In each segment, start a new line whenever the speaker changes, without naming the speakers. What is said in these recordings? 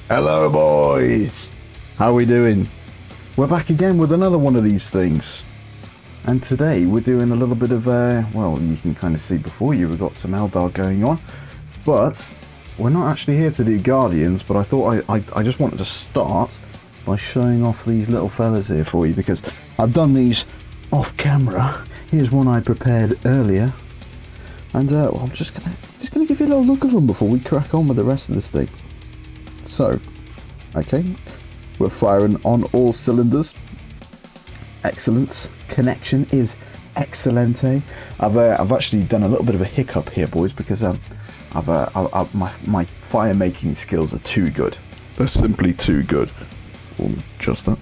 Hello boys, how we doing? We're back again with another one of these things, and today we're doing a little bit of well, you can kind of see before you we've got some Eldar going on, but we're not actually here to do Guardians. But I thought I just wanted to start by showing off these little fellas here for you, because I've done these off camera. Here's one I prepared earlier, and well, I'm just gonna give you a little look of them before we crack on with the rest of this thing. So, okay, we're firing on all cylinders. Excellent. Connection is excelente. I've actually done a little bit of a hiccup here, boys, because my fire making skills are too good. They're simply too good. Just that.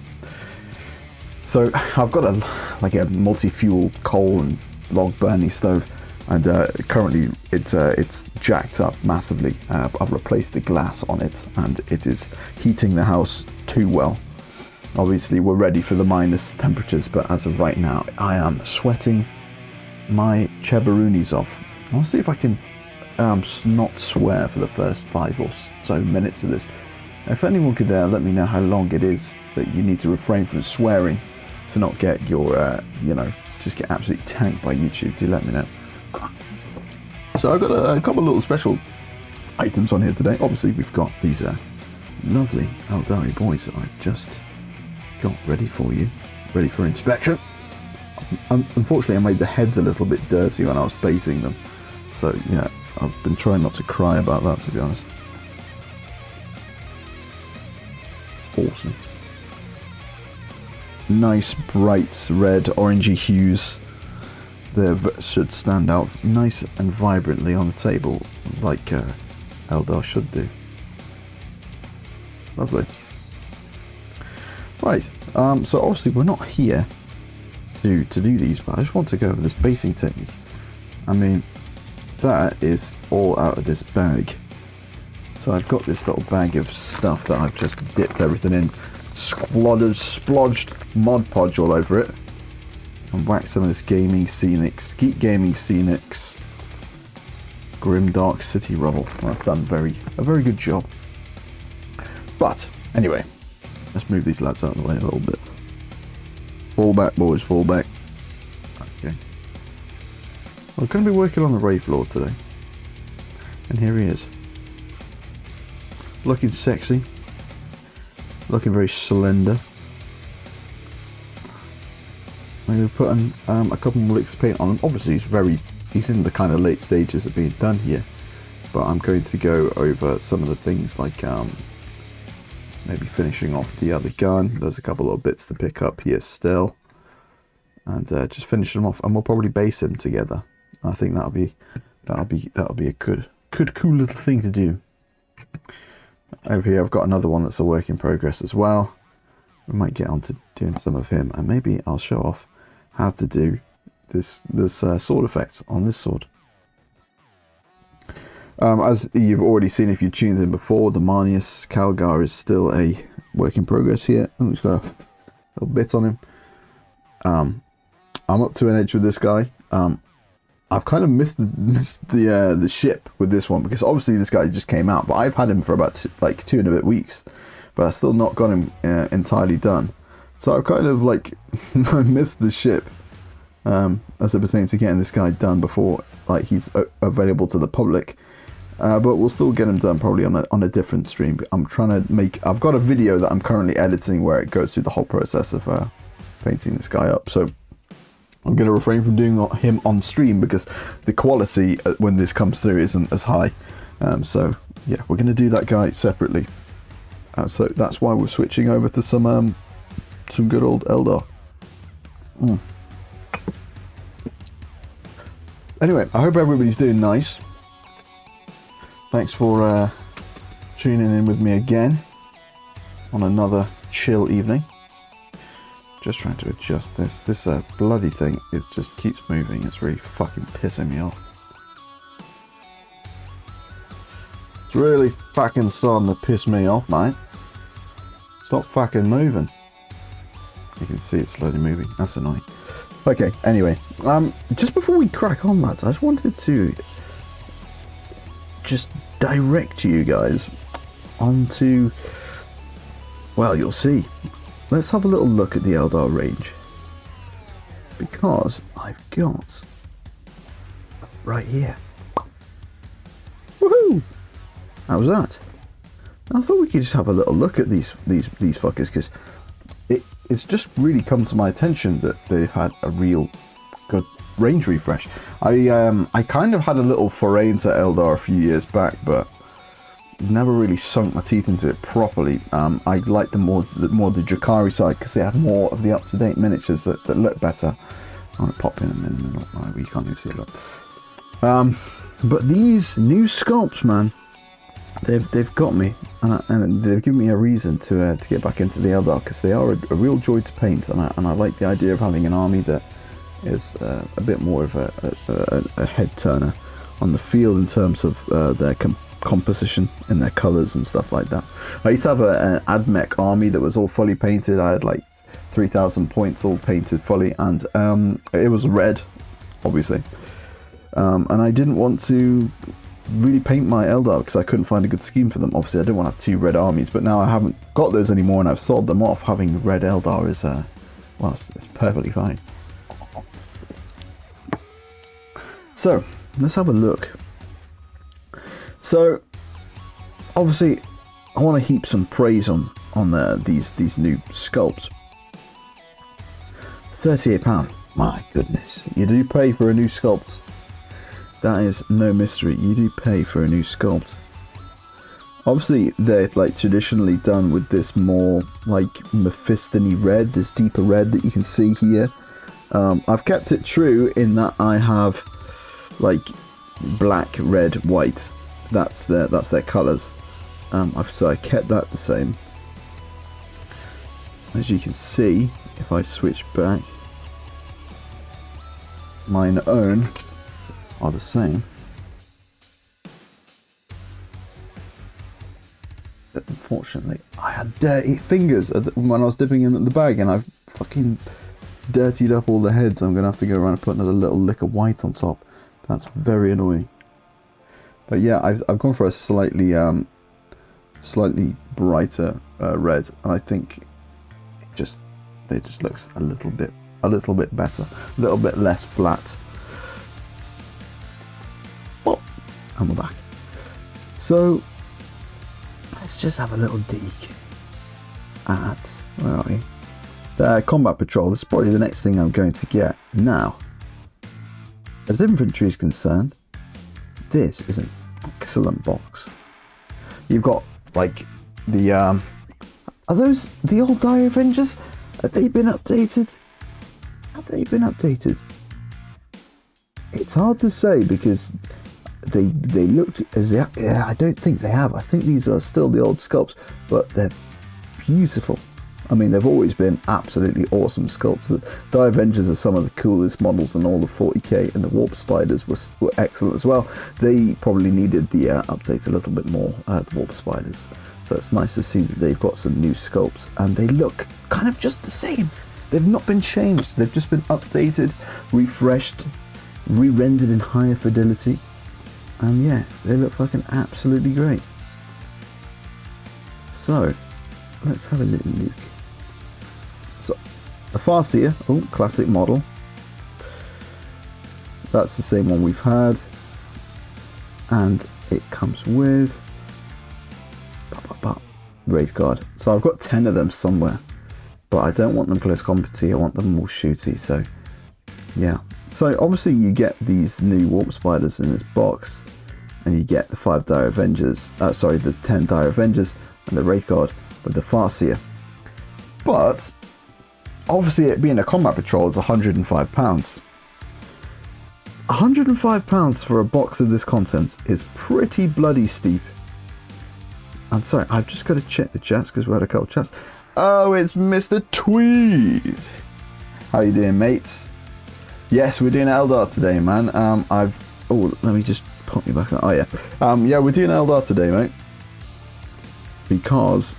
So I've got a multi-fuel coal and log burning stove, and currently it's jacked up massively. I've replaced the glass on it, and it is heating the house too well. Obviously we're ready for the minus temperatures, but as of right now I am sweating my chebaroonies off. I'll see if I can not swear for the first 5 or so minutes of this. If anyone could let me know how long it is that you need to refrain from swearing to not get your just get absolutely tanked by YouTube, do let me know. So I've got a couple of little special items on here today. Obviously we've got these lovely Eldari boys that I've just got ready for you, ready for inspection. Unfortunately I made the heads a little bit dirty when I was basing them, so yeah, I've been trying not to cry about that, to be honest. Awesome. Nice bright red orangey hues. They should stand out nice and vibrantly on the table, like Eldar should do. Lovely. Right, so obviously we're not here to do these, but I just want to go over this basing technique. I mean, that is all out of this bag. So I've got this little bag of stuff that I've just dipped everything in, splodged Mod Podge all over it, and whacked some of this Gaming Scenics, Geek Gaming Scenics, Grimdark City Rubble. Well, that's done a very good job. But anyway, let's move these lads out of the way a little bit. Fall back, boys, fall back. Okay. We're going to be working on the wraithlord today, and here he is. Looking sexy, looking very slender. I'm going to put a couple more licks of paint on him. Obviously he's in the kind of late stages of being done here, but I'm going to go over some of the things like maybe finishing off the other gun. There's a couple of bits to pick up here still, and just finish them off, and we'll probably base them together. I think that'll be a good cool little thing to do. Over here I've got another one that's a work in progress as well. We might get on to doing some of him, and maybe I'll show off how to do this sword effect on this sword. As you've already seen if you tuned in before, the Marnius Calgar is still a work in progress here. Oh, he's got a little bit on him. I'm up to an edge with this guy. I've kind of missed the ship with this one, because obviously this guy just came out, but I've had him for about 2 and a bit weeks, but I've still not got him entirely done. So I've kind of I missed the ship as it pertains to getting this guy done before he's available to the public. But we'll still get him done probably on a different stream. I'm trying to I've got a video that I'm currently editing where it goes through the whole process of painting this guy up. So I'm going to refrain from doing him on stream, because the quality when this comes through isn't as high. So yeah, we're going to do that guy separately. So that's why we're switching over to some good old Eldar. Anyway, I hope everybody's doing nice. Thanks for tuning in with me again on another chill evening. Just trying to adjust this. This bloody thing, it just keeps moving. It's really fucking pissing me off. It's really fucking starting to piss me off, mate. Stop fucking moving. You can see it slowly moving. That's annoying. Okay, anyway. Just before we crack on, lads, I just wanted to just direct you guys on to, well, you'll see. Let's have a little look at the Eldar range, because I've got right here. Woohoo! How's that? I thought we could just have a little look at these fuckers, because it's just really come to my attention that they've had a real good range refresh. I kind of had a little foray into Eldar a few years back, but never really sunk my teeth into it properly. I like the more the Drakari side, because they have more of the up-to-date miniatures that look better. I'm gonna pop in them in the middle. Oh, you can't even see it. Look. But these new sculpts, man, they've got me, and they've given me a reason to get back into the Eldar, because they are a real joy to paint, and I like the idea of having an army that is a bit more of a head turner on the field in terms of their composition and their colours and stuff like that. I used to have an Admech army that was all fully painted. I had like 3,000 points all painted fully, and it was red, obviously. And I didn't want to really paint my Eldar because I couldn't find a good scheme for them. Obviously, I didn't want to have two red armies, but now I haven't got those anymore, and I've sold them off. Having red Eldar is, well, it's perfectly fine. So, let's have a look. So, obviously, I want to heap some praise on these new sculpts. £38. My goodness, you do pay for a new sculpt. That is no mystery. You do pay for a new sculpt. Obviously, they're like traditionally done with this more like Mephisto-y red, this deeper red that you can see here. I've kept it true in that I have like black, red, white. That's their colours. So I kept that the same. As you can see, if I switch back, mine own are the same. But unfortunately, I had dirty fingers when I was dipping in at the bag, and I've fucking dirtied up all the heads. I'm going to have to go around and put another little lick of white on top. That's very annoying. But yeah, I've gone for a slightly brighter red, and I think it just looks a little bit better, a little bit less flat. Oh, and we're back. So let's just have a little dig at, where are we? The combat patrol. This is probably the next thing I'm going to get. Now, as infantry is concerned, this is an excellent box. You've got like the are those the old Dire Avengers? Have they been updated? Have they been updated? It's hard to say because they looked as yeah, I don't think they have. I think these are still the old sculpts, but they're beautiful. I mean, they've always been absolutely awesome sculpts. The Dire Avengers are some of the coolest models, and all the 40k and the Warp Spiders were excellent as well. They probably needed the update a little bit more, the Warp Spiders. So it's nice to see that they've got some new sculpts, and they look kind of just the same. They've not been changed. They've just been updated, refreshed, re-rendered in higher fidelity. And yeah, they look fucking absolutely great. So, let's have a little look. So, the Farseer, oh, classic model. That's the same one we've had. And it comes with Wraith Guard. So I've got 10 of them somewhere. But I don't want them close combat-y, I want them more shooty, so yeah. So obviously you get these new Warp Spiders in this box, and you get the 5 Dire Avengers, the 10 Dire Avengers, and the Wraith Guard with the Farseer. But obviously it being a combat patrol, it's £105. £105 for a box of this content is pretty bloody steep. I'm sorry, I've just got to check the chats because we had a couple of chats. Oh, it's Mr. Tweed. How you doing, mates? Yes, we're doing Eldar today, man. Let me just pop you back on. Oh yeah. Yeah, we're doing Eldar today, mate. Because,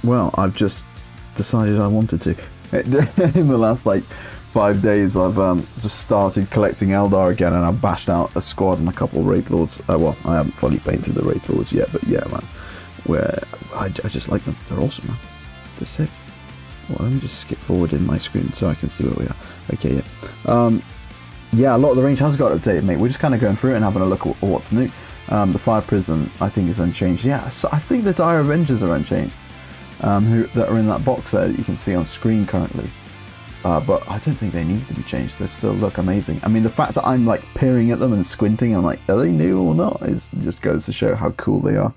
well, I've just decided I wanted to. In the last like 5 days, I've just started collecting Eldar again, and I've bashed out a squad and a couple of Wraith Lords. Well, I haven't fully painted the Wraith Lords yet, but yeah, man. I just like them. They're awesome, man. They're sick. Well, let me just skip forward in my screen so I can see where we are. Okay, yeah. Yeah, a lot of the range has got updated, mate. We're just kind of going through it and having a look at what's new. The Fire Prism, I think, is unchanged. Yeah, so I think the Dire Avengers are unchanged. That are in that box there that you can see on screen currently. But I don't think they need to be changed. They still look amazing. I mean, the fact that I'm like peering at them and squinting, I'm like, are they new or not? It just goes to show how cool they are.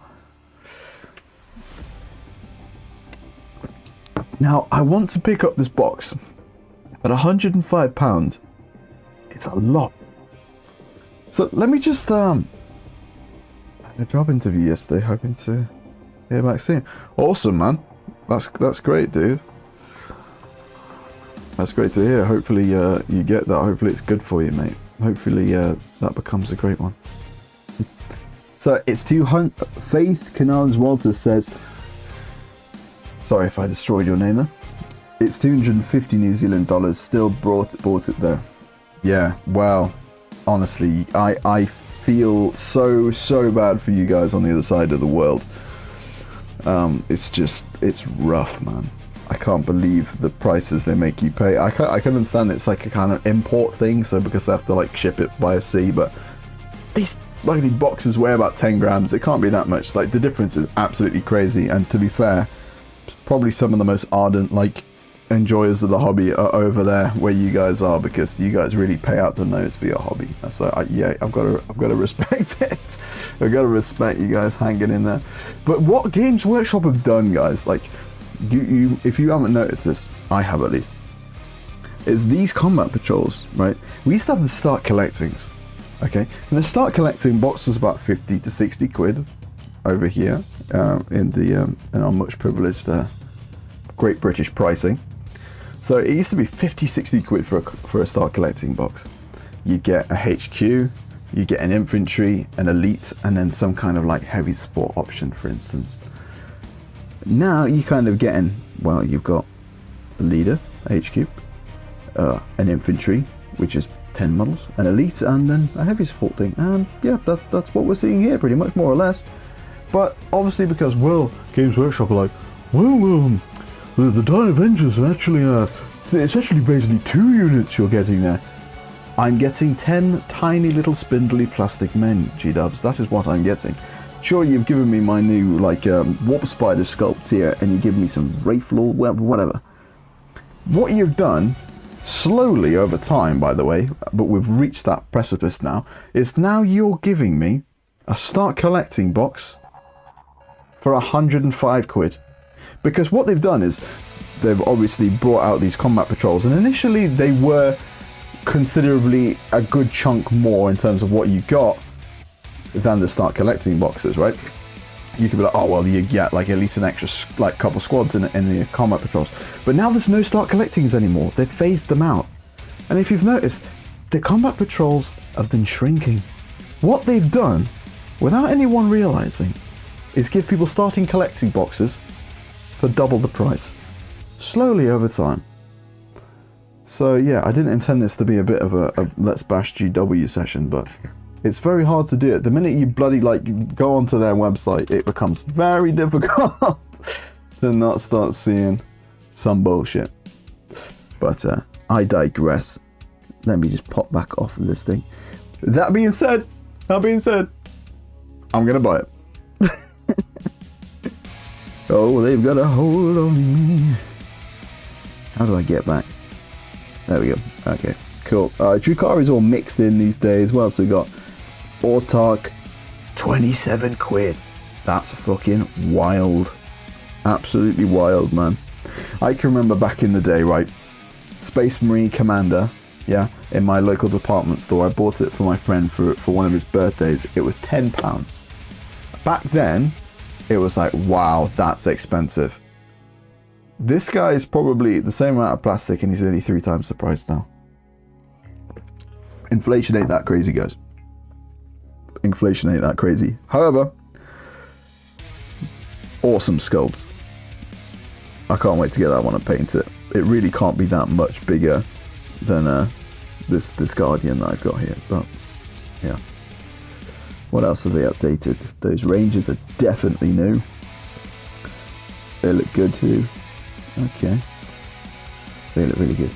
Now, I want to pick up this box, but £105, it's a lot. So let me just, I had a job interview yesterday, hoping to hear back soon. Awesome, man. That's great, dude. That's great to hear. Hopefully you get that. Hopefully it's good for you, mate. Hopefully that becomes a great one. So it's 200. Faith Canals Walters says, sorry if I destroyed your name there. It's 250 New Zealand dollars. Still bought it there. Yeah. Well, honestly, I feel so bad for you guys on the other side of the world. It's rough, man. I can't believe the prices they make you pay. I can understand it's like a kind of import thing, so because they have to like ship it by sea, but these luckily boxes weigh about 10 grams. It can't be that much. Like, the difference is absolutely crazy. And to be fair, probably some of the most ardent like enjoyers of the hobby are over there where you guys are, because you guys really pay out the nose for your hobby. So yeah, I've got to respect it. I've got to respect you guys hanging in there. But what Games Workshop have done, guys, like, you if you haven't noticed this, I have at least, is these combat patrols, right? We used to have the start collectings, okay? And the start collecting box was about 50 to 60 quid over here in our much privileged Great British pricing. So it used to be 50, 60 quid for a start collecting box. You get a HQ, you get an infantry, an elite, and then some kind of like heavy support option, for instance. Now you kind of getting, well, you've got a leader, a HQ, an infantry, which is 10 models, an elite, and then a heavy support thing. And yeah, that's what we're seeing here, pretty much, more or less. But obviously, because, well, Games Workshop are like, well, the Dire Avengers are actually, it's actually basically 2 units you're getting there. I'm getting 10 tiny little spindly plastic men, G-dubs. That is what I'm getting. Sure, you've given me my new, like, Warp Spider sculpt here, and you give me some wraithlord, whatever. What you've done, slowly over time, by the way, but we've reached that precipice now, is now you're giving me a start collecting box for 105 quid. Because what they've done is, they've obviously brought out these combat patrols, and initially they were considerably a good chunk more in terms of what you got than the start collecting boxes, right? You could be like, oh well, you get like at least an extra like couple squads in the combat patrols. But now there's no start collectings anymore. They've phased them out. And if you've noticed, the combat patrols have been shrinking. What they've done, without anyone realizing, is give people starting collecting boxes for double the price, slowly over time. So yeah, I didn't intend this to be a bit of a Let's Bash GW session, but it's very hard to do it. The minute you bloody like go onto their website, it becomes very difficult to not start seeing some bullshit. But I digress. Let me just pop back off of this thing. That being said, I'm gonna buy it. Oh, they've got a hold on me. How do I get back? There we go. Okay, cool. Drukari's all mixed in these days. Well, so we got Autark, 27 quid. That's fucking wild. Absolutely wild, man. I can remember back in the day, right? Space Marine Commander, yeah, in my local department store. I bought it for my friend for one of his birthdays. It was £10. Back then, it was like, wow, that's expensive. This guy is probably the same amount of plastic and he's only 3 times the price now. Inflation ain't that crazy, guys. Inflation ain't that crazy. However, awesome sculpt. I can't wait to get that one and paint it. It really can't be that much bigger than this Guardian that I've got here. But yeah, what else have they updated? Those ranges are definitely new. They look good too. Okay, they look really good.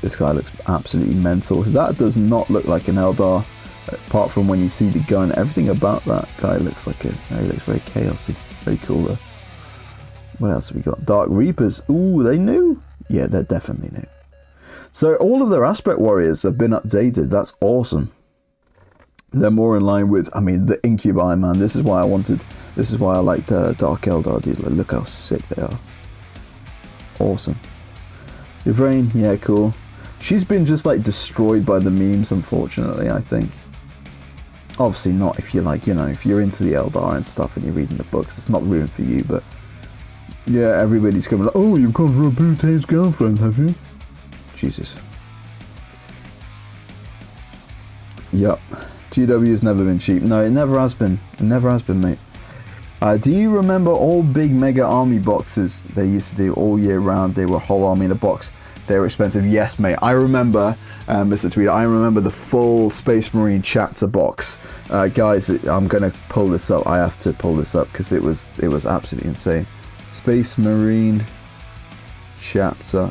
This guy looks absolutely mental. That does not look like an Eldar, apart from when you see the gun. Everything about that guy looks like he looks very chaosy. Very cool though. What else have we got? Dark Reapers. Ooh, they new? Yeah, they're definitely new. So all of their aspect warriors have been updated. That's awesome. They're more in line with, I mean, the Incubi, man. This is why I liked Dark Eldar, dude. Like, look how sick they are. Awesome. Yvraine, yeah, cool. She's been just like destroyed by the memes, unfortunately, I think. Obviously not if you're like, you know, if you're into the Eldar and stuff and you're reading the books, it's not ruined for you, but yeah, everybody's coming like, oh, you've gone for a Bhutan's girlfriend, have you? Jesus. Yup. GW has never been cheap. No, it never has been. It never has been, mate. Do you remember all big mega army boxes they used to do all year round? They were whole army in a box. They were expensive. Yes, mate. I remember, Mr. Tweed, I remember the full Space Marine chapter box. Guys, I'm going to pull this up. I have to pull this up because it was absolutely insane. Space Marine chapter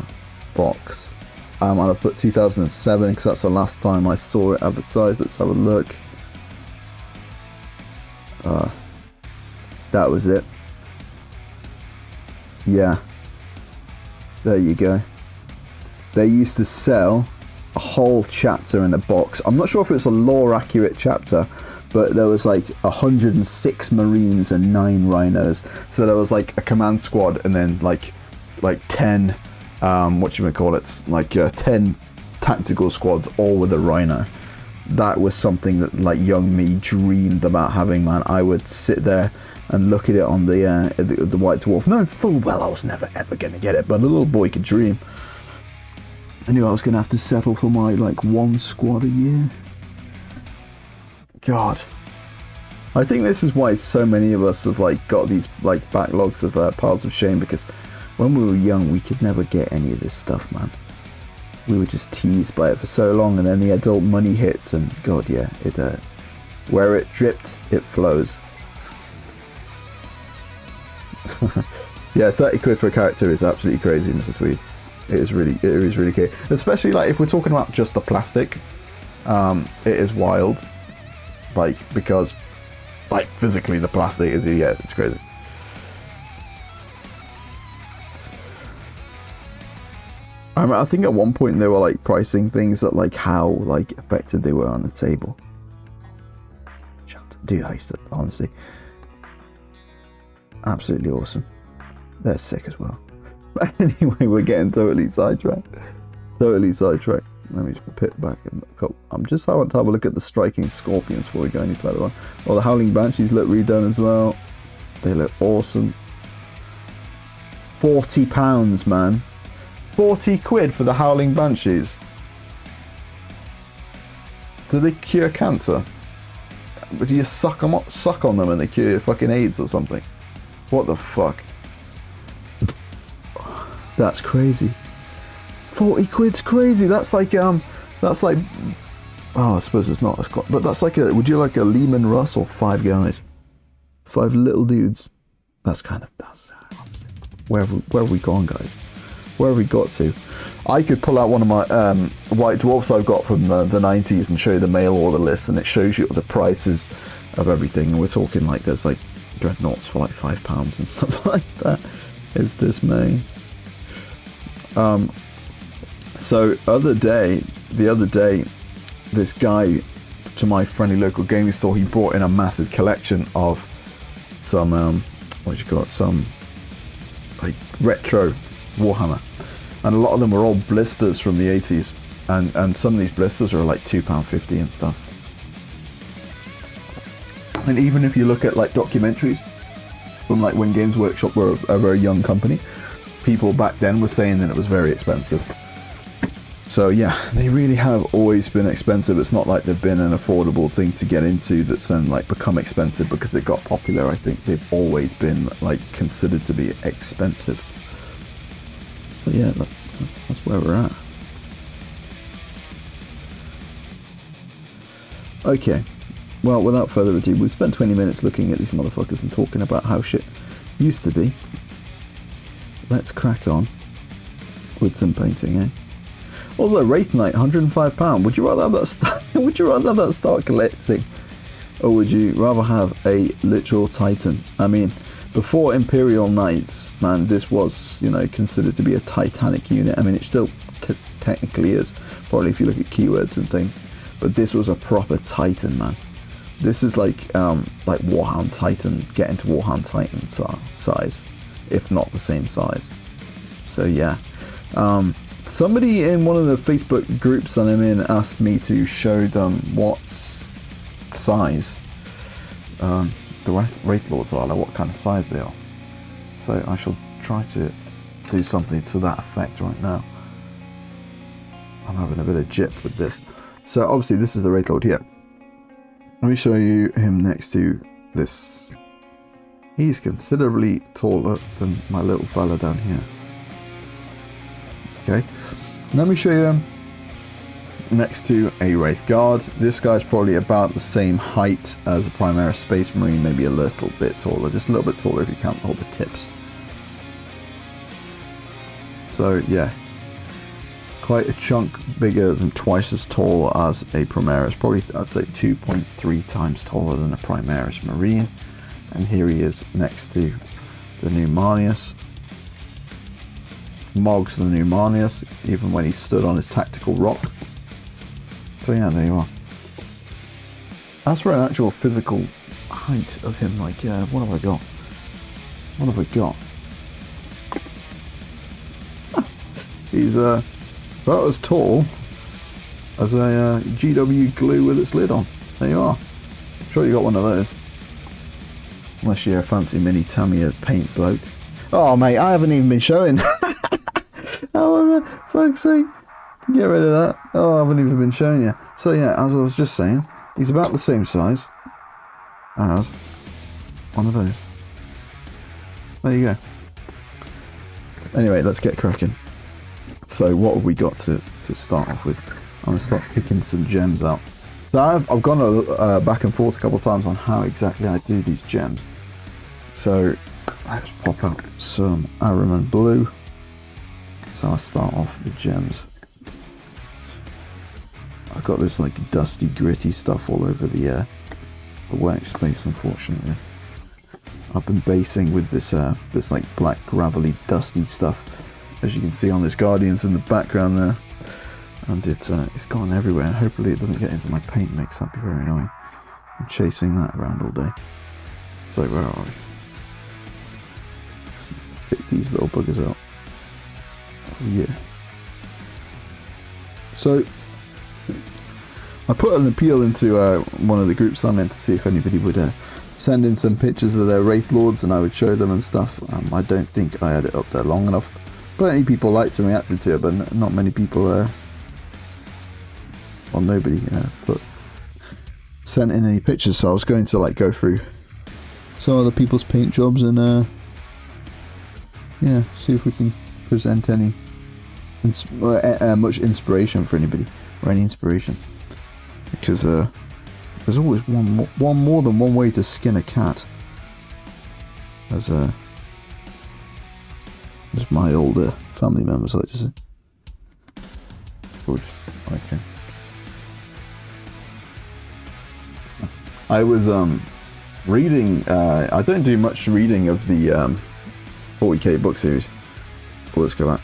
box. I'll put 2007 because that's the last time I saw it advertised. Let's have a look. That was it. Yeah. There you go. They used to sell a whole chapter in a box. I'm not sure if it's a lore accurate chapter, but there was like 106 Marines and 9 Rhinos. So there was like a command squad and then like 10 10 tactical squads, all with a Rhino. That was something that like young me dreamed about having, man. I would sit there and look at it on the White Dwarf, knowing full well I was never ever gonna get it, but a little boy could dream. I knew I was gonna have to settle for my like 1 squad a year. God, I think this is why so many of us have like got these like backlogs of piles of shame, because when we were young we could never get any of this stuff, man. We were just teased by it for so long, and then the adult money hits and God, yeah, it where it dripped it flows. Yeah, 30 quid for a character is absolutely crazy, Mr. Tweed. It is really good, especially like if we're talking about just the plastic. It is wild, like, because like physically the plastic is, yeah, it's crazy. I think at one point they were like pricing things at like how like effective they were on the table. Dude, I used to, honestly, absolutely awesome. They're sick as well. But anyway, we're getting totally sidetracked. Let me just pit back. I want to have a look at the striking scorpions before we go any further on. Oh, the howling banshees look redone as well. They look awesome. £40, man. 40 quid for the howling banshees. Do they cure cancer? Do you suck on them and they cure fucking AIDS or something? What the fuck? That's crazy. 40 quid's crazy. That's like oh, I suppose it's not, but that's like would you like a Lehman Russ or 5 guys? 5 little dudes. That's honestly, where have we gone, guys? Where have we got to? I could pull out one of my White Dwarfs I've got from the 90s and show you the mail order list, and it shows you the prices of everything, and we're talking like there's like dreadnoughts for like £5 and stuff like that. It's dismaying. So the other day, this guy to my friendly local gaming store, he brought in a massive collection of some some like retro Warhammer, and a lot of them were all blisters from the 80s, and some of these blisters are like £2.50 and stuff. And even if you look at like documentaries from like when Games Workshop were a very young company, people back then were saying that it was very expensive. So yeah, they really have always been expensive. It's not like they've been an affordable thing to get into that's then like become expensive because it got popular. I think they've always been like considered to be expensive. So yeah, That's where we're at. Okay, well, without further ado, we've spent 20 minutes looking at these motherfuckers and talking about how shit used to be. Let's crack on with some painting, eh? Also, Wraith Knight, £105. Would you rather have that would you rather have that start collecting, or would you rather have a literal Titan? I mean, before Imperial Knights, man, this was, you know, considered to be a Titanic unit. I mean, it still technically is, probably if you look at keywords and things. But this was a proper Titan, man. This is like Warhound Titan, getting to Warhound Titan size, if not the same size. So yeah. Somebody in one of the Facebook groups that I'm in asked me to show them what size the Wraith Lords are, like what kind of size they are. So I shall try to do something to that effect right now. I'm having a bit of jip with this. So obviously this is the Wraith Lord here. Let me show you him next to this. He's considerably taller than my little fella down here. Okay, let me show you him next to a Wraith Guard. This guy's probably about the same height as a Primaris Space Marine, maybe a little bit taller, just a little bit taller if you count all the tips. So yeah, quite a chunk bigger than twice as tall as a Primaris, probably I'd say 2.3 times taller than a Primaris Marine. And here he is next to the new Marnius. Mogs the new Marnius, even when he stood on his tactical rock. So yeah, there you are. As for an actual physical height of him, like, yeah, what have I got? What have I got? He's about as tall as a GW glue with its lid on. There you are. I'm sure you got one of those. Unless you're a fancy mini Tamiya paint bloke. Oh mate, I haven't even been showing. Oh, fuck's sake. Get rid of that. Oh, I haven't even been showing you. So yeah, as I was just saying, he's about the same size as one of those. There you go. Anyway, let's get cracking. So what have we got to start off with? I'm going to start picking some gems out. So I've gone back and forth a couple of times on how exactly I do these gems. So let's pop out some Araman Blue. So I'll start off with gems. I've got this like dusty, gritty stuff all over the workspace, unfortunately. I've been basing with this this like black, gravelly, dusty stuff, as you can see on this Guardians in the background there. And it's gone everywhere, and hopefully it doesn't get into my paint mix. That'd be very annoying. I'm chasing that around all day. So where are we? Pick these little buggers out. Oh yeah. So I put an appeal into one of the groups I'm in to see if anybody would send in some pictures of their Wraith Lords, and I would show them and stuff. I don't think I had it up there long enough. Plenty of people liked and reacted to it, but not many people, well, nobody but sent in any pictures. So I was going to like go through some other people's paint jobs and yeah, see if we can present any much inspiration for anybody, or any inspiration, because there's always one more than one way to skin a cat, as my older family members like to say. Good. Okay. I was reading. I don't do much reading of the 40k book series. Oh, let's go back.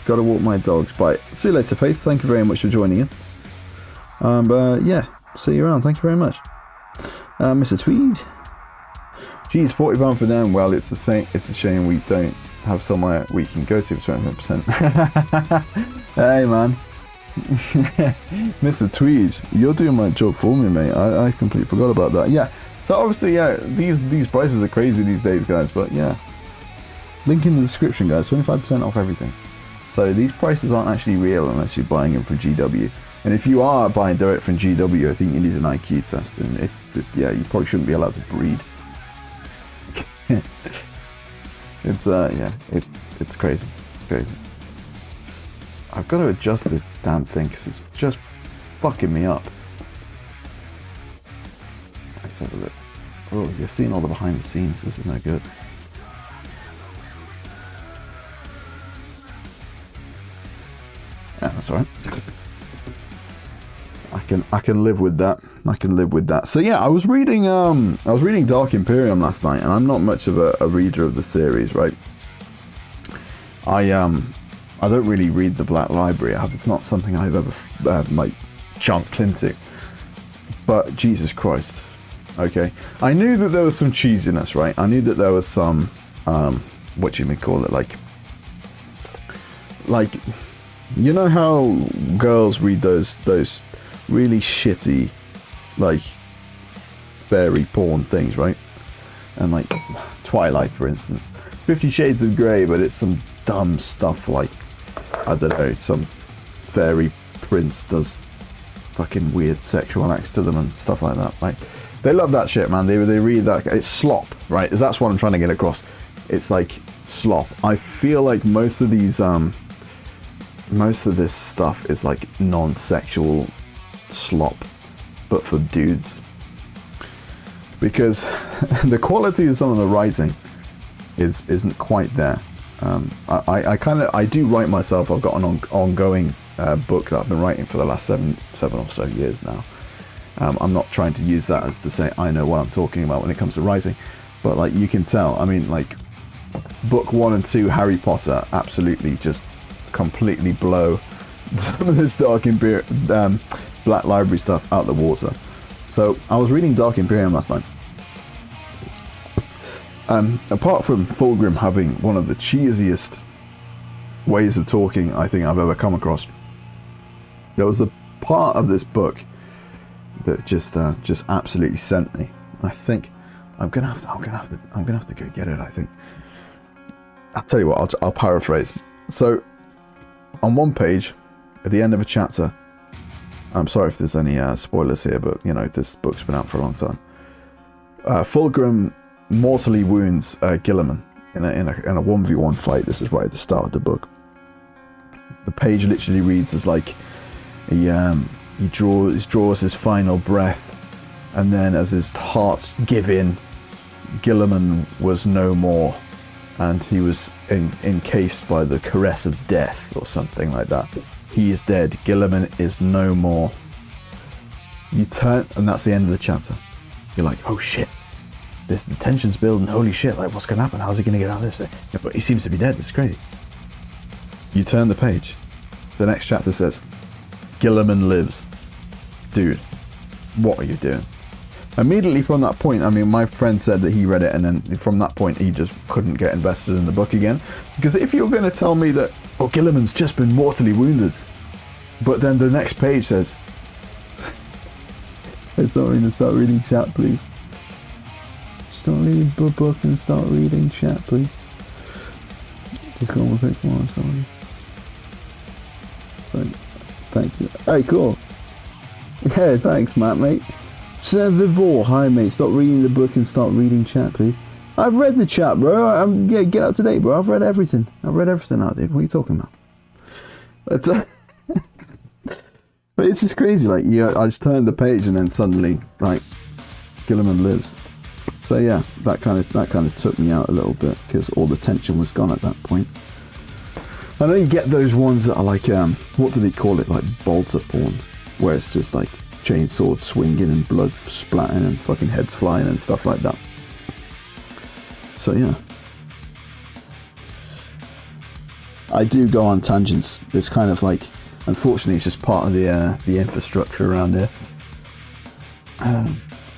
Gotta walk my dogs. Bye. See you later, Faith. Thank you very much for joining in. Yeah, see you around. Thank you very much. Mr. Tweed. Geez, £40 for them. Well, it's the same. It's a shame we don't have somewhere we can go to for 20%. Hey, man. Mr. Tweed, you're doing my job for me, mate. I completely forgot about that. Yeah. So obviously, yeah, these prices are crazy these days, guys. But yeah, link in the description, guys. 25% off everything. So these prices aren't actually real unless you're buying them from GW. And if you are buying direct from GW, I think you need an IQ test. And yeah, you probably shouldn't be allowed to breed. It's yeah, it's crazy, crazy. I've got to adjust this damn thing because it's just fucking me up. Let's have a look. Oh, you're seeing all the behind the scenes. This is no good. Yeah, that's alright. I can live with that. I can live with that. So yeah, I was reading Dark Imperium last night, and I'm not much of a reader of the series, right? I don't really read the Black Library. It's not something I've ever like jumped into. But Jesus Christ, okay. I knew that there was some cheesiness, right? I knew that there was some what you may call it, like you know how girls read those really shitty, like, fairy porn things, right? And like Twilight, for instance, 50 Shades of Grey, but it's some dumb stuff like, I don't know, some fairy prince does fucking weird sexual acts to them and stuff like that. Like, they love that shit, man. They read that. It's slop, right? That's what I'm trying to get across. It's like slop. I feel like most of these most of this stuff is like non-sexual slop, but for dudes, because the quality of some of the writing isn't quite there. I do write myself. I've got an ongoing book that I've been writing for the last seven or so years now. I'm not trying to use that as to say I know what I'm talking about when it comes to writing, but like you can tell, I mean, like book 1 and 2 Harry Potter absolutely just completely blow some of this Dark Imperium Black Library stuff out the water. So I was reading Dark Imperium last night. Apart from Fulgrim having one of the cheesiest ways of talking I think I've ever come across, there was a part of this book that just absolutely sent me. I think I'm gonna have to go get it. I think. I'll tell you what. I'll paraphrase. So, on one page, at the end of a chapter, I'm sorry if there's any spoilers here, but you know this book's been out for a long time. Fulgrim mortally wounds Guilliman in a 1v1 fight. This is right at the start of the book. The page literally reads as like he draws his final breath, and then as his heart's give in, Guilliman was no more, and he was encased by the caress of death or something like that. He is dead. Guilliman is no more. You turn, and that's the end of the chapter. You're like, oh shit, the tension's building. Holy shit, like what's gonna happen? How's he gonna get out of this thing? Yeah, but he seems to be dead. This is crazy. You turn the page. The next chapter says, Guilliman lives. Dude, what are you doing? Immediately from that point, I mean, my friend said that he read it, and then from that point he just couldn't get invested in the book again. Because if you're going to tell me that, oh, Guilliman's just been mortally wounded, but then the next page says, hey, sorry to start reading chat, please. Start reading the book and start reading chat, please. Just go on with pick one, sorry. Thank you. Hey, cool. Yeah, thanks, Matt, mate. Vivor, hi, mate. Stop reading the book and start reading chat, please. I've read the chat, bro. Yeah, get up to date, bro. I've read everything. I've read everything out, dude. What are you talking about? But it's just crazy. Like, yeah, I just turned the page and then suddenly, like, Guilliman lives. So yeah, that kind of took me out a little bit because all the tension was gone at that point. I know you get those ones that are like, what do they call it? Like bolter porn, where it's just like chainsaw swinging and blood splatting and fucking heads flying and stuff like that. So yeah, I do go on tangents. It's kind of like, unfortunately, it's just part of the infrastructure around here.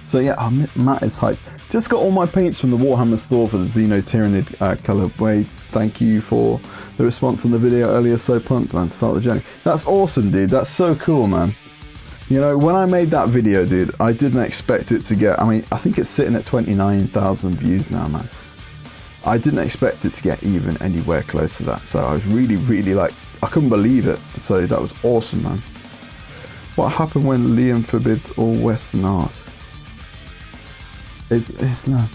So yeah, Matt is hyped. Just got all my paints from the Warhammer store for the Xeno Tyranid colorway. Thank you for the response on the video earlier. So pumped, man. Start the journey. That's awesome, dude. That's so cool, man. You know, when I made that video, dude, I didn't expect it to get, I mean, I think it's sitting at 29,000 views now, man. I didn't expect it to get even anywhere close to that. So I was really, really like, I couldn't believe it. So that was awesome, man. What happened when Liam forbids all Western art? It's no.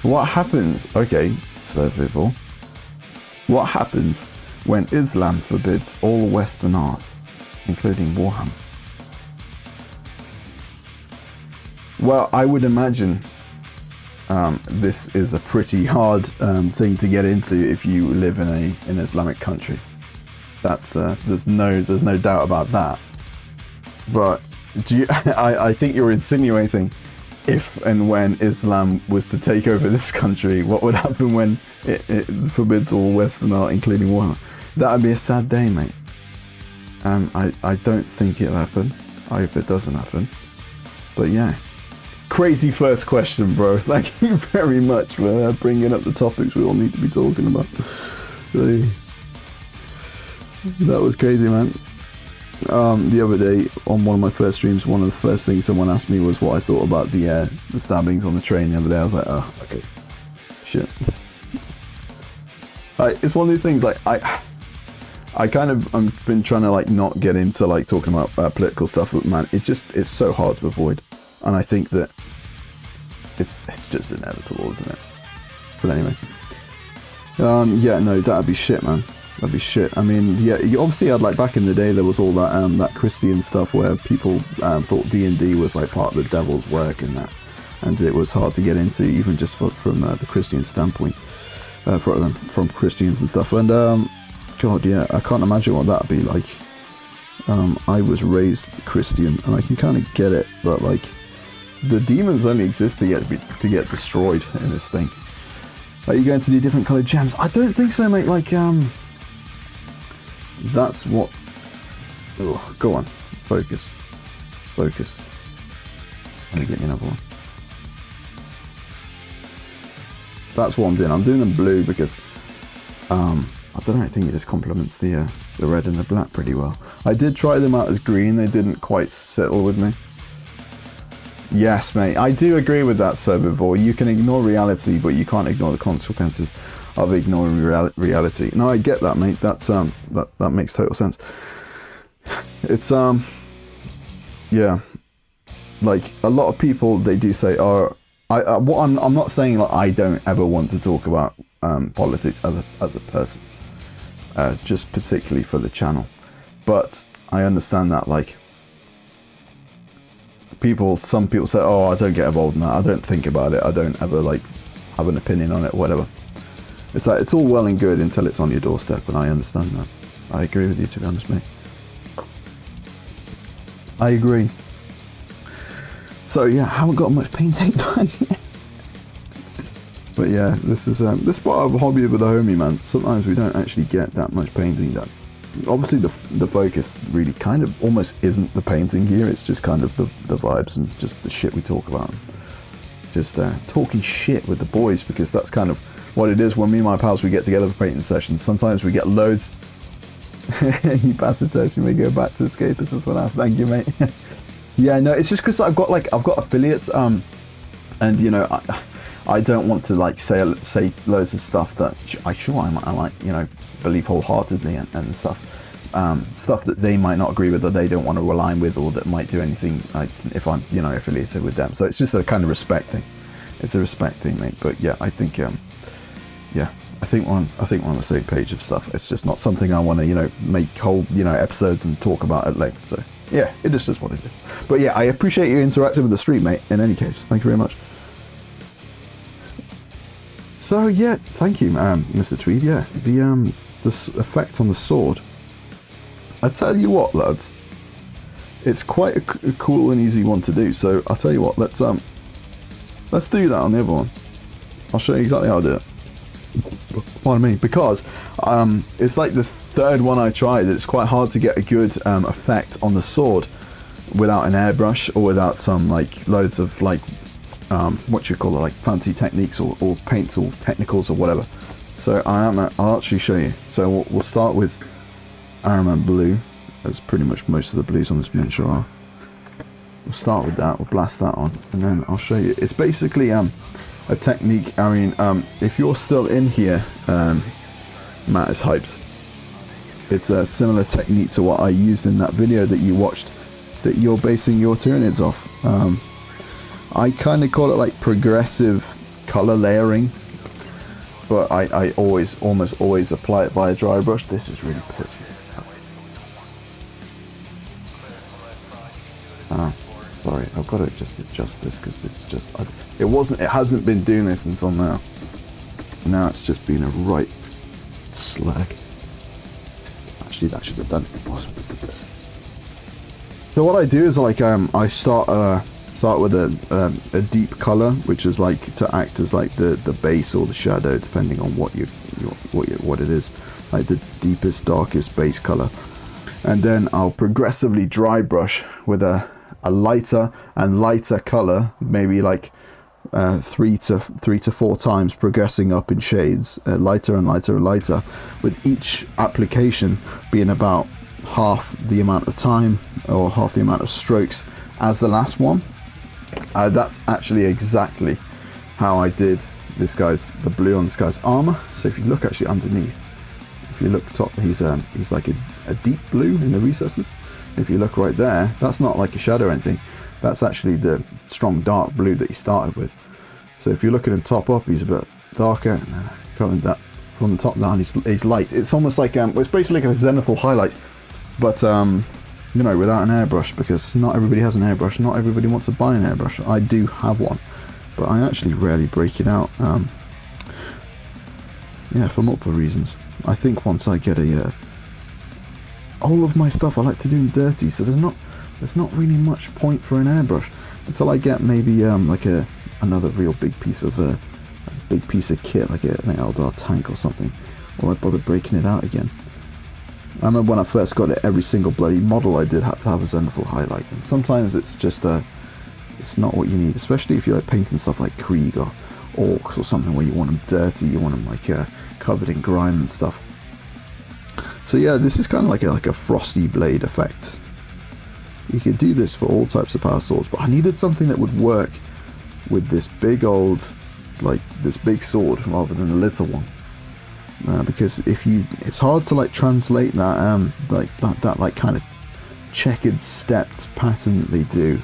What happens? Okay, so people. What happens when Islam forbids all Western art, including Warhammer? Well, I would imagine this is a pretty hard thing to get into if you live in an Islamic country. That's there's no doubt about that. But I think you're insinuating if and when Islam was to take over this country, what would happen when it forbids all Western art, including Warhammer? That would be a sad day, mate. I don't think it'll happen. I hope it doesn't happen. But yeah. Crazy first question, bro. Thank you very much for bringing up the topics we all need to be talking about. Really. That was crazy, man. The other day, on one of my first streams, one of the first things someone asked me was what I thought about the stabbings on the train the other day. I was like, oh, okay. Shit. It's one of these things, like, I've been trying to, like, not get into, like, talking about political stuff, but man, it's so hard to avoid. And I think that it's just inevitable, isn't it? But anyway. Yeah, no, that'd be shit, man. That'd be shit. I mean, yeah, you obviously had, like, back in the day, there was all that that Christian stuff where people thought D&D was, like, part of the devil's work and that. And it was hard to get into, even just from the Christian standpoint, from Christians and stuff. And, God, yeah, I can't imagine what that'd be like. I was raised Christian, and I can kind of get it, but, like, the demons only exist to get destroyed in this thing. Are you going to do different coloured gems? I don't think so, mate. Like, that's what... Ugh, go on. Focus. Focus. Let me get you another one. That's what I'm doing. I'm doing them blue because... I don't know, I think it just complements the red and the black pretty well. I did try them out as green. They didn't quite settle with me. Yes, mate. I do agree with that, Serbivore. You can ignore reality, but you can't ignore the consequences of ignoring reality. No, I get that, mate. That's that makes total sense. It's yeah, like a lot of people, they do say, "Oh, I'm not saying like I don't ever want to talk about politics as a person, just particularly for the channel, but I understand that like." Some people say, oh, I don't get involved in that, I don't think about it, I don't ever like have an opinion on it, whatever. It's like, it's all well and good until it's on your doorstep, and I understand that. I agree with you, to be honest, mate. I agree. So yeah, I haven't got much painting done yet. But yeah, this is part of a hobby with a homie, man. Sometimes we don't actually get that much painting done. Obviously the focus really kind of almost isn't the painting here, it's just kind of the vibes and just the shit we talk about. Just talking shit with the boys, because that's kind of what it is when me and my pals, we get together for painting sessions. Sometimes we get loads. You bastard test, you may go back to escapism for now. Thank you, mate. Yeah, no, it's just because I've got affiliates, and you know, I don't want to like say loads of stuff that I like, you know, believe wholeheartedly and stuff that they might not agree with, or they don't want to align with, or that might do anything like if I'm, you know, affiliated with them. So it's just a kind of respect thing. It's a respect thing, mate. But yeah, I think I think we're on the same page of stuff. It's just not something I want to, you know, make whole, you know, episodes and talk about at length. So yeah, it is just what it is. But yeah, I appreciate you interacting with the stream, mate. In any case, thank you very much. So yeah, thank you, Mr. Tweed. Yeah, this effect on the sword. I tell you what, lads, it's quite a cool and easy one to do. So I'll tell you what, let's do that on the other one. I'll show you exactly how I do it. Pardon me, because it's like the third one I tried. It's quite hard to get a good effect on the sword without an airbrush or without some like loads of like what you call it, like fancy techniques or paints or technicals or whatever. So I'll actually show you. So we'll start with Iron Man Blue. That's pretty much most of the blues on this miniature are. We'll start with that, we'll blast that on, and then I'll show you. It's basically a technique. I mean, if you're still in here, Matt is hyped. It's a similar technique to what I used in that video that you watched, that you're basing your Tyranids off. I kind of call it like progressive color layering. but I almost always apply it via dry brush. This is really pissing me off. Sorry, I've got to just adjust this because it's just, it hasn't been doing this until now. Now it's just been a right slag. Actually, that should have done it. Awesome. So what I do is like I start with a deep color, which is like to act as like the base or the shadow, depending on what it is, like the deepest, darkest base color, and then I'll progressively dry brush with a lighter and lighter color, maybe like 3 to 4 times, progressing up in shades, lighter and lighter and lighter, with each application being about half the amount of time or half the amount of strokes as the last one. That's actually exactly how I did the blue on this guy's armor. So if you look actually underneath, if you look top, he's like a deep blue in the recesses. If you look right there, that's not like a shadow or anything. That's actually the strong dark blue that he started with. So if you look at him top up, he's a bit darker, and then coming that from the top down, he's light. It's almost like it's basically like a zenithal highlight, but you know, without an airbrush, because not everybody has an airbrush. Not everybody wants to buy an airbrush. I do have one, but I actually rarely break it out. Yeah, for multiple reasons. I think once I get all of my stuff, I like to do them dirty, so there's not really much point for an airbrush until I get maybe like another real big piece of kit, like an Eldar tank or something, or I bother breaking it out again. I remember when I first got it, every single bloody model I did had to have a zenithal highlight, and sometimes it's just it's not what you need, especially if you're like painting stuff like Krieg or Orcs or something where you want them dirty, you want them like covered in grime and stuff. So yeah, this is kind of like a frosty blade effect. You could do this for all types of power swords, but I needed something that would work with this big old, like this big sword rather than the little one. Because it's hard to like translate that like kind of checkered stepped pattern that they do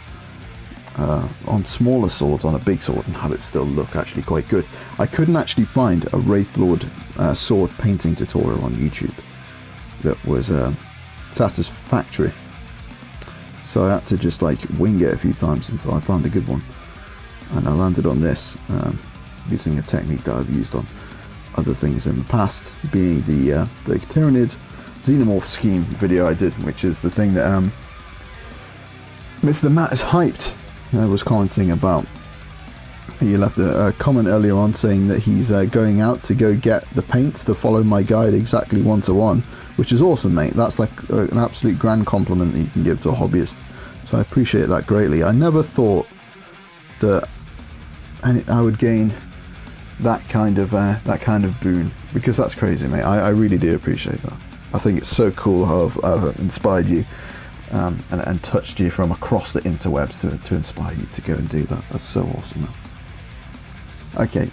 on smaller swords on a big sword and have it still look actually quite good. I couldn't actually find a wraithlord sword painting tutorial on YouTube that was satisfactory, so I had to just like wing it a few times until I found a good one, and I landed on this using a technique that I've used on other things in the past, being the Tyranid Xenomorph scheme video I did, which is the thing that Mr. Matt is hyped was commenting about. He left a comment earlier on saying that he's going out to go get the paints to follow my guide exactly 1-to-1, which is awesome, mate. That's like an absolute grand compliment that you can give to a hobbyist, so I appreciate that greatly. I never thought that I would gain that kind of boon, because that's crazy, mate. I really do appreciate that. I think it's so cool how I've inspired you and touched you from across the interwebs to inspire you to go and do that. That's so awesome, man. Okay,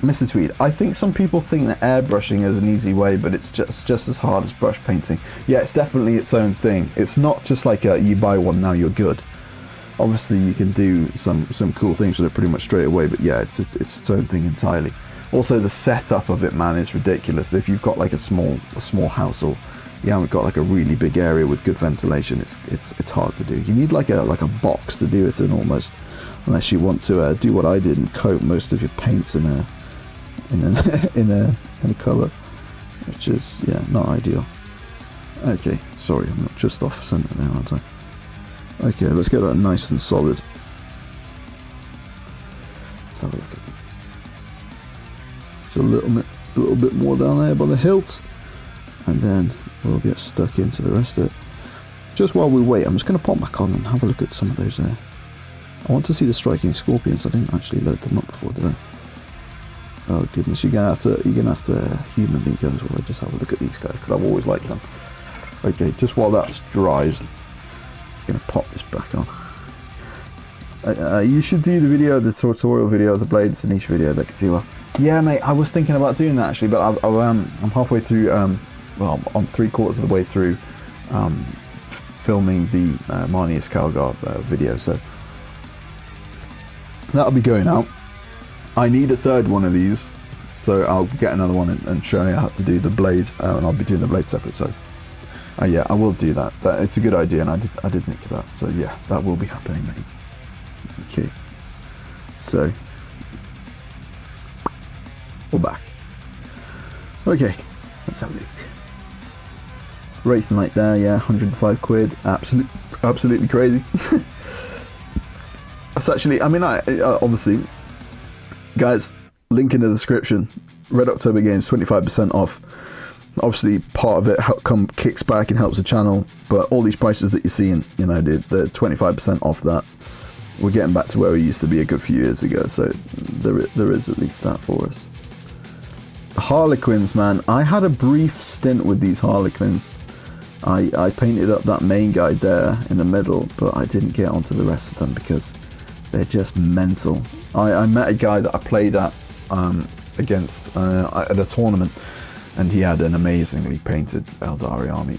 Mr. Tweed, I think some people think that airbrushing is an easy way, but it's just as hard as brush painting. Yeah, it's definitely its own thing. It's not just like you buy one, now you're good. Obviously you can do some cool things with it pretty much straight away, but yeah, it's its own thing entirely. Also, the setup of it, man, is ridiculous. If you've got like a small house, or you haven't got like a really big area with good ventilation, it's hard to do. You need like a box to do it in, almost, unless you want to do what I did and coat most of your paints in a color, which is, yeah, not ideal. Okay, sorry, I'm not just off center there, aren't I? Okay, let's get that nice and solid. Let's have a look at it. So a little bit more down there by the hilt, and then we'll get stuck into the rest of it. Just while we wait, I'm just going to pop back on and have a look at some of those there. I want to see the striking scorpions. I didn't actually load them up before, did I? Oh goodness, you're gonna have to humour me, guys, while I just have a look at these guys, because I've always liked them. Okay, just while that dries, I'm gonna pop this back on. You should do the tutorial video of the blades in each video. That could do well. Yeah, mate, I was thinking about doing that actually, but I'm halfway through. Well, I'm 3/4 of the way through filming the Marnius Calgar video, so that'll be going out. I need a third one of these, So I'll get another one and show you how to do the blade, and I'll be doing the blade separate. So yeah, I will do that. But it's a good idea, and I did think of that. So yeah, that will be happening, mate. Okay. So we're back. Okay, let's have a look. Wraith Knight there, yeah, 105 quid. Absolutely crazy. That's actually, I mean, I obviously, guys, link in the description. Red October Games, 25% off. Obviously, part of it kicks back and helps the channel, but all these prices that you're seeing, you know, the 25% off that. We're getting back to where we used to be a good few years ago, so there is at least that for us. Harlequins, man. I had a brief stint with these Harlequins. I painted up that main guy there in the middle, but I didn't get onto the rest of them because they're just mental. I met a guy that I played at against at a tournament, and he had an amazingly painted Eldar army,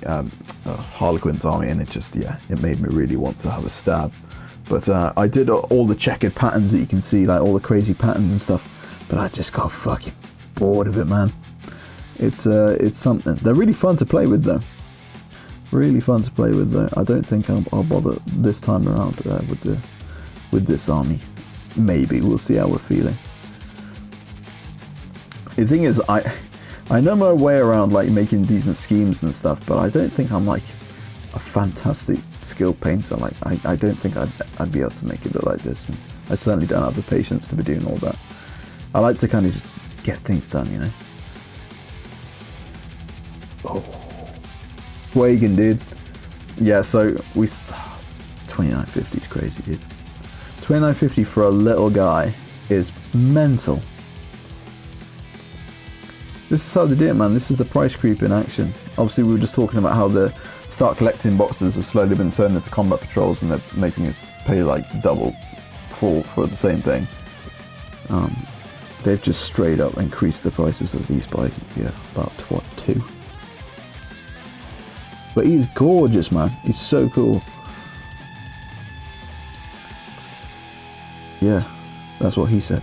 Harlequins army, and it just, yeah, it made me really want to have a stab. But I did all the checkered patterns that you can see, like all the crazy patterns and stuff, but I just got fucking bored of it, man. It's something. They're really fun to play with though. Really fun to play with though. I don't think I'll bother this time around with this army. Maybe we'll see how we're feeling. The thing is, I know my way around like making decent schemes and stuff, but I don't think I'm like a fantastic skilled painter. Like I don't think I'd be able to make it look like this, and I certainly don't have the patience to be doing all that. I like to kind of just get things done, you know. Oh, Wagon, dude. Yeah, so we 29.50 is crazy, dude. 29.50 for a little guy is mental. This is how they do it, man. This is the price creep in action. Obviously, we were just talking about how the start collecting boxes have slowly been turned into combat patrols, and they're making us pay like double for the same thing. They've just straight up increased the prices of these by, yeah, about what, 2. But he's gorgeous, man. He's so cool. Yeah, that's what he said.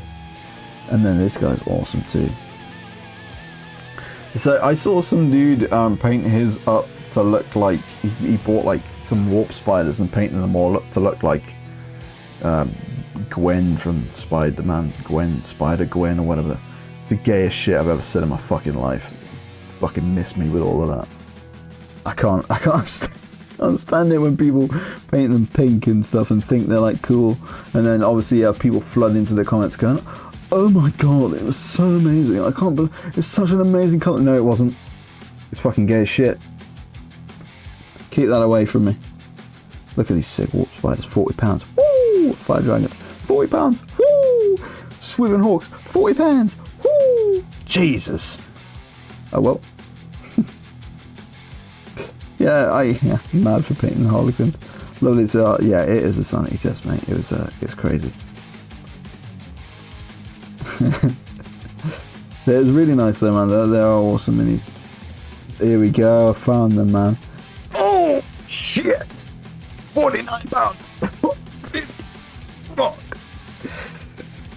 And then this guy's awesome too. So I saw some dude paint his up to look like he bought like some warp spiders and painted them all up to look like Gwen from Spider-Man, Spider-Gwen or whatever. It's the gayest shit I've ever seen in my fucking life. Fucking miss me with all of that. I can't stand it when people paint them pink and stuff and think they're like cool, and then obviously you have people flood into the comments going, "Oh my god, it was so amazing! I can't believe it's such an amazing colour." No, it wasn't. It's fucking gay as shit. Keep that away from me. Look at these sick warp spiders. £40. Woo! Fire dragons. £40. Woo! Swimming hawks. £40. Woo! Jesus. Oh well. Yeah, I'm mad for painting Harlequins. Lovely. So yeah, it is a sanity test, mate. It was crazy. They're really nice though, man. They are awesome minis. Here we go. I found them, man. Oh shit! £49. Fuck.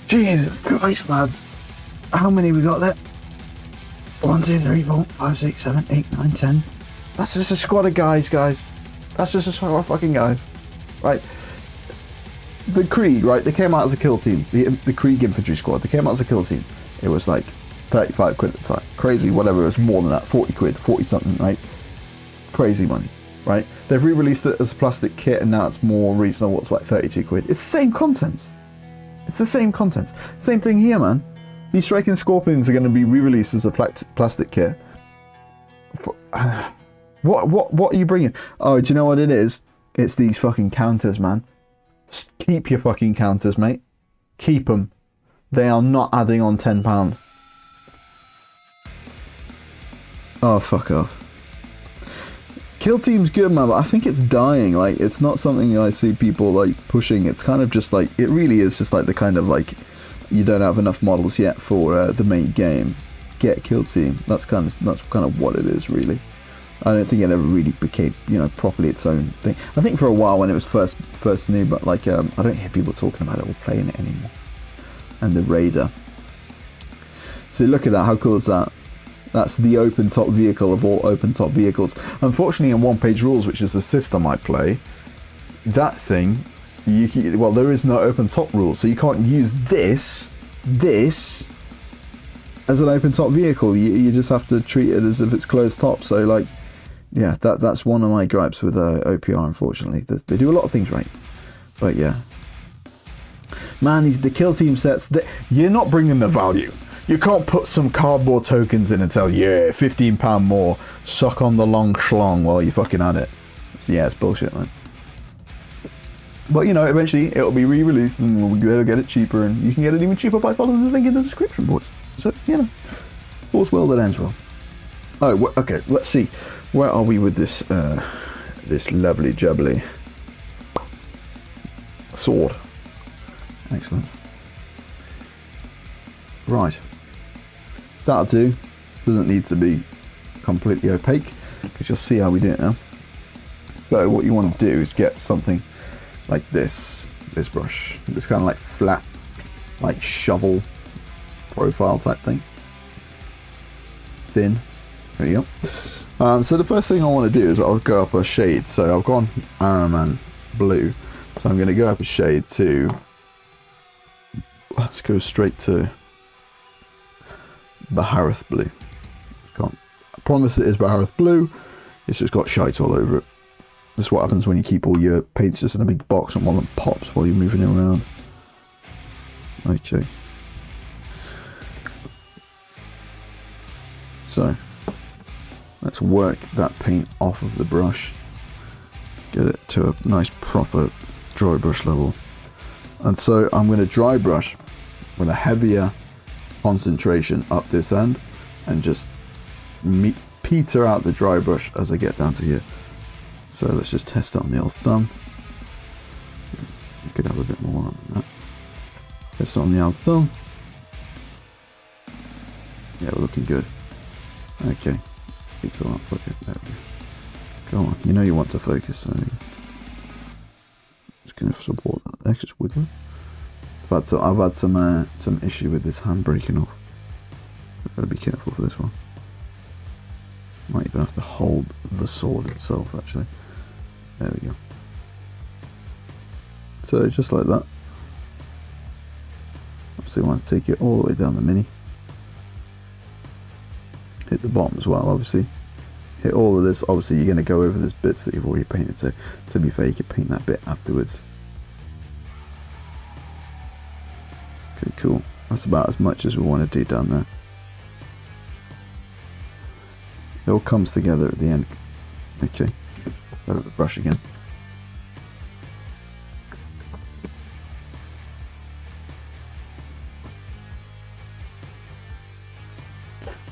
Jesus Christ, lads. How many we got there? 1, 2, 3, 4, 5, 6, 7, 8, 9, 10. That's just a squad of guys. That's just a squad of fucking guys. Right. The Krieg, right, they came out as a kill team. The Krieg infantry squad, they came out as a kill team. It was like 35 quid at the time. Crazy, whatever, it was more than that. 40 quid, 40 something, right? Crazy money, right? They've re-released it as a plastic kit and now it's more reasonable. It's like 32 quid. It's the same content. It's the same content. Same thing here, man. These Striking Scorpions are going to be re-released as a plastic kit. What are you bringing? Oh, do you know what it is? It's these fucking counters, man. Just keep your fucking counters, mate. Keep them. They are not adding on £10. Oh, fuck off. Kill Team's good, man, but I think it's dying. Like, it's not something I see people, like, pushing. It's kind of just, like, it really is just, like, the kind of, like, you don't have enough models yet for the main game. Get Kill Team. That's kind of what it is, really. I don't think it ever really became, you know, properly its own thing. I think for a while when it was first new, but like I don't hear people talking about it or playing it anymore. And the Raider. So look at that, how cool is that? That's the open top vehicle of all open top vehicles. Unfortunately, in One Page Rules, which is the system I play, that thing, well, there is no open top rule, so you can't use this as an open top vehicle. You just have to treat it as if it's closed top. So like, yeah, that's one of my gripes with OPR. Unfortunately, they do a lot of things right, but yeah, man, the kill team sets, you're not bringing the value. You can't put some cardboard tokens in and tell, yeah, £15 more, suck on the long schlong while you're fucking at it. So yeah, it's bullshit, man. But you know, eventually it'll be re-released and we'll be able to get it cheaper, and you can get it even cheaper by following the link in the description, boys. So, you know, all's well that ends well. Oh, okay, let's see. Where are we with this, this lovely jubbly sword? Excellent. Right. That'll do. Doesn't need to be completely opaque, because you'll see how we do it now. So what you want to do is get something like this brush. This kind of like flat, like shovel profile type thing. Thin. There you go. So the first thing I want to do is I'll go up a shade. So I've gone Iron Man blue. So I'm going to go up a shade to, let's go straight to Bahareth blue. Can't promise it is Bahareth blue. It's just got shite all over it. This is what happens when you keep all your paints just in a big box and one of them pops while you're moving it around. Okay. So let's work that paint off of the brush. Get it to a nice proper dry brush level. And so I'm going to dry brush with a heavier concentration up this end and just peter out the dry brush as I get down to here. So let's just test it on the old thumb. You could have a bit more on that. Test it on the old thumb. Yeah, we're looking good. Okay. Pixel up, fuck it. There we go. Go on. You know you want to focus, so just gonna support that. That's just wiggle. But I've had some issue with this hand breaking off. I've got to be careful for this one. Might even have to hold the sword itself, actually. There we go. So just like that. Obviously, I want to take it all the way down the mini. Hit the bottom as well, obviously. Hit all of this. Obviously, you're going to go over these bits that you've already painted. So to be fair, you can paint that bit afterwards. Okay, cool. That's about as much as we want to do down there. It all comes together at the end. Okay, over the brush again.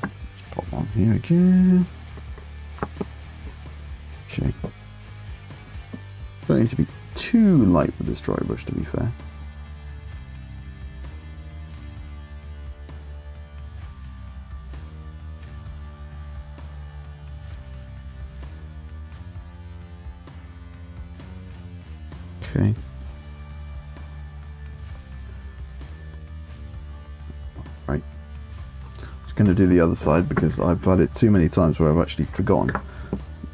Let's pop on here again. Okay. Don't need to be too light with this dry brush, to be fair. Okay. Right. Just going to do the other side because I've had it too many times where I've actually forgotten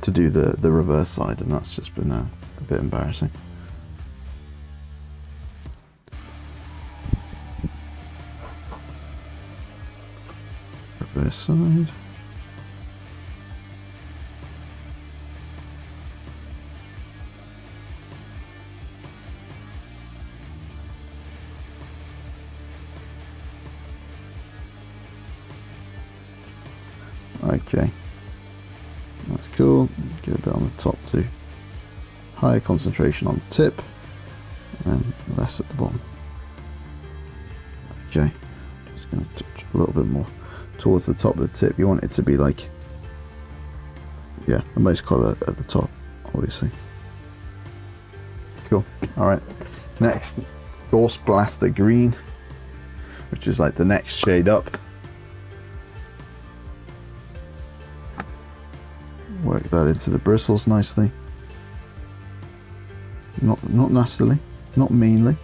to do the reverse side, and that's just been a bit embarrassing. Reverse side. Okay, that's cool. Get a bit on the top too. Higher concentration on the tip, and then less at the bottom. Okay, just going to touch a little bit more towards the top of the tip. You want it to be like, yeah, the most colour at the top, obviously. Cool. All right. Next, Ghost Blaster Green, which is like the next shade up. Work that into the bristles nicely. Not nastily, not meanly.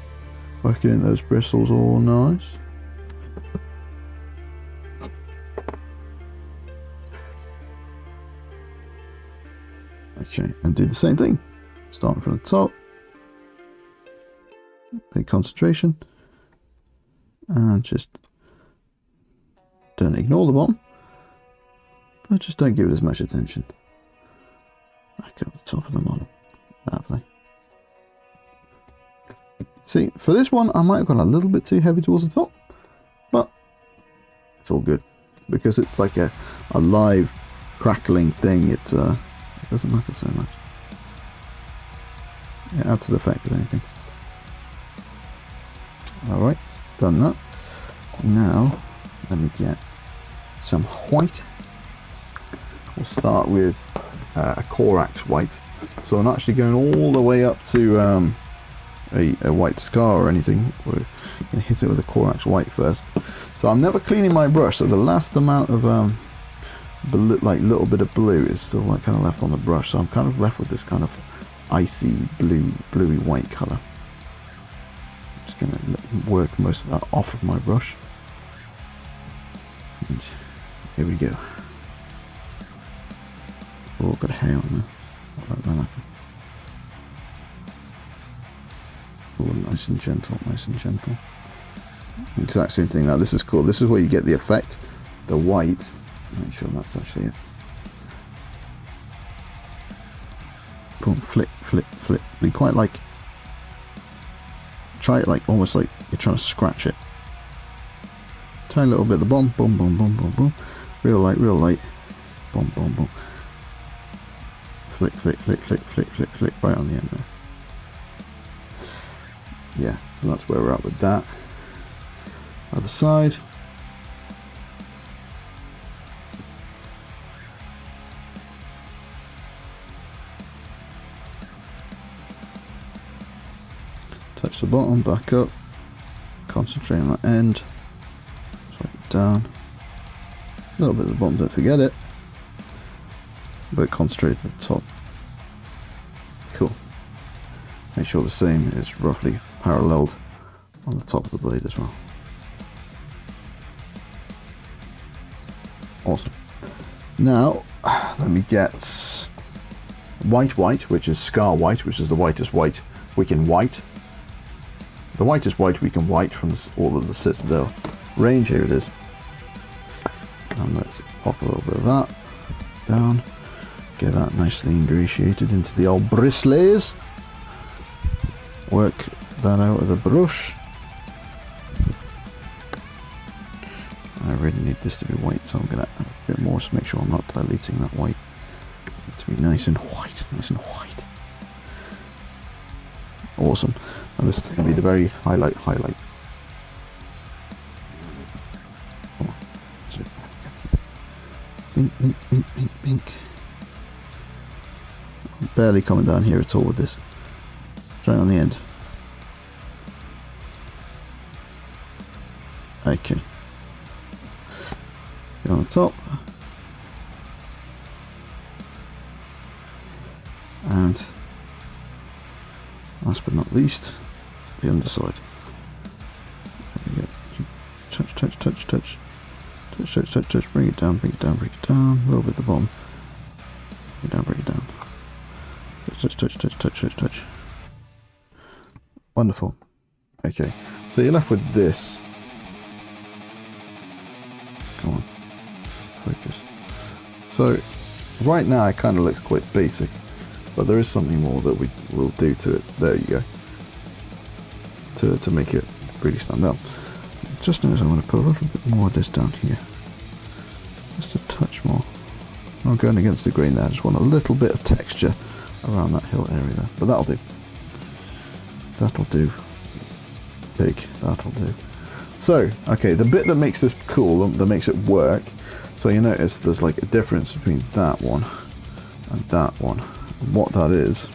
Working in those bristles all nice. and do the same thing. Starting from the top. Big concentration. And just don't ignore the bottom. But just don't give it as much attention. Back up the top of the model. Lovely. See, for this one, I might have gone a little bit too heavy towards the top. But it's all good. Because it's like a live crackling thing, it doesn't matter so much. It adds to the effect of anything. Alright, done that. Now, let me get some white. We'll start with a Corax white. So I'm not actually going all the way up to a white scar or anything. We're going to hit it with a Corax white first. So I'm never cleaning my brush, so the last amount of like little bit of blue is still like kind of left on the brush. So I'm kind of left with this kind of icy bluey white color. I'm just going to work most of that off of my brush. And here we go. Oh, got a hair on there. I'll let that happen. Oh, nice and gentle, nice and gentle. Exact same thing. Now this is cool. This is where you get the effect. The white. Make sure that's actually it. Boom, flick, flick, flick. Be quite like. Try it like almost like you're trying to scratch it. Tiny little bit of the bomb. Boom, boom, boom, boom, boom. Real light, real light. Boom, boom, boom. Flick, flick, flick, flick, flick, flick, flick. Right on the end there. Yeah, so that's where we're at with that. Other side. Touch the bottom, back up. Concentrate on that end. Slide it down. A little bit of the bottom, don't forget it. But concentrate at the top. Cool. Make sure the same is roughly paralleled on the top of the blade as well. Awesome. Now, let me get white, which is scar white, which is the whitest white we can white. The whitest white we can white from all of the Citadel range. Here it is. And let's pop a little bit of that down. Get that nicely ingratiated into the old bristles. Work that out with a brush. I really need this to be white, so I'm going to add a bit more to make sure I'm not diluting that white. To be nice and white, nice and white. Awesome. And this is going to be the very highlight. Come on. Bink, bink, bink, bink, bink. I'm barely coming down here at all with this. Try on the end. Okay. Get on the top. And last but not least, the underside. There we go. Touch, touch, touch, touch. Touch, touch, touch, touch. Bring it down, bring it down, bring it down. A little bit at the bottom. Bring it down, bring it down. Touch, touch, touch, touch, touch, touch. Wonderful. Okay, so you're left with this. Come on, focus. So right now it kind of looks quite basic, but there is something more that we will do to it. There you go. To make it really stand out. Just notice I'm going to put a little bit more of this down here. Just a touch more. I'm going against the grain there. I just want a little bit of texture around that hill area there. But that'll do. That'll do. Big. That'll do. So, okay, the bit that makes this cool, that makes it work, so you notice there's like a difference between that one and that one. And what that is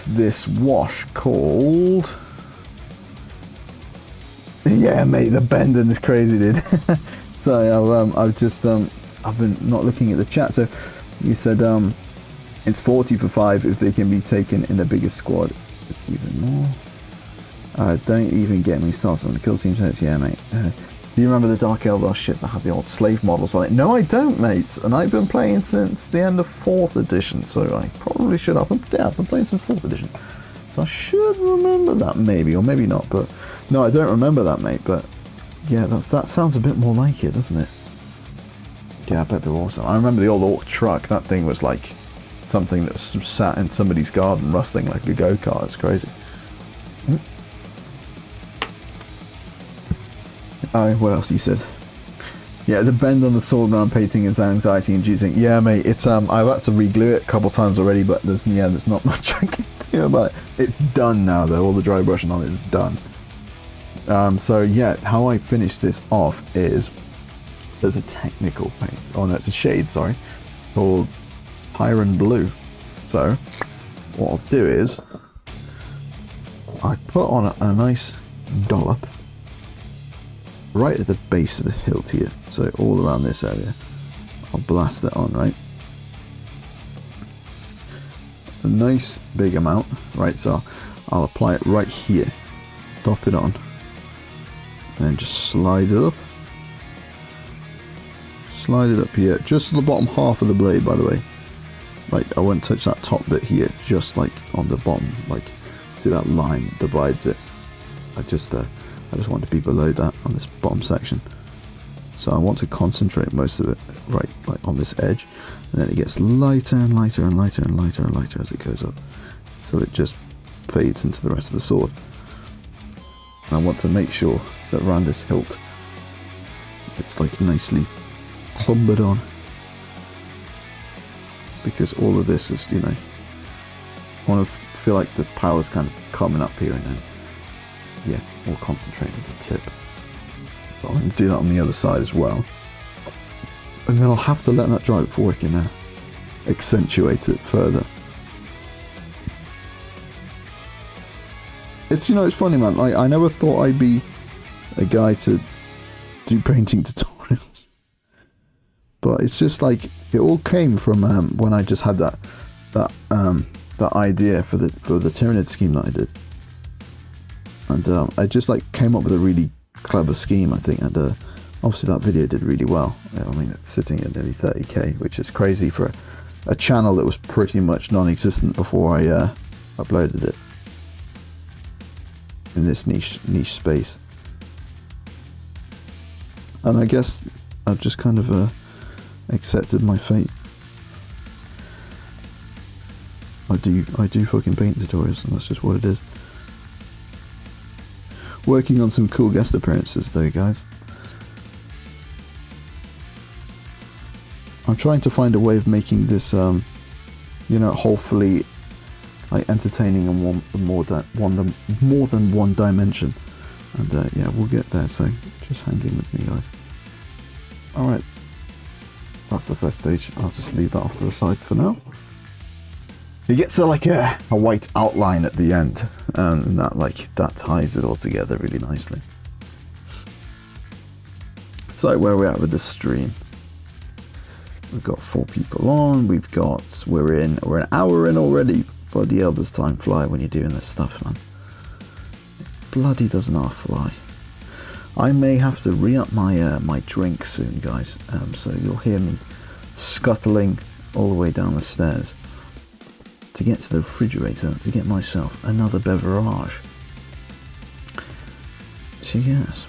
this wash called... Yeah, mate, the bending is crazy, dude. Sorry, I've been not looking at the chat. So you said it's 40 for 5 if they can be taken in the biggest squad. It's even more. Don't even get me started on the kill team sets. Yeah, mate. Do you remember the Dark Eldar shit that had the old slave models on it? No, I don't, mate. And I've been playing since the end of 4th edition, so I probably should have. Yeah, I've been playing since 4th edition. So I should remember that, maybe, or maybe not. But no, I don't remember that, mate. But yeah, that sounds a bit more like it, doesn't it? Yeah, I bet they're awesome. I remember the old Orc truck. That thing was like something that sat in somebody's garden rusting like a go-kart. It's crazy. Oh, what else you said? Yeah, the bend on the sword round painting is anxiety inducing. Yeah, mate, it's I've had to reglue it a couple times already, but there's not much I can do about it. It's done now though. All the dry brushing on it is done. So yeah, how I finish this off is there's a technical paint. Oh no, it's a shade, sorry, called Tyron Blue. So what I'll do is I put on a nice dollop right at the base of the hilt here, so all around this area. I'll blast it on, right? A nice big amount, right? So I'll apply it right here, dop it on, and then just slide it up. Slide it up here, just to the bottom half of the blade, by the way. Like, I won't touch that top bit here, just like on the bottom. Like, see that line that divides it? I just want to be below that on this bottom section. So I want to concentrate most of it right like on this edge, and then it gets lighter and lighter and lighter and lighter and lighter as it goes up, so it just fades into the rest of the sword. And I want to make sure that around this hilt it's like nicely clumbered on, because all of this is, you know, I want to feel like the power's kind of coming up here, and then yeah, we'll concentrate on the tip. So I'm going to do that on the other side as well. And then I'll have to let that dry before I can accentuate it further. It's, you know, it's funny, man. I never thought I'd be a guy to do painting tutorials. But it's just like, it all came from when I just had that idea for the Tyranid scheme that I did. And I just like came up with a really clever scheme, I think, and obviously that video did really well. I mean, it's sitting at nearly 30k, which is crazy for a channel that was pretty much non-existent before I uploaded it in this niche space. And I guess I've just kind of accepted my fate. I do fucking paint tutorials, and that's just what it is. Working on some cool guest appearances though, guys. I'm trying to find a way of making this, you know, hopefully like entertaining in more than one dimension. And yeah, we'll get there, so just hang in with me, guys. Alright, that's the first stage. I'll just leave that off to the side for now. It gets like a white outline at the end, and that ties it all together really nicely. So where are we at with this stream? We've got 4 people on. We're an hour in already. Bloody hell, does time fly when you're doing this stuff, man? It bloody does not fly. I may have to re-up my drink soon, guys. So you'll hear me scuttling all the way down the stairs to get to the refrigerator to get myself another beverage. So yes,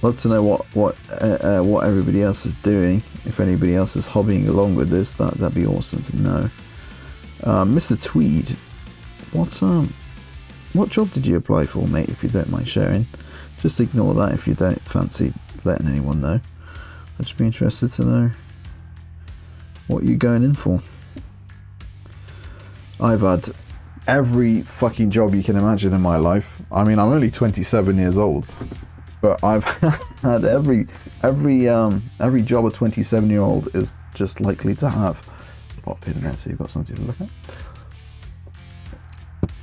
love to know what everybody else is doing. If anybody else is hobbying along with this, that'd be awesome to know. Mr. Tweed, what job did you apply for, mate? If you don't mind sharing, just ignore that if you don't fancy letting anyone know. I'd just be interested to know what you're going in for. I've had every fucking job you can imagine in my life. I mean, I'm only 27 years old, but I've had every job a 27-year-old is just likely to have. Pop in there so you've got something to look at.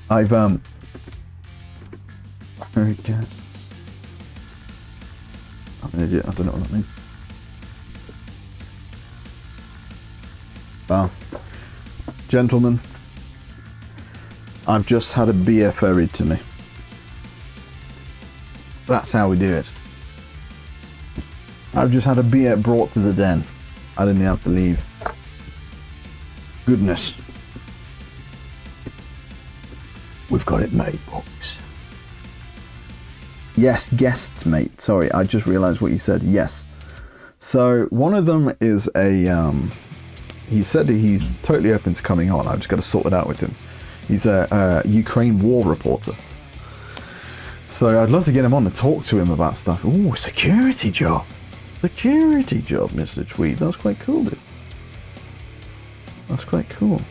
I've heard guests. I'm an idiot. I don't know what that means. Gentlemen, I've just had a beer ferried to me. That's how we do it. I've just had a beer brought to the den. I didn't have to leave. Goodness. We've got it made, folks. Yes, guests, mate. Sorry, I just realised what you said. Yes. So, one of them is a... he said he's totally open to coming on. I've just got to sort it out with him. He's a Ukraine war reporter. So, I'd love to get him on and talk to him about stuff. Ooh, security job. Security job, Mr. Tweed. That's quite cool, dude. That's quite cool.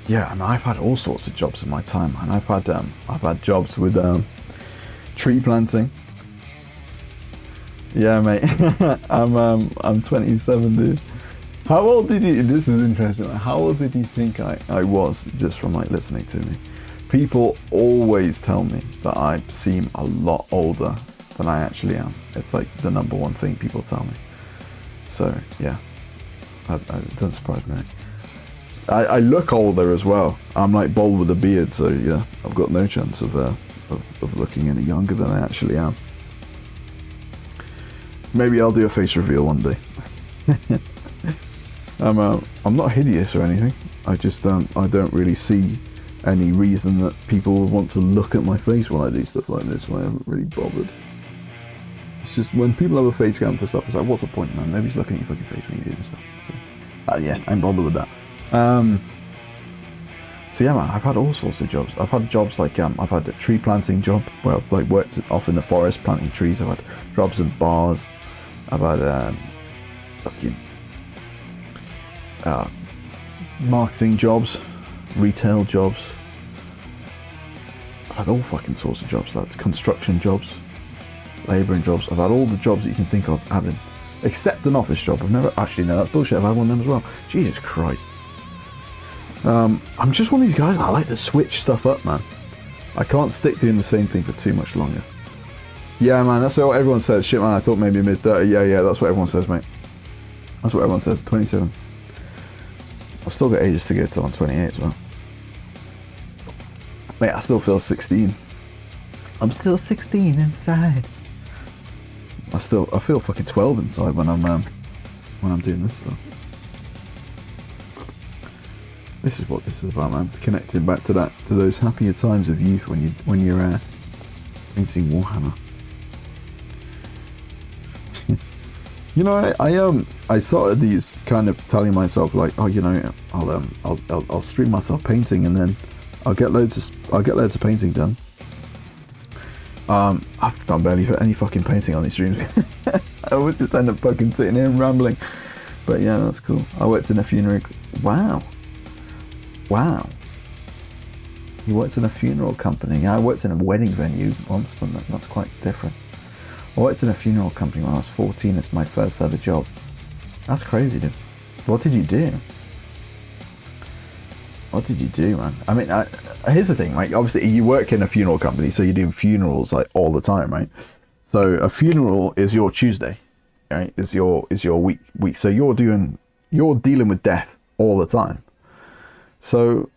Yeah, I mean, I've had all sorts of jobs in my time, man. I've had jobs with tree planting. Yeah, mate. I'm 27, dude. How old did you? This is interesting. How old did you think I was, just from like listening to me? People always tell me that I seem a lot older than I actually am. It's like the number one thing people tell me. So yeah, it doesn't surprise me. I look older as well. I'm like bald with a beard, so yeah, I've got no chance of looking any younger than I actually am. Maybe I'll do a face reveal one day. I'm not hideous or anything. I just I don't really see any reason that people would want to look at my face when I do stuff like this, so I haven't really bothered. It's just when people have a face cam for stuff, it's like, what's the point, man? Nobody's looking at your fucking face when you do this stuff. So, yeah, I'm bothered with that. So yeah, man, I've had all sorts of jobs. I've had jobs like I've had a tree planting job where I've like worked off in the forest planting trees. I've had jobs in bars. I've had fucking marketing jobs, retail jobs. I've had all fucking sorts of jobs, like construction jobs, labouring jobs. I've had all the jobs that you can think of having, except an office job. I've never actually, no, that's bullshit. I've had one of them as well. Jesus Christ. I'm just one of these guys. I like to switch stuff up, man. I can't stick doing the same thing for too much longer. Yeah, man, that's what everyone says. Shit, man, I thought maybe mid-30. Yeah, that's what everyone says, mate. That's what everyone says. 27. I've still got ages to go till I'm 28 as well. Mate, I still feel 16. I'm still 16 inside. I feel fucking 12 inside when I'm doing this stuff. This is what this is about, man. It's connecting back to those happier times of youth when you're painting Warhammer. You know, I started these kind of telling myself like, oh, you know, I'll stream myself painting and then I'll get loads of painting done. I've done barely any fucking painting on these streams. I would just end up fucking sitting here and rambling. But yeah, that's cool. I worked in a funeral. Wow. You worked in a funeral company. Yeah, I worked in a wedding venue once, but that's quite different. I worked in a funeral company when I was 14. It's my first ever job. That's crazy, dude. What did you do? What did you do, man? I mean, here's the thing, right? Obviously, you work in a funeral company, so you're doing funerals like all the time, right? So a funeral is your Tuesday, right? Is your week. So you're dealing with death all the time. So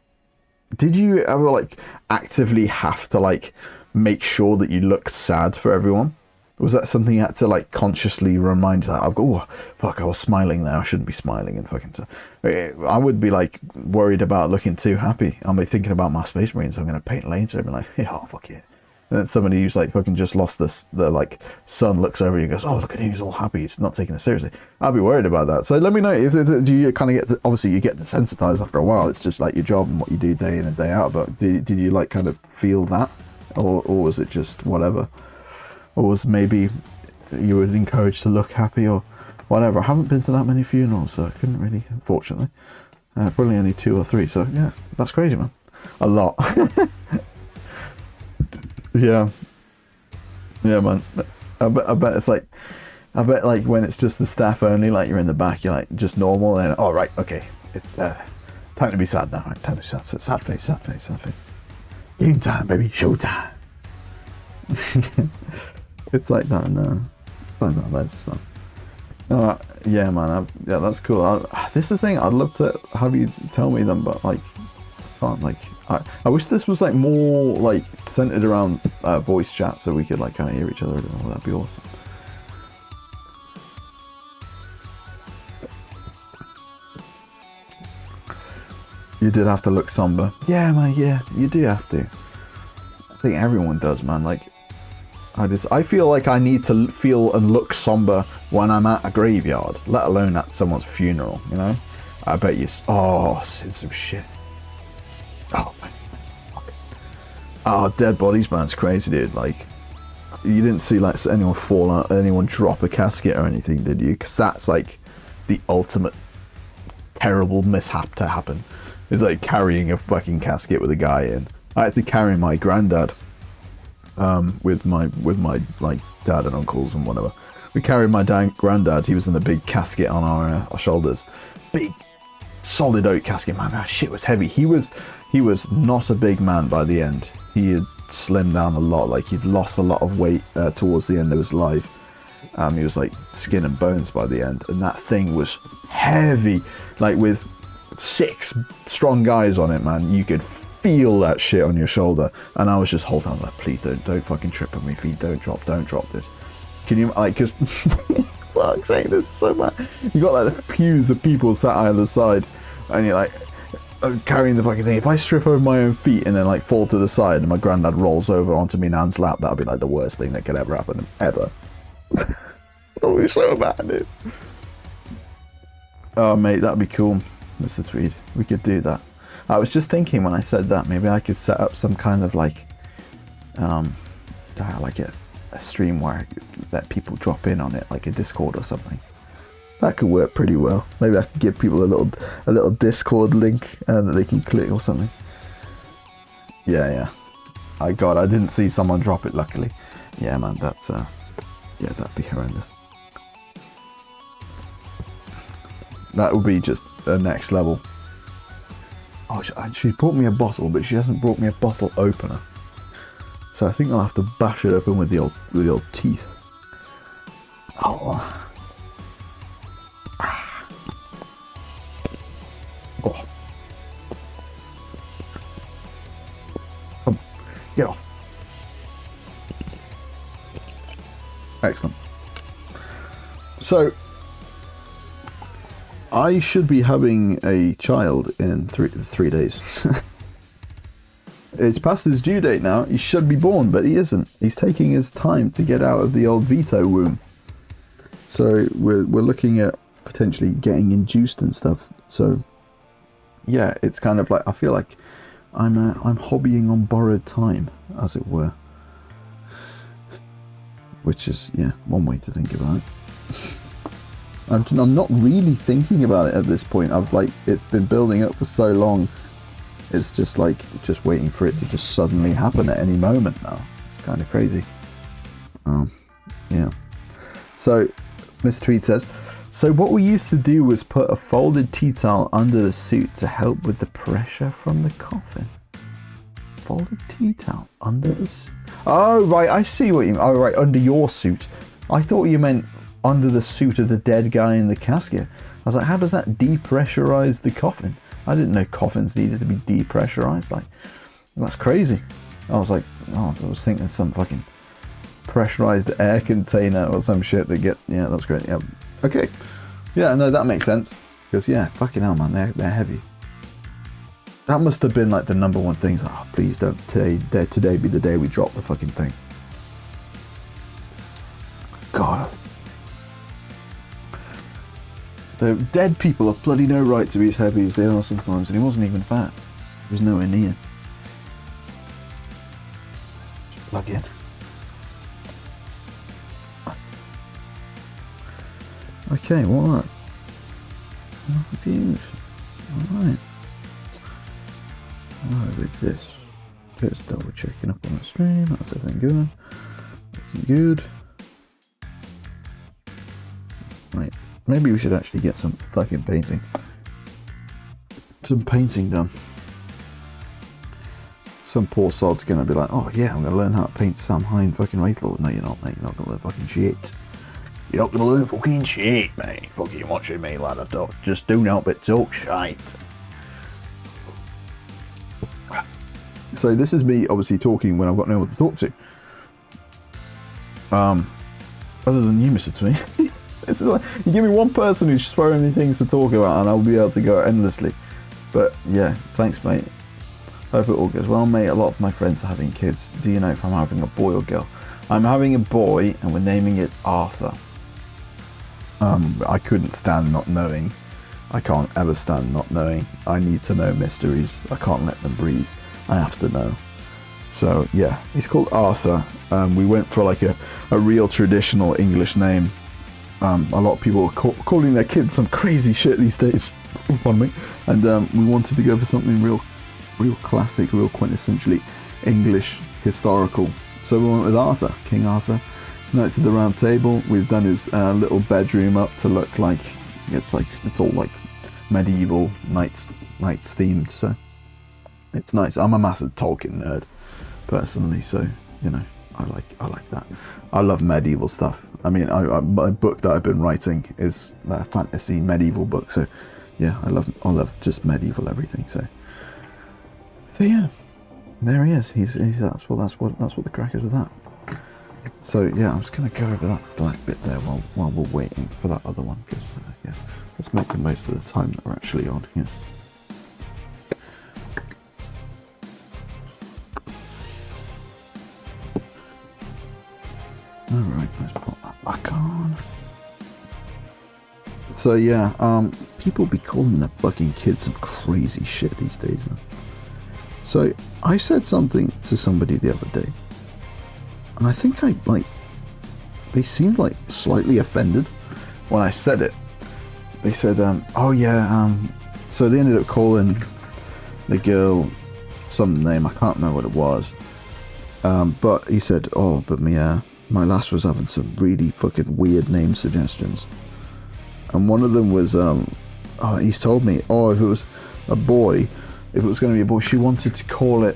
did you ever like actively have to like make sure that you looked sad for everyone? Was that something you had to like consciously remind yourself? I've got, oh fuck, I was smiling there. I shouldn't be smiling and fucking stuff. I would be like worried about looking too happy. I'll be thinking about my Space Marines. I'm going to paint lanes. I'd be like, yeah, oh fuck yeah. And then somebody who's like fucking just lost the like son looks over you and goes, oh look at him, he's all happy. He's not taking it seriously. I'd be worried about that. So let me know if do you kind of get obviously you get desensitized after a while. It's just like your job and what you do day in and day out. But did you like kind of feel that, or was it just whatever? Or was maybe you were encouraged to look happy or whatever? I haven't been to that many funerals, so I couldn't really, unfortunately. Probably only 2 or 3, so yeah, that's crazy, man. A lot. Yeah, man. I bet it's like, when it's just the staff only, like you're in the back, you're like just normal, and all right, okay, time to be sad now. Right, time to be sad. Sad face. Game time, baby. Show time. It's like that, no. It's like that, that's stuff. Yeah, man, yeah, that's cool. This is the thing, I'd love to have you tell me them, but like, Can't like. I wish this was like more like centered around voice chat, so we could like kind of hear each other. Oh, that'd be awesome. You did have to look somber. Yeah, man. Yeah, you do have to. I think everyone does, man. Like, I feel like I need to feel and look somber when I'm at a graveyard, let alone at someone's funeral. You know. I bet you. Oh, seen some shit. Oh, man. Oh, dead bodies, man. It's crazy, dude. Like, you didn't see like anyone fall out, anyone drop a casket or anything, did you? Because that's like the ultimate terrible mishap to happen. It's like carrying a fucking casket with a guy in. I had to carry my granddad with my like dad and uncles and whatever. We carried my granddad. He was in a big casket on our shoulders. Big, solid oak casket, man. That shit was heavy. He was not a big man by the end. He had slimmed down a lot. Like, he'd lost a lot of weight towards the end of his life. He was like skin and bones by the end, and that thing was heavy. Like, with 6 strong guys on it, man, you could feel that shit on your shoulder. And I was just holding on, like, please don't fucking trip on my feet. Don't drop this. Can you, like, because fuck's sake, this is so bad. You got like the pews of people sat either side, and you're like carrying the fucking thing. If I strip over my own feet and then like fall to the side and my granddad rolls over onto me nan's lap, that'd be like the worst thing that could ever happen, ever. That would be so bad, dude. Oh, mate, that'd be cool, Mr. Tweed. We could do that. I was just thinking when I said that, maybe I could set up some kind of like a stream where I let people drop in on it, like a Discord or something. That could work pretty well. Maybe I could give people a little Discord link that they can click or something. Yeah. I didn't see someone drop it, luckily. Yeah, man, that's yeah, that'd be horrendous. That would be just the next level. Oh, she brought me a bottle, but she hasn't brought me a bottle opener. So I think I'll have to bash it open with the old teeth. Oh. Oh. Come, get off. Excellent. So I should be having a child in three days. It's past his due date now. He should be born, but he isn't. He's taking his time to get out of the old veto womb. So we're looking at potentially getting induced and stuff. So yeah, it's kind of like, I feel like I'm hobbying on borrowed time, as it were. Which is, yeah, one way to think about it. I'm not really thinking about it at this point. It's been building up for so long. It's just like, just waiting for it to just suddenly happen at any moment now. It's kind of crazy. Yeah. So, Mr. Tweed says, so what we used to do was put a folded tea towel under the suit to help with the pressure from the coffin. Folded tea towel under the suit. Oh, right, I see what you mean. Oh, right, under your suit. I thought you meant under the suit of the dead guy in the casket. I was like, how does that depressurize the coffin? I didn't know coffins needed to be depressurized. Like, that's crazy. I was like, oh, I was thinking some fucking pressurized air container or some shit that gets, yeah, that was great. Yeah. Okay. Yeah, no, that makes sense. Because, yeah, fucking hell, man, they're heavy. That must have been like the number one thing. Oh, please don't today be the day we drop the fucking thing. God. The dead people have bloody no right to be as heavy as they are sometimes, and he wasn't even fat. He was nowhere near. Just plug in. Okay, well, alright. I'm confused. Alright. Alright, with this. Just double checking up on the stream. That's everything good. Looking good. Right. Maybe we should actually get some fucking painting. Some painting done. Some poor sod's gonna be like, oh yeah, I'm gonna learn how to paint Sam Hein fucking Wraithlord. No, you're not, mate. You're not gonna learn fucking shit. You're not gonna learn fucking shit, mate. Fucking watching me, lad. Just do not but talk shite. So this is me obviously talking when I've got no one to talk to. Other than you, Mr. Tweet. It's like, you give me one person who's throwing me things to talk about and I'll be able to go endlessly. But yeah, thanks mate. Hope it all goes well, mate. A lot of my friends are having kids. Do you know if I'm having a boy or girl? I'm having a boy and we're naming it Arthur. I couldn't stand not knowing. I can't ever stand not knowing. I need to know mysteries. I can't let them breathe. I have to know. So yeah, he's called Arthur. We went for like a real traditional English name. A lot of people are calling their kids some crazy shit these days. Pardon me. And we wanted to go for something real classic, real quintessentially English, historical. So we went with Arthur, King Arthur. Knights of the Round Table. We've done his little bedroom up to look like it's all like medieval knights themed. So it's nice. I'm a massive Tolkien nerd personally, so you know I like that. I love medieval stuff. I mean, my book that I've been writing is a fantasy medieval book. So yeah, I love just medieval everything. So yeah, there he is. He's that's what the crack is with that. So yeah, I'm just gonna go over that black bit there while we're waiting for that other one, because yeah, let's make the most of the time that we're actually on here. Alright, let's put that back on. So yeah, people be calling their fucking kids some crazy shit these days, man. So I said something to somebody the other day, and I think they seemed like slightly offended when I said it. They said, oh yeah, so they ended up calling the girl some name, I can't remember what it was. But he said, oh, but my lass was having some really fucking weird name suggestions. And one of them was, he's told me, if it was a boy, if it was going to be a boy, she wanted to call it,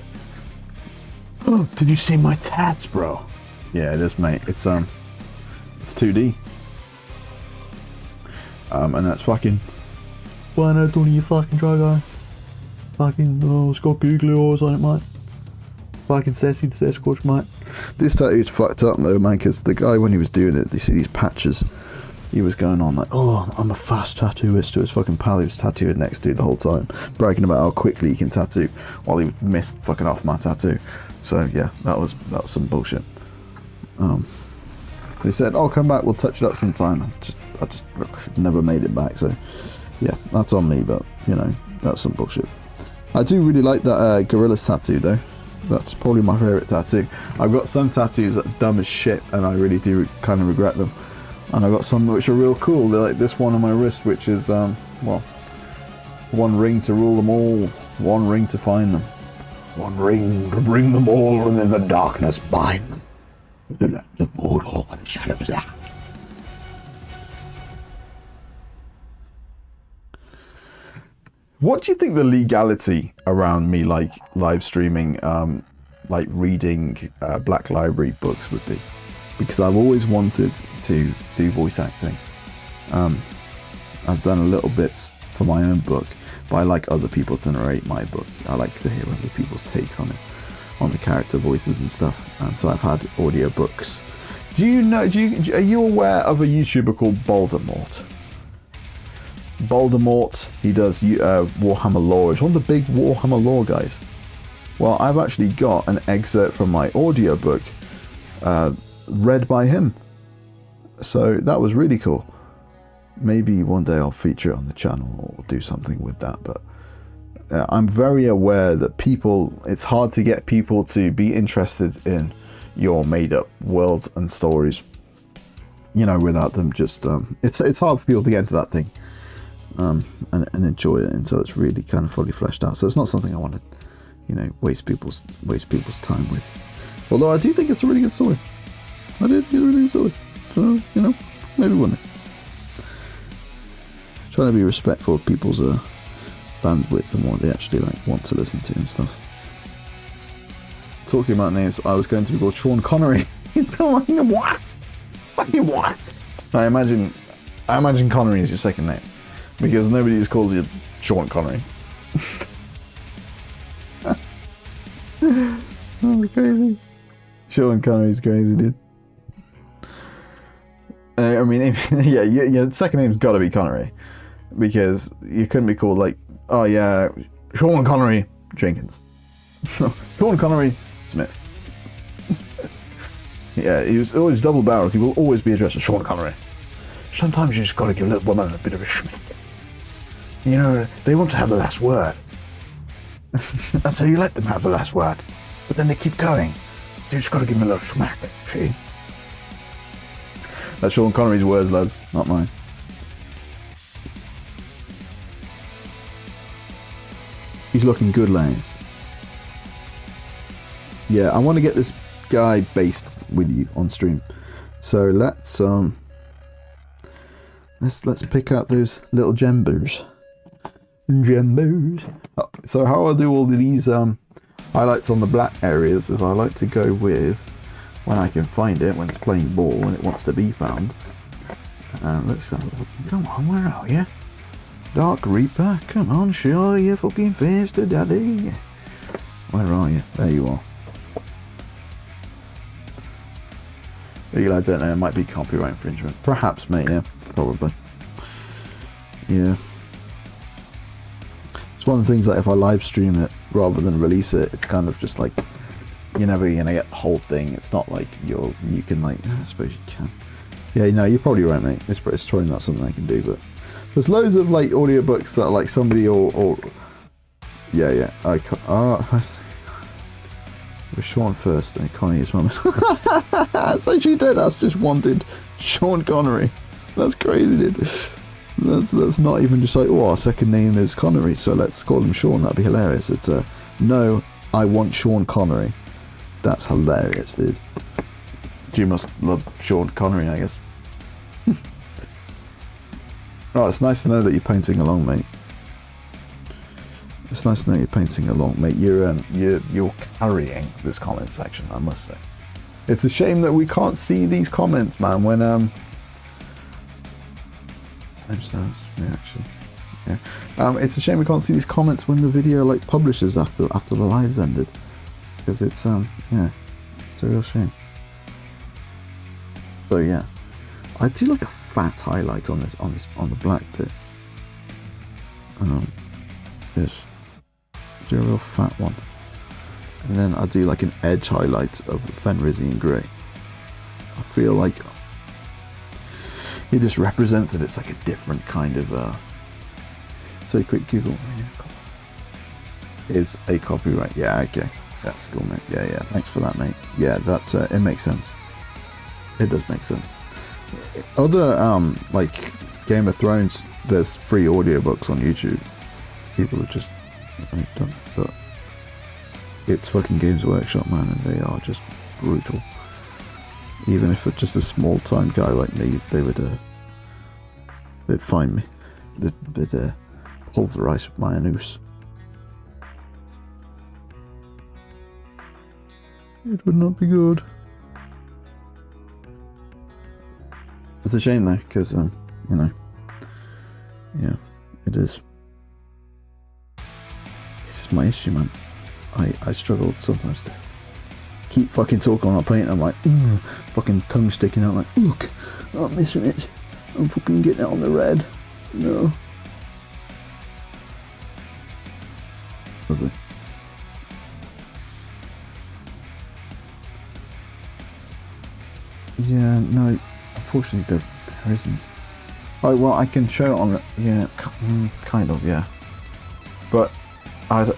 oh, did you see my tats, bro? Yeah, it is, mate. It's 2D. And that's fucking, why not doing you fucking try guy? Fucking, it's got googly eyes on it, mate. Fucking sassy Sasquatch, mate. This tattoo's fucked up though, man, because the guy, when he was doing it, you see these patches, he was going on like, oh, I'm a fast tattooist, to his fucking pal he was tattooing next to the whole time, bragging about how quickly he can tattoo, while he missed fucking off my tattoo. So yeah, that was some bullshit. They said, oh, come back, we'll touch it up sometime. I just never made it back, so yeah, that's on me, but you know, that's some bullshit. I do really like that Gorilla's tattoo though. That's probably my favourite tattoo. I've got some tattoos that are dumb as shit, and I really do kind of regret them. And I've got some which are real cool. They're like this one on my wrist, which is, well, one ring to rule them all, one ring to find them. One ring to bring them all, and in the darkness bind them. The mortal and shadows there. What do you think the legality around me like live streaming, like reading Black Library books would be? Because I've always wanted to do voice acting. I've done a little bits for my own book, but I like other people to narrate my book. I like to hear other people's takes on it, on the character voices and stuff. And so I've had audiobooks. Are you aware of a YouTuber called Voldemort? Voldemort, he does Warhammer lore. He's one of the big Warhammer lore guys. Well, I've actually got an excerpt from my audiobook read by him. So that was really cool. Maybe one day I'll feature it on the channel or do something with that. But I'm very aware that it's hard to get people to be interested in your made-up worlds and stories. You know, without them just... it's hard for people to get into that thing. And enjoy it until it's really kind of fully fleshed out. So it's not something I want to, you know, waste people's time with. Although I do think it's a really good story. I did get a really good story. So, you know, maybe one day. Trying to be respectful of people's bandwidth and what they actually want to listen to and stuff. Talking about names, I was going to be called Sean Connery. What? Fucking what? I imagine Connery is your second name. Because nobody just calls you Sean Connery. Oh, crazy. Sean Connery's crazy, dude. I mean, yeah, your second name's got to be Connery, because you couldn't be called like, oh yeah, Sean Connery Jenkins. Sean Connery Smith. Yeah, he was always double-barreled. He will always be addressed as Sean Connery. Sometimes you just got to give a little woman a bit of a schmick. You know, they want to have the last word. And so you let them have the last word. But then they keep going. So you just got to give them a little smack, see? That's Sean Connery's words, lads, not mine. He's looking good, lads. Yeah, I want to get this guy based with you on stream. So let's pick out those little gembers. Oh, so how I do all of these highlights on the black areas is I like to go with, when I can find it, when it's playing ball and it wants to be found. Let's come on, where are you? Dark Reaper, come on, show your fucking face to daddy. Where are you? There you are. I don't know, it might be copyright infringement. Perhaps, mate, yeah, probably. Yeah. It's one of the things that if I live stream it rather than release it, it's kind of just like, you're never going to get the whole thing. It's not like you can like, I suppose you can. Yeah, no, you're probably right, mate. It's probably not something I can do, but there's loads of like audiobooks that are like somebody or yeah, I can't, first. It was Sean first, and Connie's mum. So she did. That's just wanted Sean Connery. That's crazy, dude. That's not even just like, oh, our second name is Connery, so let's call him Sean. That'd be hilarious. It's no, I want Sean Connery. That's hilarious, dude. You must love Sean Connery, I guess. Oh, it's nice to know that you're painting along, mate. It's nice to know you're painting along, mate. You're carrying this comment section, I must say. It's a shame that we can't see these comments, man. When it's a shame we can't see these comments when the video like publishes after the live's ended, because it's yeah, it's a real shame. So yeah, I do like a fat highlight on the black bit. Just do a real fat one, and then I do like an edge highlight of the Fenrisian grey. I feel like it just represents it. It's like a different kind of so quick Google. It's a copyright. Yeah, okay, that's cool, mate. Yeah, thanks for that, mate. Yeah, that's it makes sense. It does make sense. Other like Game of Thrones, there's free audiobooks on YouTube. People have just done it, but it's fucking Games Workshop, man, and they are just brutal. Even if it's just a small time guy like me, they'd find me. They'd pulverize my anus. It would not be good. It's a shame though, because you know, yeah, it is. This is my issue, man. I struggle sometimes to keep fucking talking on a paint. I'm like, fucking tongue sticking out, like, fuck, I'm missing it. I'm fucking getting it on the red. No. Lovely. Yeah, no, unfortunately there isn't. Oh, well, I can show it on the, yeah, kind of, yeah. But,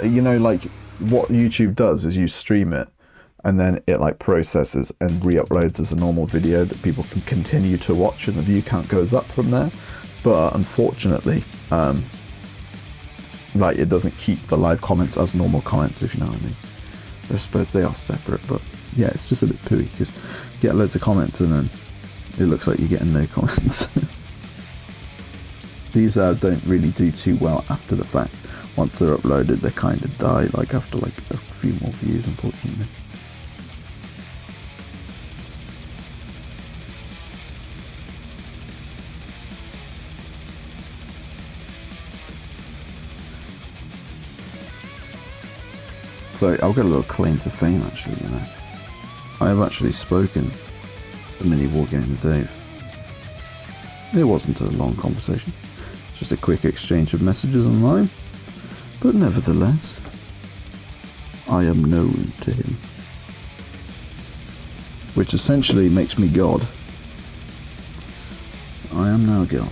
you know, like, what YouTube does is you stream it, and then it, like, processes and re-uploads as a normal video that people can continue to watch, and the view count goes up from there. But, unfortunately, like, it doesn't keep the live comments as normal comments, if you know what I mean. I suppose they are separate, but, yeah, it's just a bit pooey, because you get loads of comments, and then it looks like you're getting no comments. These don't really do too well after the fact. Once they're uploaded, they kind of die, like after like a few more views, unfortunately. So I've got a little claim to fame, actually, you know. I have actually spoken to Mini Wargamer Dave. It wasn't a long conversation, just a quick exchange of messages online, but nevertheless, I am known to him. Which essentially makes me God. I am now God.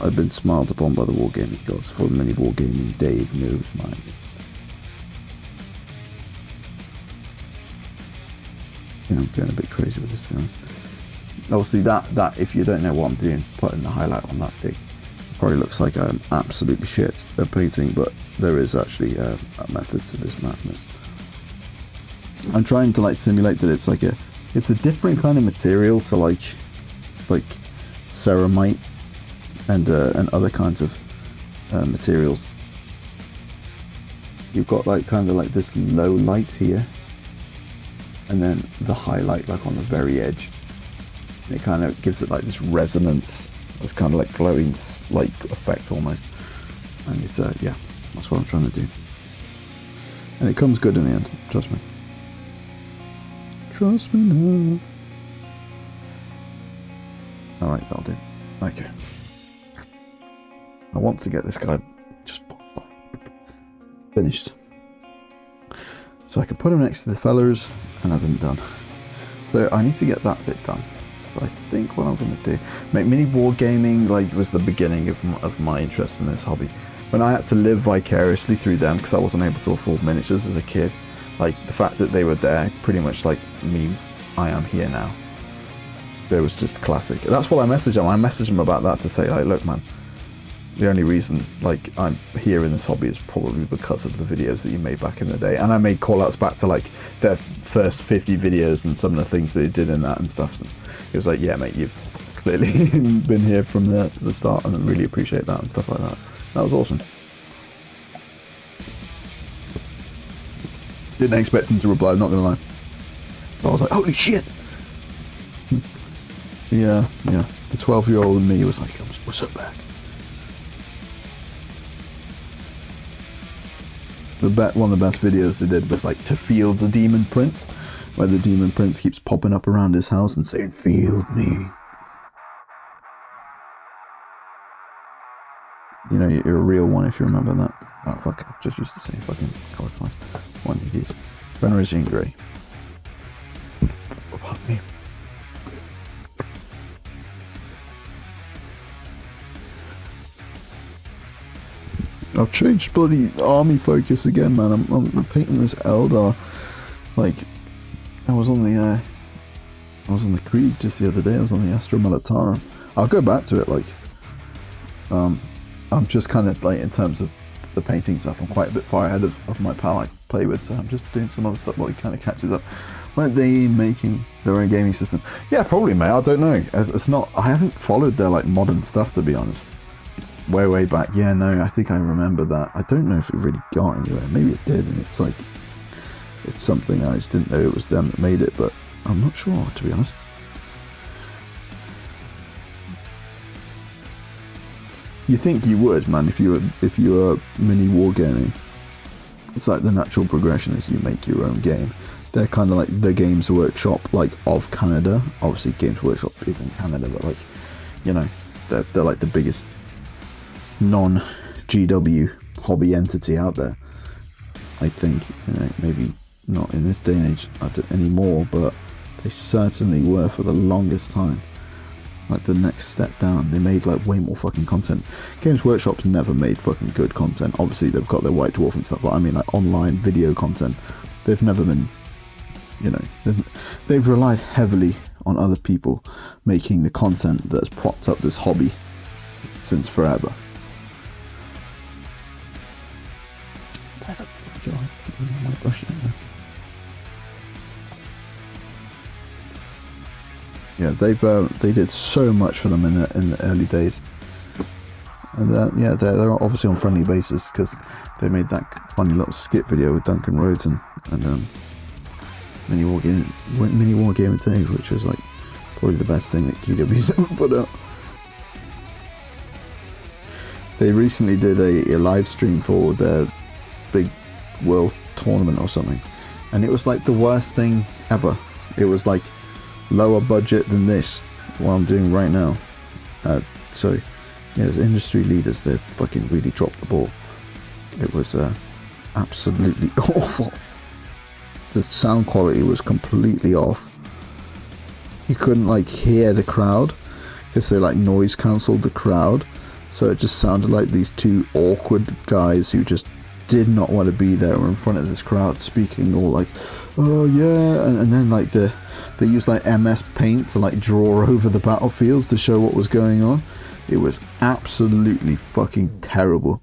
I've been smiled upon by the wargaming gods, for Mini Wargaming Dave knows mine. I'm going a bit crazy with this, to be honest. Obviously, that if you don't know what I'm doing, putting the highlight on that thing, probably looks like I'm absolutely shit at painting, but there is actually a method to this madness. I'm trying to like simulate that it's like it's a different kind of material to like ceramite and other kinds of materials. You've got like kind of like this low light here, and then the highlight like on the very edge. And it kind of gives it like this resonance, this kind of like glowing like effect almost. And it's yeah, that's what I'm trying to do. And it comes good in the end, trust me. Trust me now. Alright, that'll do. Okay. I want to get this guy just finished, so I can put him next to the fellows and have him done. So I need to get that bit done. But I think what I'm going to do, Mini Wargaming like was the beginning of my interest in this hobby. When I had to live vicariously through them because I wasn't able to afford miniatures as a kid, like the fact that they were there pretty much like means I am here now. There was just classic. That's what I messaged him. I messaged him about that to say like, look man, the only reason like I'm here in this hobby is probably because of the videos that you made back in the day. And I made call outs back to like their first 50 videos and some of the things they did in that and stuff. And he was like, yeah mate, you've clearly been here from the start and I really appreciate that and stuff like that. That was awesome. Didn't expect him to reply, I'm not gonna lie. But I was like, holy shit! Yeah. The 12-year-old in me was like, what's up, man? One of the best videos they did was like to field the demon prince, where the demon prince keeps popping up around his house and saying, field me. You know, you're a real one if you remember that. Oh fuck, I just used to say fucking colour twice. One idiot. Veneration Grey. Pardon me. I've changed bloody army focus again, man. I'm painting this Eldar. Like, I was on the Krieg just the other day. I was on the Astra Militarum. I'll go back to it. Like, I'm just kind of like in terms of the painting stuff, I'm quite a bit far ahead of my pal I play with. So I'm just doing some other stuff while he kind of catches up. Weren't they making their own gaming system? Yeah, probably, mate. I don't know. It's not. I haven't followed their like modern stuff, to be honest. Way back. Yeah, no, I think I remember that. I don't know if it really got anywhere. Maybe it did, and it's like it's something I just didn't know it was them that made it, but I'm not sure, to be honest. You think you would, man, if you were Mini Wargaming. It's like the natural progression is you make your own game. They're kind of like the Games Workshop, like of Canada. Obviously, Games Workshop is in Canada, but like, you know, they're like the biggest non-GW hobby entity out there. I think, you know, maybe not in this day and age anymore, but they certainly were for the longest time. Like the next step down, they made like way more fucking content. Games Workshop's never made fucking good content. Obviously they've got their White Dwarf and stuff, but I mean like online video content, they've never been, you know, they've relied heavily on other people making the content that's propped up this hobby since forever. Yeah, they did so much for them in the early days, and yeah, they're obviously on friendly basis because they made that funny little skit video with Duncan Rhodes and Mini Wargaming Dave, which was like probably the best thing that GW's ever put out. They recently did a live stream for their big world tournament or something, and it was like the worst thing ever. It was like lower budget than this, what I'm doing right now. So yeah, as industry leaders, they fucking really dropped the ball. It was absolutely awful. The sound quality was completely off. You couldn't like hear the crowd because they like noise cancelled the crowd, so it just sounded like these two awkward guys who just did not want to be there in front of this crowd speaking all like, oh yeah, and then like they used like MS Paint to like draw over the battlefields to show what was going on. It was absolutely fucking terrible.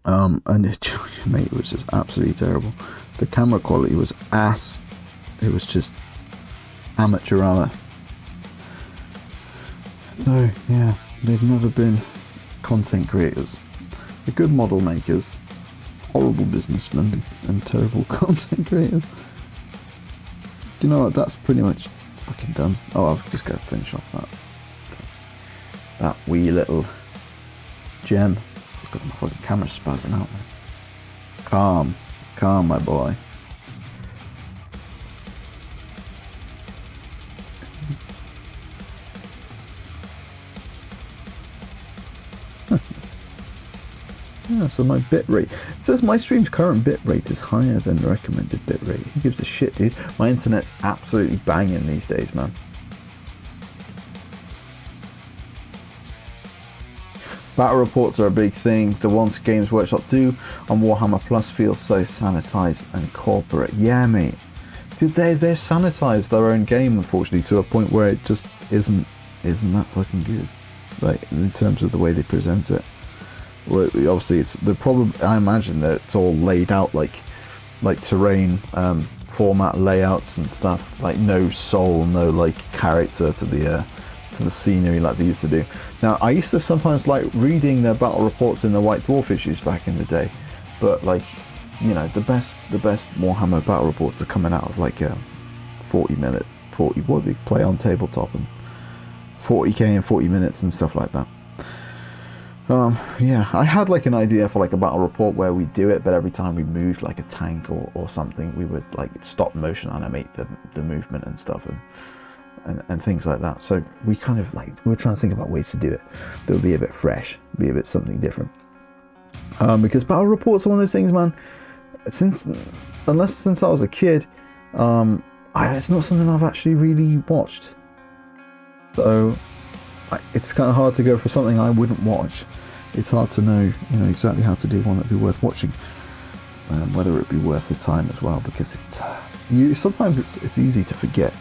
And mate, it was just absolutely terrible. The camera quality was ass. It was just amateur hour. No, yeah, they've never been content creators. They're good model makers, horrible businessmen, and terrible content creators. Do you know what? That's pretty much fucking done. Oh, I've just got to finish off that wee little gem. I've got my fucking camera spazzing out, man. Calm, my boy. Yeah, so my bitrate. It says my stream's current bitrate is higher than the recommended bitrate. Who gives a shit, dude? My internet's absolutely banging these days, man. Battle reports are a big thing. The ones Games Workshop do on Warhammer Plus feel so sanitized and corporate. Yeah, mate. Dude, they sanitize their own game, unfortunately, to a point where it just isn't that fucking good. Like, in terms of the way they present it. Well, obviously, it's the problem. I imagine that it's all laid out like terrain, format layouts and stuff. Like no soul, no like character to the scenery like they used to do. Now, I used to sometimes like reading their battle reports in the White Dwarf issues back in the day, but like, you know, the best Warhammer battle reports are coming out of like 40 what they play on tabletop and 40k in 40 minutes and stuff like that. Yeah, I had like an idea for like a battle report where we do it, but every time we moved like a tank or something, we would like stop motion animate the movement and stuff and things like that. So we kind of like, we were trying to think about ways to do it that would be a bit fresh, be a bit something different. Because battle reports are one of those things, man, since I was a kid, it's not something I've actually really watched. So it's kind of hard to go for something I wouldn't watch. It's hard to know, you know, exactly how to do one that'd be worth watching, whether it'd be worth the time as well. Because sometimes it's easy to forget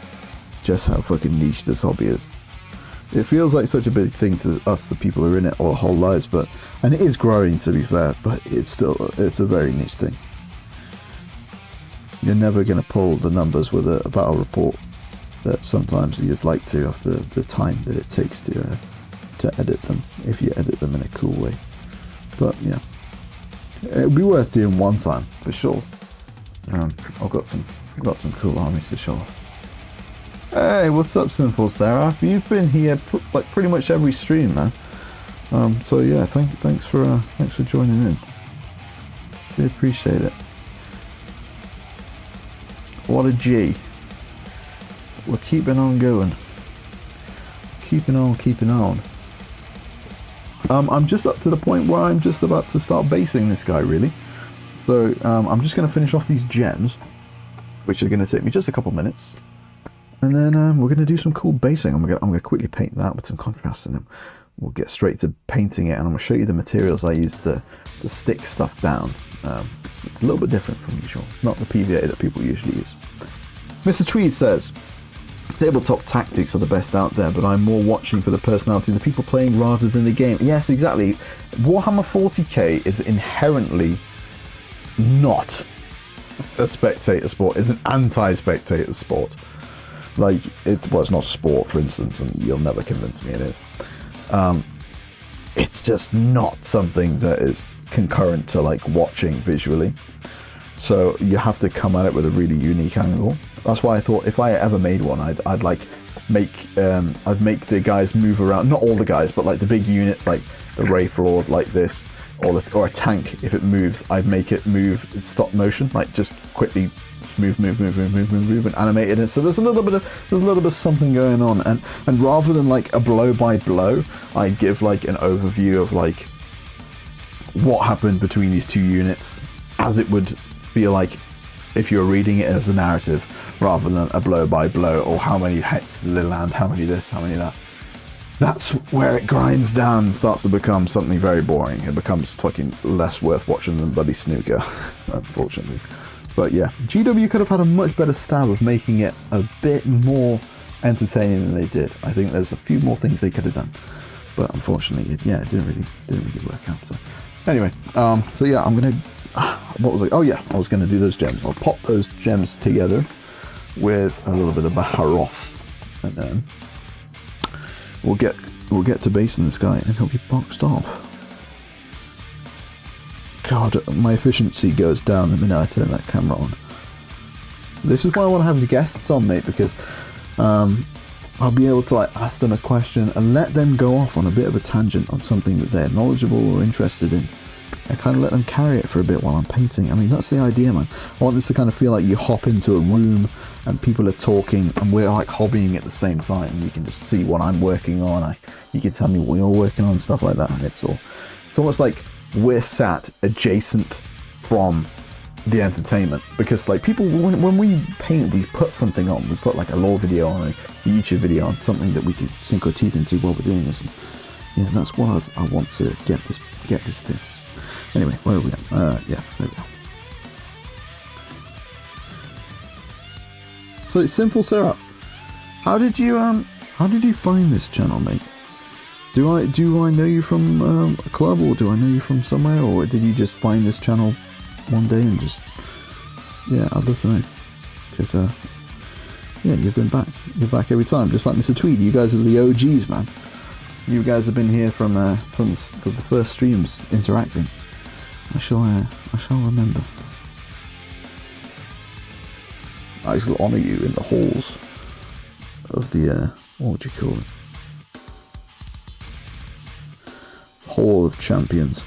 just how fucking niche this hobby is. It feels like such a big thing to us, the people who are in it all whole lives, and it is growing, to be fair. But it's a very niche thing. You're never going to pull the numbers with a battle report that sometimes you'd like to, after the time that it takes to edit them, if you edit them in a cool way. But yeah, it'd be worth doing one time for sure. I've got some cool armies to show off. Hey, what's up, Simple Sarah? You've been here like pretty much every stream, man. So yeah, thanks for joining in. We appreciate it. What a G. We're keeping on going. Keeping on. I'm just up to the point where I'm just about to start basing this guy, really. So I'm just going to finish off these gems, which are going to take me just a couple minutes. And then we're going to do some cool basing. I'm going to quickly paint that with some contrast in them. We'll get straight to painting it, and I'm going to show you the materials I use to stick stuff down. It's a little bit different from usual. It's not the PVA that people usually use. Mr. Tweed says, tabletop tactics are the best out there, but I'm more watching for the personality of the people playing rather than the game. Yes, exactly. Warhammer 40k is inherently not a spectator sport. It's an anti-spectator sport. Like, it's not a sport, for instance, and you'll never convince me it is. It's just not something that is concurrent to like watching visually. So you have to come at it with a really unique angle. That's why I thought if I ever made one, I'd like I'd make the guys move around, not all the guys, but like the big units, like the wraithlord, like this, or a tank. If it moves, I'd make it move stop motion, like just quickly move, and animate it. So there's a little bit of something going on, and rather than like a blow by blow, I give like an overview of like what happened between these two units, as it would feel like if you were reading it as a narrative, rather than a blow by blow, or how many hits did they land, how many this, how many that. That's where it grinds down and starts to become something very boring. It becomes fucking less worth watching than bloody snooker, unfortunately. But yeah, GW could have had a much better stab of making it a bit more entertaining than they did. I think there's a few more things they could have done, but unfortunately, it didn't really work out. So anyway, so yeah, I'm gonna. What was it? Oh yeah, I was gonna do those gems. I'll pop those gems together with a little bit of Baharoth, and then we'll get to basing this guy and he'll be boxed off. God, my efficiency goes down the minute I turn that camera on. This is why I want to have the guests on, mate, because I'll be able to like ask them a question and let them go off on a bit of a tangent on something that they're knowledgeable or interested in, and kind of let them carry it for a bit while I'm painting. I mean, that's the idea, man. I want this to kind of feel like you hop into a room and people are talking and we're like hobbying at the same time, and you can just see what I'm working on. You can tell me what you're working on, stuff like that. And it's almost like we're sat adjacent from the entertainment, because like people, when we paint, we put something on. We put like a lore video on, a YouTube video on, something that we can sink our teeth into while we're doing this. And, yeah, that's what I want to get this to. Anyway, where are we at? Yeah, there we go. So, Sinful Seraph, how did you find this channel, mate? Do I know you from a club, or do I know you from somewhere, or did you just find this channel one day and just... Yeah, I'd love to know, because yeah, you've been back. You're back every time, just like Mr. Tweed. You guys are the OGs, man. You guys have been here from the first streams interacting. I shall remember. I shall honour you in the halls of the what would you call it? Hall of Champions.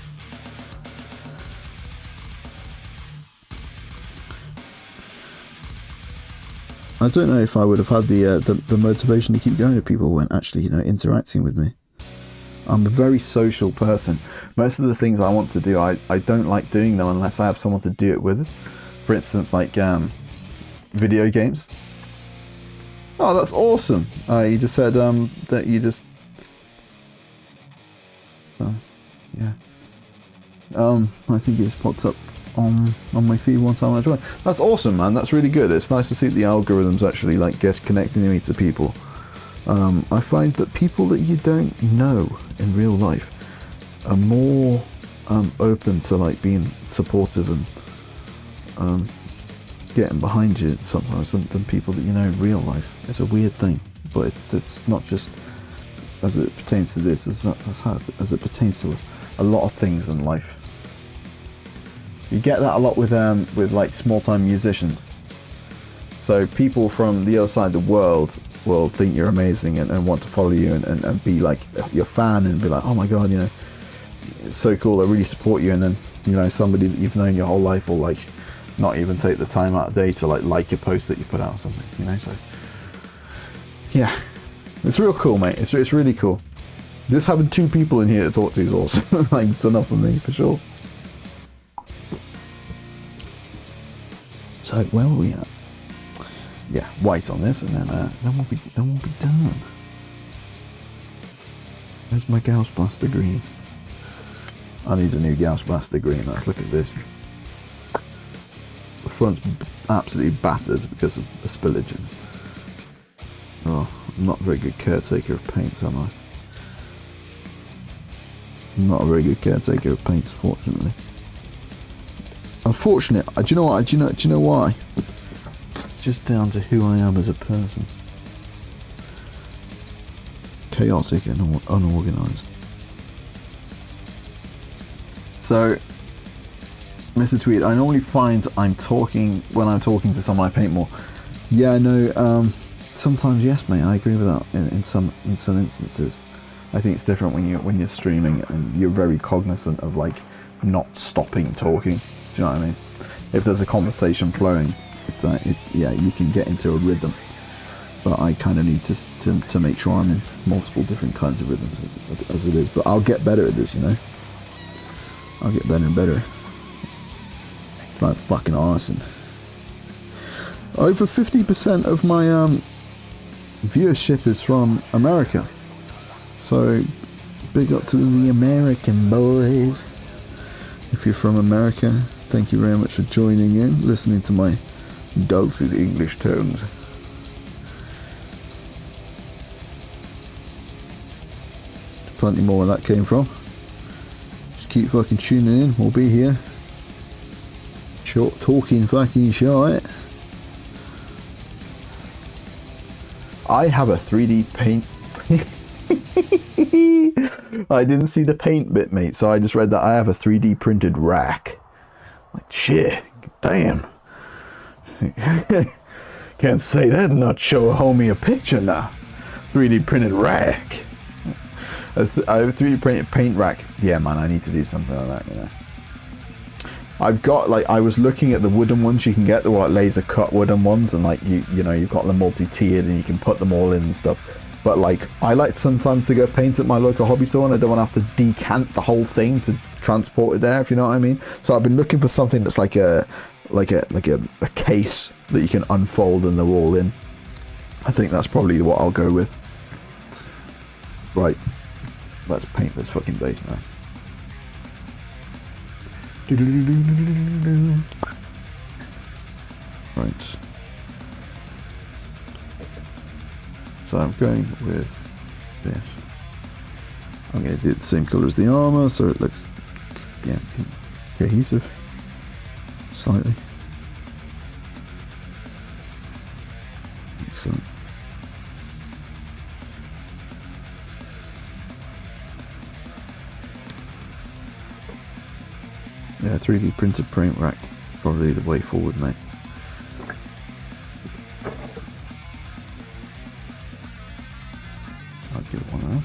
I don't know if I would have had the motivation to keep going if people weren't actually, interacting with me. I'm a very social person. Most of the things I want to do, I don't like doing them unless I have someone to do it with. For instance, like video games. Oh, that's awesome. You just said that you just... So, yeah. I think it just popped up on my feed one time when I joined. That's awesome, man. That's really good. It's nice to see the algorithms actually like connecting me to people. I find that people that you don't know in real life are more open to like being supportive and getting behind you sometimes than people that you know in real life. It's a weird thing, but it's not just as it pertains to this, as it pertains to a lot of things in life. You get that a lot with like small-time musicians. So people from the other side of the world will think you're amazing and want to follow you and be like your fan and be like, oh my god, it's so cool, they really support you. And then somebody that you've known your whole life will like not even take the time out of the day to like your post that you put out or something, so yeah, it's real cool, mate. It's really cool. Just having two people in here to talk to is awesome. Like, it's enough for me, for sure. So where were we at? Yeah, white on this, and then we'll be done. There's my Gauss Blaster green. I need a new Gauss Blaster green. Let's look at this. The front's absolutely battered because of the spillage. Oh, I'm not a very good caretaker of paints, am I? I'm not a very good caretaker of paints, fortunately. Unfortunate. Do you know what? Do you know why? It's just down to who I am as a person. Chaotic and unorganised. So, Mr. Tweed, I normally find when I'm talking to someone I paint more. Yeah, I know. sometimes yes, mate. I agree with that. In some instances, I think it's different when you're streaming and you're very cognizant of like not stopping talking. Do you know what I mean? If there's a conversation flowing, it's yeah, you can get into a rhythm. But I kind of need to make sure I'm in multiple different kinds of rhythms as it is. But I'll get better at this, you know. I'll get better and better. It's like fucking awesome. Over 50% of my viewership is from America. So big up to the American boys. If you're from America, thank you very much for joining in, listening to my dulcet English tones. Plenty more where that came from. Just keep fucking tuning in. We'll be here. Short talking fucking shit. I have a 3D paint. I didn't see the paint bit, mate, so I just read that I have a 3D printed rack. Like, shit, damn. Can't say that and not show a homie a picture now. 3D printed rack. I have a 3D printed paint rack. Yeah, man, I need to do something like that, you know. I've got, like, I was looking at the wooden ones you can get, the like laser cut wooden ones, and like you know, you've got the multi-tiered and you can put them all in and stuff. But like, I like sometimes to go paint at my local hobby store, and I don't want to have to decant the whole thing to transport it there, if you know what I mean. So I've been looking for something that's like a case that you can unfold and they're all in. I think that's probably what I'll go with. Right, let's paint this fucking base now. Right. So I'm going with this. I'm going to do the same colour as the armour, so it looks, yeah, cohesive. Slightly. Excellent. Yeah, 3D printed paint rack, probably the way forward, mate. I'll give it one out.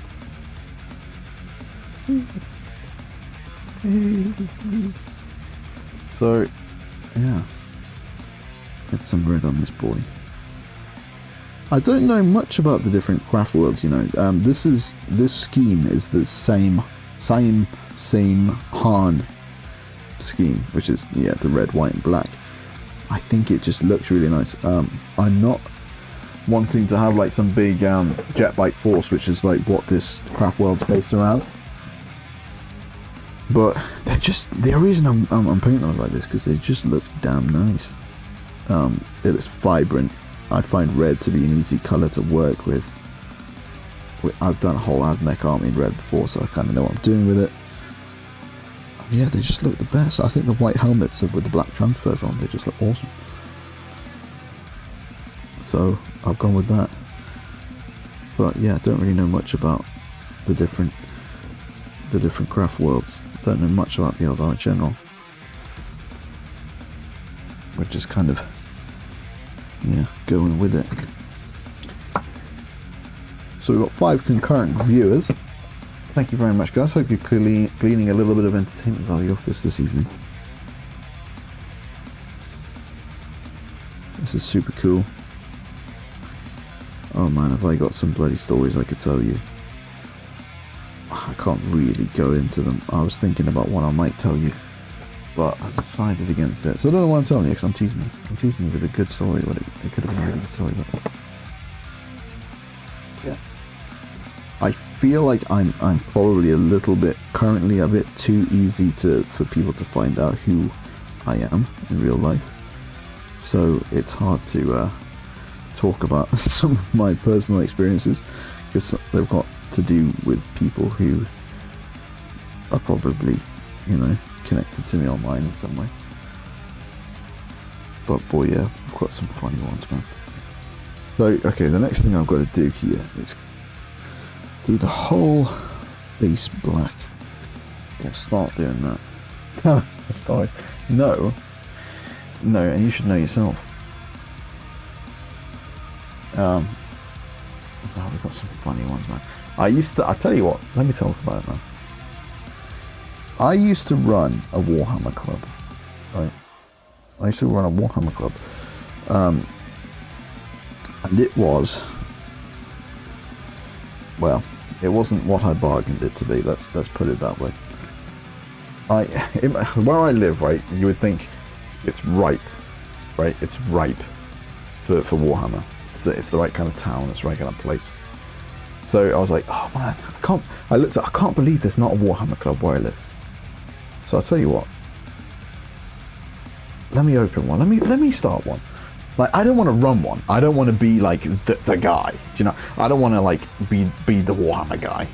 So, yeah. Get some red on this boy. I don't know much about the different craft worlds, you know. This scheme is the same Hann scheme, which is, yeah, the red, white and black. I think it just looks really nice. I'm not wanting to have like some big jet bike force, which is like what this craft world's based around, but the reason I'm painting them like this, because they just look damn nice. It looks vibrant. I find red to be an easy color to work with. I've done a whole AdMech army in red before, so I kind of know what I'm doing with it. Yeah, they just look the best. I think the white helmets with the black transfers on, they just look awesome. So I've gone with that. But yeah, I don't really know much about the different craft worlds. Don't know much about the Eldar in general. We're just kind of, yeah, going with it. So we've got 5 concurrent viewers. Thank you very much, guys. Hope you're clearly gleaning a little bit of entertainment value off this evening. This is super cool. Oh man, have I got some bloody stories I could tell you. I can't really go into them. I was thinking about one I might tell you, but I decided against it. So I don't know why I'm telling you, because I'm teasing you. I'm teasing you with a good story, but it could have been a really good story. But yeah. I feel like I'm probably currently a bit too easy for people to find out who I am in real life. So it's hard to talk about some of my personal experiences, because they've got to do with people who are probably, you know, connected to me online in some way. But boy, yeah, I've got some funny ones, man. So, okay, the next thing I've got to do here is do the whole base black. I'll start doing that. That's the story. No, and you should know yourself. Oh, we've got some funny ones, man. I tell you what, let me talk about it, man. I used to run a Warhammer club, right? I used to run a Warhammer club. And it was, well, it wasn't what I bargained it to be, let's put it that way. Where I live, right, you would think it's ripe, right? It's ripe for Warhammer. It's the right kind of town, it's the right kind of place. So I was like, oh man, I can't believe there's not a Warhammer club where I live. So I'll tell you what, let me open one, let me start one. Like, I don't want to run one. I don't want to be like the guy. Do you know? I don't want to like be the Warhammer guy,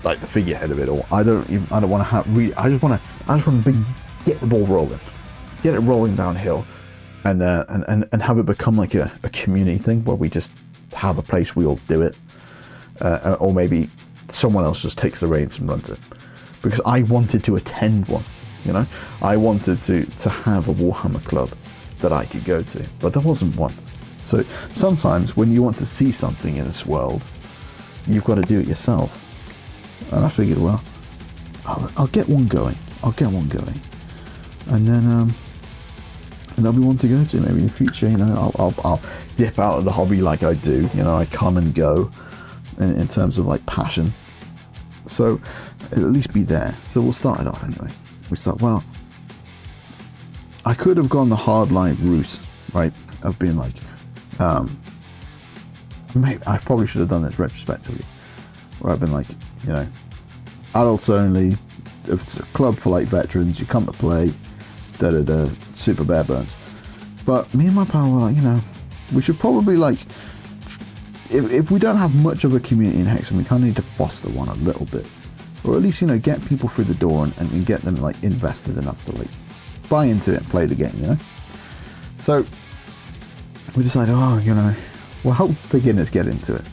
like the figurehead of it all. I don't want to have. I just want to get the ball rolling, get it rolling downhill, and have it become like a community thing where we just have a place we all do it, or maybe someone else just takes the reins and runs it. Because I wanted to attend one. You know, I wanted to have a Warhammer club that I could go to, but there wasn't one. So sometimes when you want to see something in this world, you've got to do it yourself. And I figured, well, I'll get one going. And then there'll be one to go to maybe in the future. You know, I'll dip out of the hobby like I do. You know, I come and go in terms of like passion. So it'll at least be there. So we'll start it off anyway. Well, I could have gone the hardline route, right, of being like, maybe I probably should have done this retrospectively, where I've been like, you know, adults only, if it's a club for like veterans, you come to play, super bare bones. But me and my pal were like, you know, we should probably like, if we don't have much of a community in Hexen, we kind of need to foster one a little bit, or at least, you know, get people through the door and get them like invested enough to like buy into it and play the game, you know. So we decided, oh, you know, we'll help beginners get into it.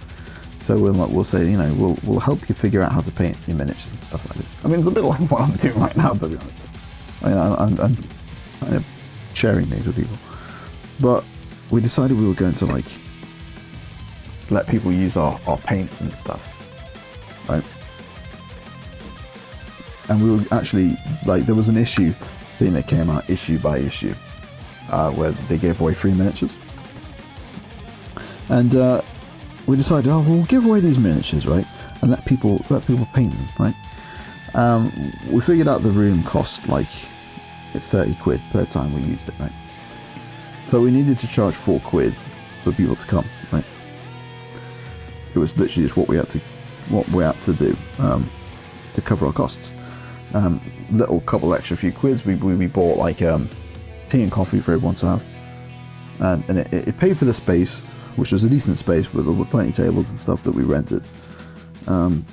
So we'll say, you know, we'll help you figure out how to paint your miniatures and stuff like this. I mean, it's a bit like what I'm doing right now, to be honest. I mean, I'm sharing things with people, but we decided we were going to like let people use our paints and stuff, right? And we were actually like, there was an issue thing that came out issue by issue, where they gave away free miniatures, and we decided, oh, we'll give away these miniatures, right, and let people paint them, right. We figured out the room cost like it's 30 quid per time we used it, right. So we needed to charge 4 quid for people to come, right. It was literally just what we had to do to cover our costs. Little couple extra few quids, we bought like tea and coffee for everyone to have, and it paid for the space, which was a decent space with plenty of tables and stuff that we rented. And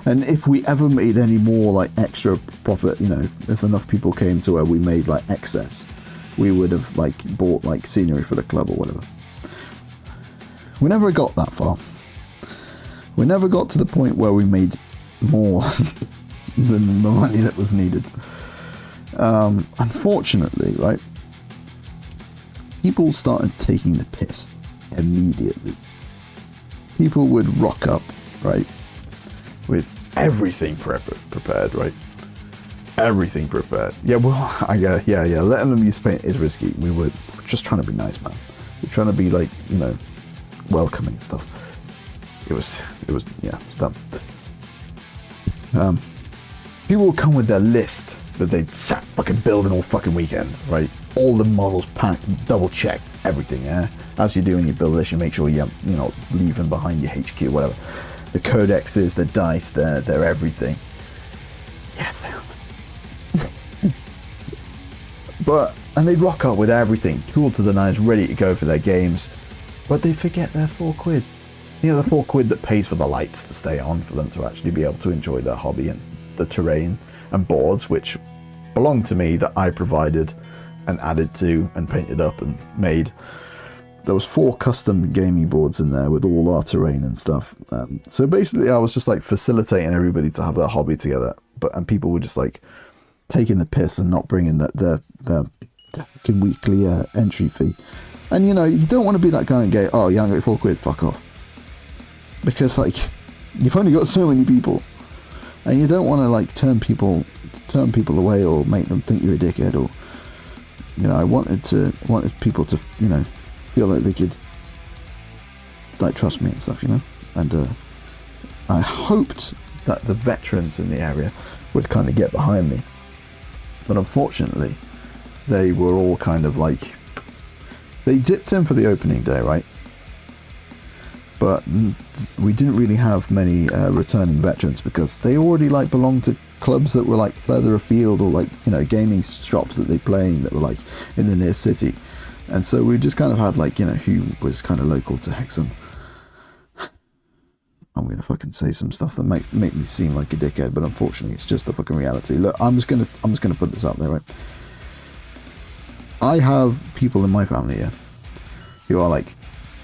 if we ever made any more like extra profit, you know, if enough people came to where we made like excess, we would have like bought like scenery for the club or whatever. We never got that far. We never got to the point where we made more than the money that was needed. Unfortunately, right, people started taking the piss immediately. People would rock up, right, with everything prepared, right? Everything prepared. Yeah, well, yeah. Letting them use paint is risky. We were just trying to be nice, man. We're trying to be like, you know, welcoming and stuff. It was dumb. People would come with their list that they'd sat fucking building all fucking weekend, right? All the models packed, double checked, everything, yeah? As you do when you build this, you make sure you're, you know, leaving behind your HQ, whatever. The codexes, the dice, they're everything. Yes, they are. And they'd rock up with everything, tool to the nines, ready to go for their games, but they forget their 4 quid. You know, the 4 quid that pays for the lights to stay on for them to actually be able to enjoy their hobby, and the terrain and boards, which belong to me, that I provided and added to and painted up and made. There was 4 custom gaming boards in there with all our terrain and stuff. So basically I was just like facilitating everybody to have their hobby together, and people were just like taking the piss and not bringing their fucking weekly entry fee. And you know, you don't want to be that guy and go, oh, you haven't got £4, fuck off. Because like, you've only got so many people, and you don't want to like turn people away or make them think you're a dickhead. Or, you know, I wanted people to, you know, feel like they could like trust me and stuff, you know. And I hoped that the veterans in the area would kind of get behind me, but unfortunately they were all kind of like, they dipped in for the opening day, right? But we didn't really have many returning veterans, because they already like belonged to clubs that were like further afield, or like, you know, gaming shops that they play in that were like in the near city. And so we just kind of had like, you know, who was kind of local to Hexham. I'm gonna fucking say some stuff that make me seem like a dickhead, but unfortunately it's just the fucking reality. Look, I'm just gonna put this out there, right? I have people in my family here who are like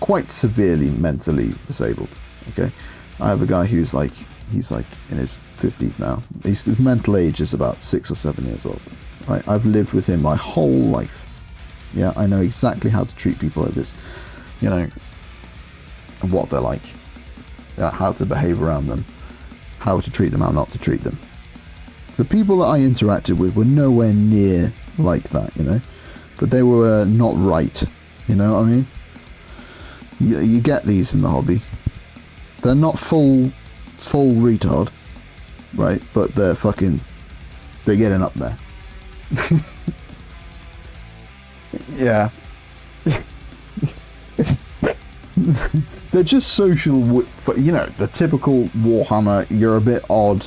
quite severely mentally disabled. Okay, I have a guy who's like, he's like in his 50s now. His mental age is about 6 or 7 years old. Right, I've lived with him my whole life. Yeah, I know exactly how to treat people like this, you know, and what they're like, how to behave around them, how to treat them, how not to treat them. The people that I interacted with were nowhere near like that, you know, but they were not right, you know what I mean? You get these in the hobby. They're not full retard, right? But they're getting up there. Yeah. They're just social, but you know, the typical Warhammer, you're a bit odd,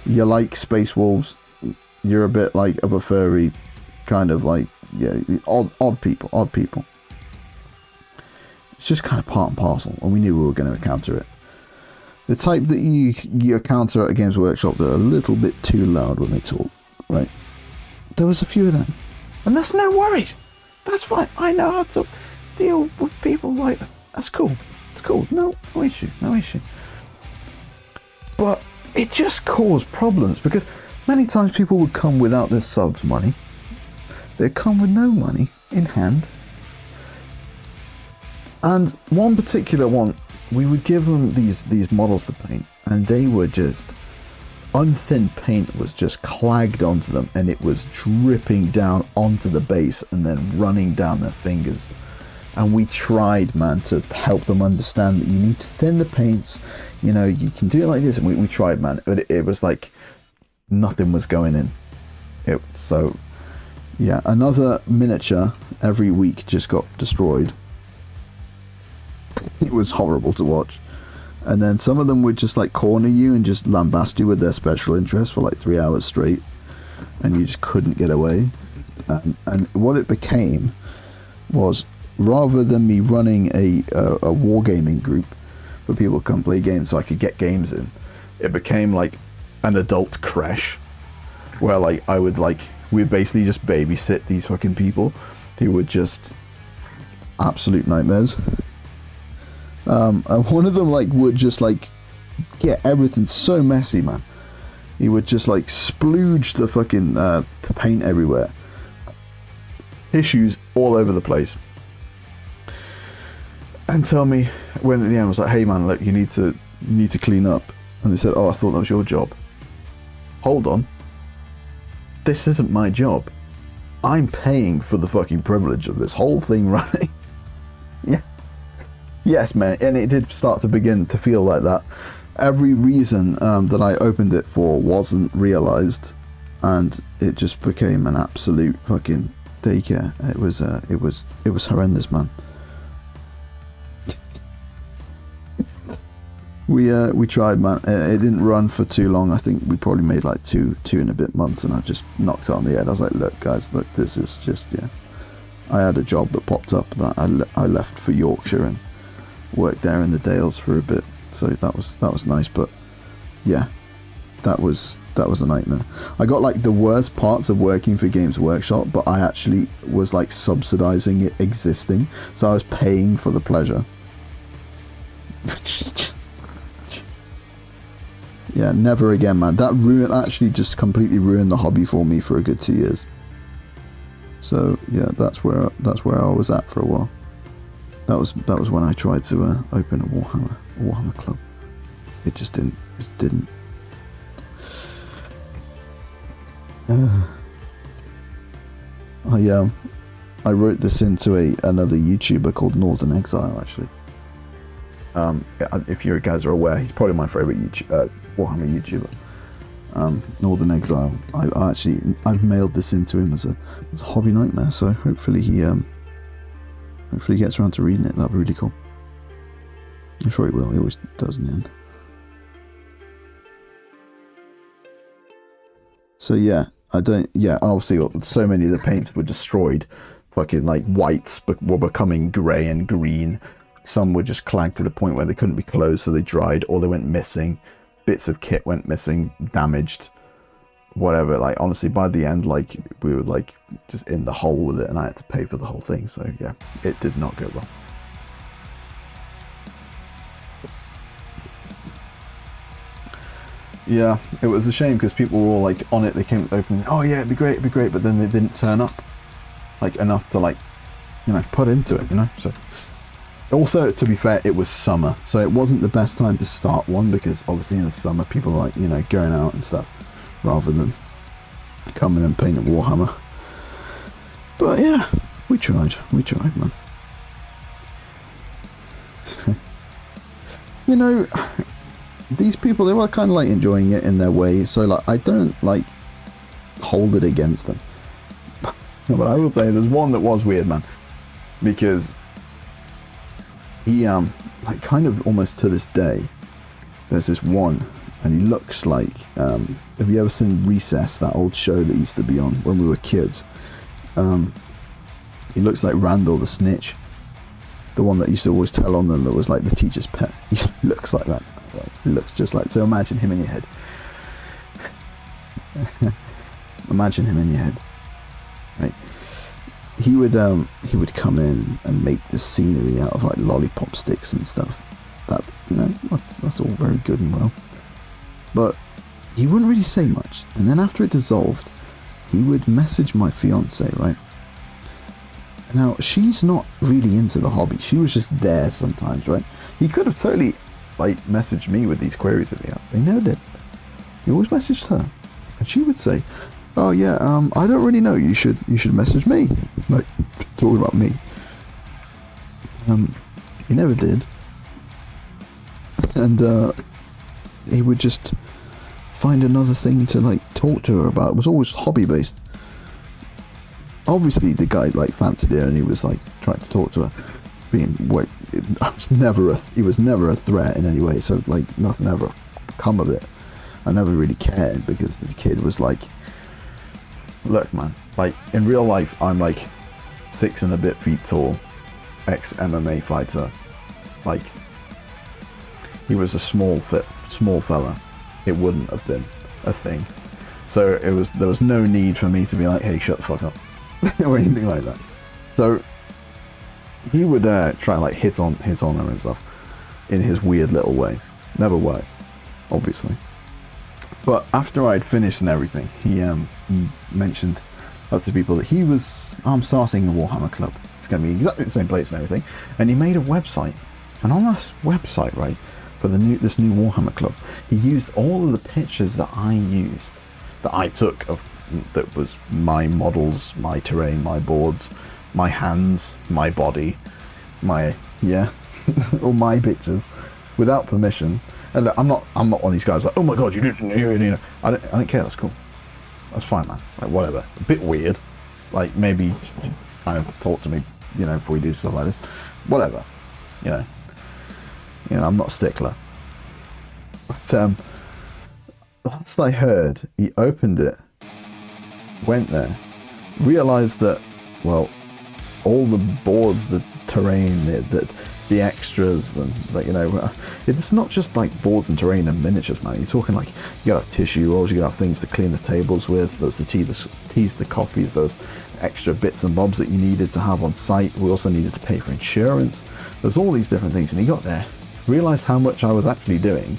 you like Space Wolves, you're a bit like of a furry, kind of like, yeah, odd people. It's just kind of part and parcel, and we knew we were going to encounter it. The type that you encounter at a Games Workshop that are a little bit too loud when they talk, right? There was a few of them, and that's no worries. That's fine. I know how to deal with people like that. That's cool. It's cool. No issue. But it just caused problems, because many times people would come without their subs money. They'd come with no money in hand. And one particular one, we would give them these models to paint, and they were just, unthinned paint was just clagged onto them, and it was dripping down onto the base and then running down their fingers. And we tried, man, to help them understand that you need to thin the paints, you know, you can do it like this, and we tried, man, but it was like nothing was going in. So yeah, another miniature every week just got destroyed. It was horrible to watch. And then some of them would just like corner you and just lambast you with their special interest for like 3 hours straight, and you just couldn't get away. And what it became was, rather than me running a wargaming group for people to come play games so I could get games in, it became like an adult creche where like I would like, we'd basically just babysit these fucking people who were just absolute nightmares. And one of them like would just like get everything so messy, man. He would just like splooge the fucking the paint everywhere, tissues all over the place, and tell me when at the end I was like, hey man, look, you need to clean up. And they said, oh, I thought that was your job. Hold on, this isn't my job. I'm paying for the fucking privilege of this whole thing running. Yeah. Yes, man, and it did start to begin to feel like that. Every reason that I opened it for wasn't realized, and it just became an absolute fucking daycare. It was horrendous, man. We tried, man. It didn't run for too long. I think we probably made like two and a bit months, and I just knocked it on the head. I was like, look, guys, look, this is just, yeah. I had a job that popped up that I left for Yorkshire and worked there in the Dales for a bit, so that was nice. But yeah, that was a nightmare. I got like the worst parts of working for Games Workshop, but I actually was like subsidizing it existing, so I was paying for the pleasure. Yeah, never again, man. That actually just completely ruined the hobby for me for a good 2 years. So yeah, that's where I was at for a while. That was when I tried to open a Warhammer club. It just didn't. I wrote this into another YouTuber called Northern Exile, actually. If you guys are aware, he's probably my favourite Warhammer YouTuber. Northern Exile. I've mailed this into him as a hobby nightmare, so hopefully he gets around to reading it. That'd be really cool. I'm sure he will. He always does in the end. So yeah, obviously so many of the paints were destroyed. Fucking like whites were becoming grey and green. Some were just clagged to the point where they couldn't be closed, so they dried or they went missing. Bits of kit went missing, damaged, whatever. Like honestly, by the end, like we were like just in the hole with it, and I had to pay for the whole thing. So yeah, it did not go well. Yeah, it was a shame because people were all like on it. They came opening, oh yeah, it'd be great, but then they didn't turn up like enough to like, you know, put into it, you know. So also, to be fair, it was summer, so it wasn't the best time to start one because obviously in the summer people are like, you know, going out and stuff rather than coming and painting Warhammer. But yeah, we tried, man. You know, these people, they were kind of like enjoying it in their way, so like I don't like hold it against them. But I will say there's one that was weird, man, because he like kind of almost to this day there's this one, and he looks like have you ever seen Recess, that old show that used to be on when we were kids? He looks like Randall the Snitch, the one that used to always tell on them that was like the teacher's pet. He looks like that. He looks just like, so imagine him in your head. Imagine him in your head, right? He would come in and make the scenery out of like lollipop sticks and stuff. That, you know, that's all very good and well, but he wouldn't really say much. And then after it dissolved, he would message my fiance, right? Now she's not really into the hobby. She was just there sometimes, right? He could have totally like messaged me with these queries that he had. They never did. He always messaged her, and she would say, "Oh yeah, I don't really know. You should message me." Like talking about me. He never did, and he would just find another thing to like talk to her about. It was always hobby based. Obviously, the guy like fancied her, and he was like trying to talk to her. He was never a threat in any way. So like nothing ever come of it. I never really cared because the kid was like, look, man, like in real life, I'm like 6 and a bit feet tall, ex-MMA fighter. Like he was a small fella. It wouldn't have been a thing. So there was no need for me to be like, hey, shut the fuck up, or anything like that. So he would try like hit on her and stuff in his weird little way. Never worked, obviously. But after I'd finished and everything, he mentioned up to people that I'm starting a Warhammer club. It's going to be exactly the same place and everything. And he made a website, and on this website, right, for this new Warhammer club, he used all of the pictures that I took of, that was my models, my terrain, my boards, my hands, my body, all my pictures, without permission. And look, I'm not one of these guys like, oh my god, you know, I don't care. That's cool. That's fine, man. Like whatever. A bit weird. Like maybe kind of talk to me, you know, before we do stuff like this. Whatever. You know, I'm not a stickler. But last I heard, he opened it, went there, realised that, well, all the boards, the terrain, the extras, you know, it's not just like boards and terrain and miniatures, man. You're talking like, you gotta have tissue rolls, you gotta have things to clean the tables with, those to tease the copies, those extra bits and bobs that you needed to have on site. We also needed to pay for insurance. There's all these different things, and he got there, realised how much I was actually doing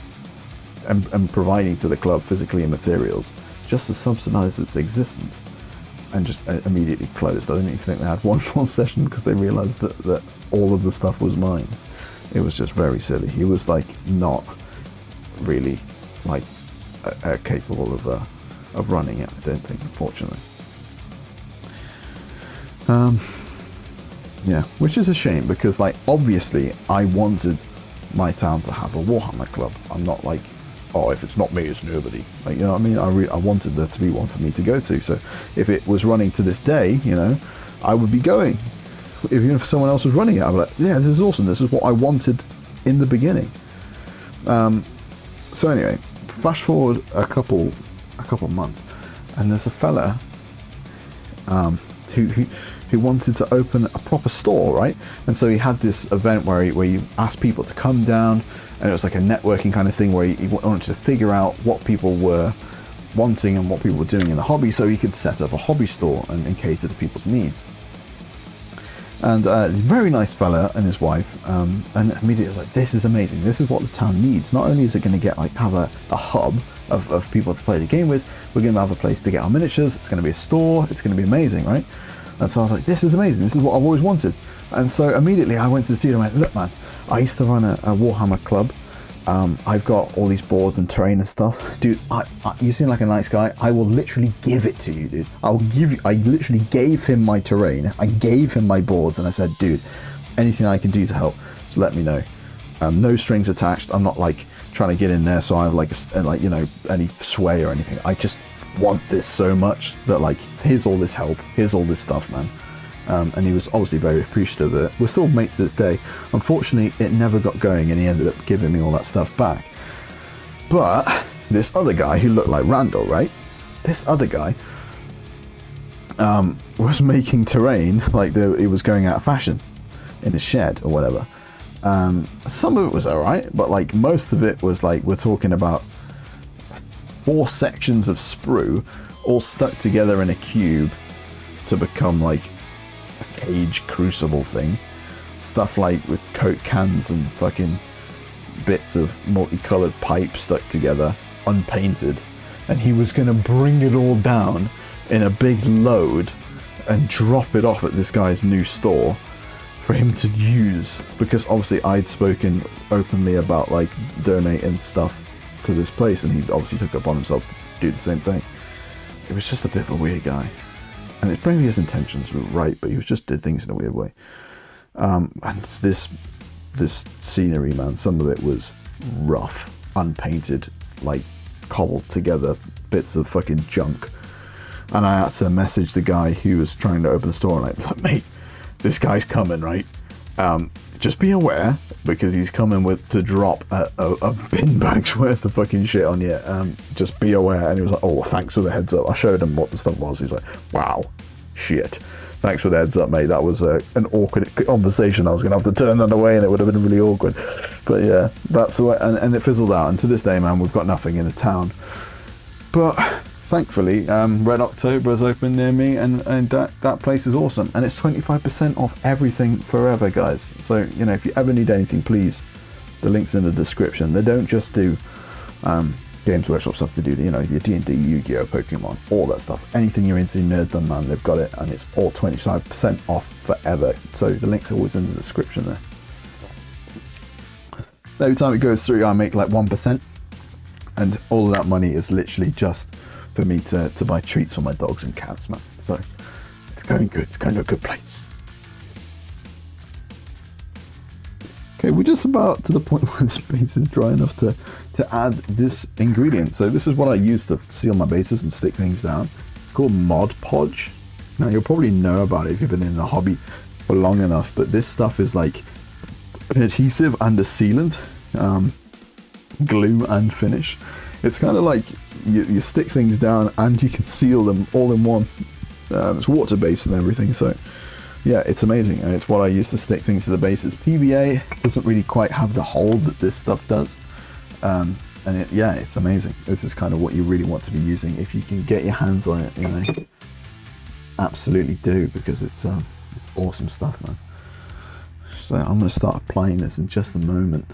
and providing to the club physically and materials just to subsidise its existence. and just immediately closed. I don't even think they had one full session because they realized that all of the stuff was mine. It was just very silly. He was like not really like capable of running it, I don't think, unfortunately. Yeah, which is a shame because, like, obviously I wanted my town to have a Warhammer club. I'm not like, oh, if it's not me, it's nobody. Like, you know what I mean? I wanted there to be one for me to go to. So if it was running to this day, you know, I would be going. Even if someone else was running it, I'd be like, yeah, this is awesome. This is what I wanted in the beginning. So anyway, flash forward a couple months, and there's a fella who wanted to open a proper store, right? And so he had this event where he asked people to come down, and it was like a networking kind of thing where he wanted to figure out what people were wanting and what people were doing in the hobby, so he could set up a hobby store and cater to people's needs. And very nice fella and his wife, and immediately I was like, this is amazing. This is what the town needs. Not only is it going to get like have a hub of people to play the game with, we're going to have a place to get our miniatures. It's going to be a store. It's going to be amazing, right? And so I was like, this is amazing. This is what I've always wanted. And so immediately I went to the studio and went, look, man, I used to run a Warhammer club. I've got all these boards and terrain and stuff. Dude, you seem like a nice guy. I will literally give it to you, dude. I literally gave him my terrain. I gave him my boards, and I said, dude, anything I can do to help, just let me know. No strings attached. I'm not like trying to get in there so I have like you know, any sway or anything. I just want this so much that, like, here's all this help. Here's all this stuff, man. And he was obviously very appreciative of it. We're still mates to this day. Unfortunately, it never got going, and he ended up giving me all that stuff back. But this other guy who looked like Randall, right? This other guy was making terrain like it was going out of fashion in a shed or whatever. Some of it was alright, but like most of it was like, we're talking about 4 sections of sprue all stuck together in a cube to become like a cage crucible thing. Stuff like with Coke cans and fucking bits of multicolored pipe stuck together, unpainted. And he was going to bring it all down in a big load and drop it off at this guy's new store for him to use, because obviously I'd spoken openly about like donating stuff to this place, and he obviously took it upon himself to do the same thing. It was just a bit of a weird guy, and it's maybe his intentions were right, but he just did things in a weird way. And this scenery, man, some of it was rough, unpainted, like cobbled together bits of fucking junk. And I had to message the guy who was trying to open the store, and like, look, mate, this guy's coming, right? Just be aware, because he's coming to drop a bin bag's worth of fucking shit on you. Just be aware. And he was like, oh, well, thanks for the heads up. I showed him what the stuff was. He was like, wow, shit. Thanks for the heads up, mate. That was an awkward conversation. I was going to have to turn that away, and it would have been really awkward. But yeah, that's the way. And it fizzled out. And to this day, man, we've got nothing in the town. But thankfully, Red October is open near me, and that place is awesome. And it's 25% off everything forever, guys. So, you know, if you ever need anything, please, the link's in the description. They don't just do Games Workshop stuff. They do, you know, your D&D, Yu-Gi-Oh, Pokemon, all that stuff. Anything you're into, nerddom, man, they've got it, and it's all 25% off forever. So the link's always in the description there. Every time it goes through, I make like 1%, and all of that money is literally just for me to buy treats for my dogs and cats, man. So it's going good. It's going to a good place. Okay, we're just about to the point where the space is dry enough to add this ingredient. So this is what I use to seal my bases and stick things down. It's called Mod Podge. Now, you'll probably know about it if you've been in the hobby for long enough, but this stuff is like an adhesive and a sealant, glue and finish. It's kind of like you stick things down and you can seal them all in one. It's water-based and everything, so yeah, it's amazing, and it's what I use to stick things to the bases. PVA doesn't really quite have the hold that this stuff does, and yeah, it's amazing. This is kind of what you really want to be using if you can get your hands on it, you know. Absolutely do, because it's awesome stuff, man. So I'm going to start applying this in just a moment.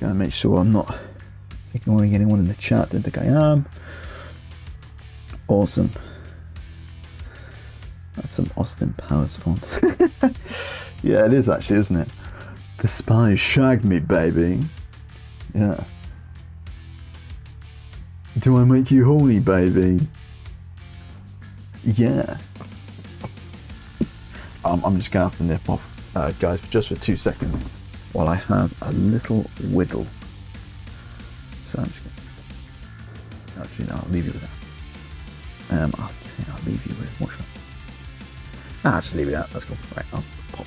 Going to make sure I'm not ignoring anyone in the chat. Don't think I am. Awesome. That's some Austin Powers font. Yeah, it is actually, isn't it? The spy shagged me, baby. Yeah. Do I make you horny, baby? Yeah. I'm just gonna have to nip off, guys, just for 2 seconds while I have a little whittle. So I'm just gonna... Actually, no, I'll leave you with that. I'll leave you with... What's that? Nah, just leave it out. That's cool. Right, I'll pop.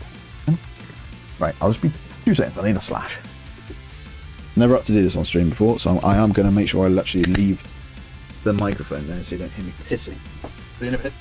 Right, I'll just be 2 seconds. I need a slash. Never had to do this on stream before, so I am going to make sure I actually leave the microphone there so you don't hear me pissing. See you in a bit.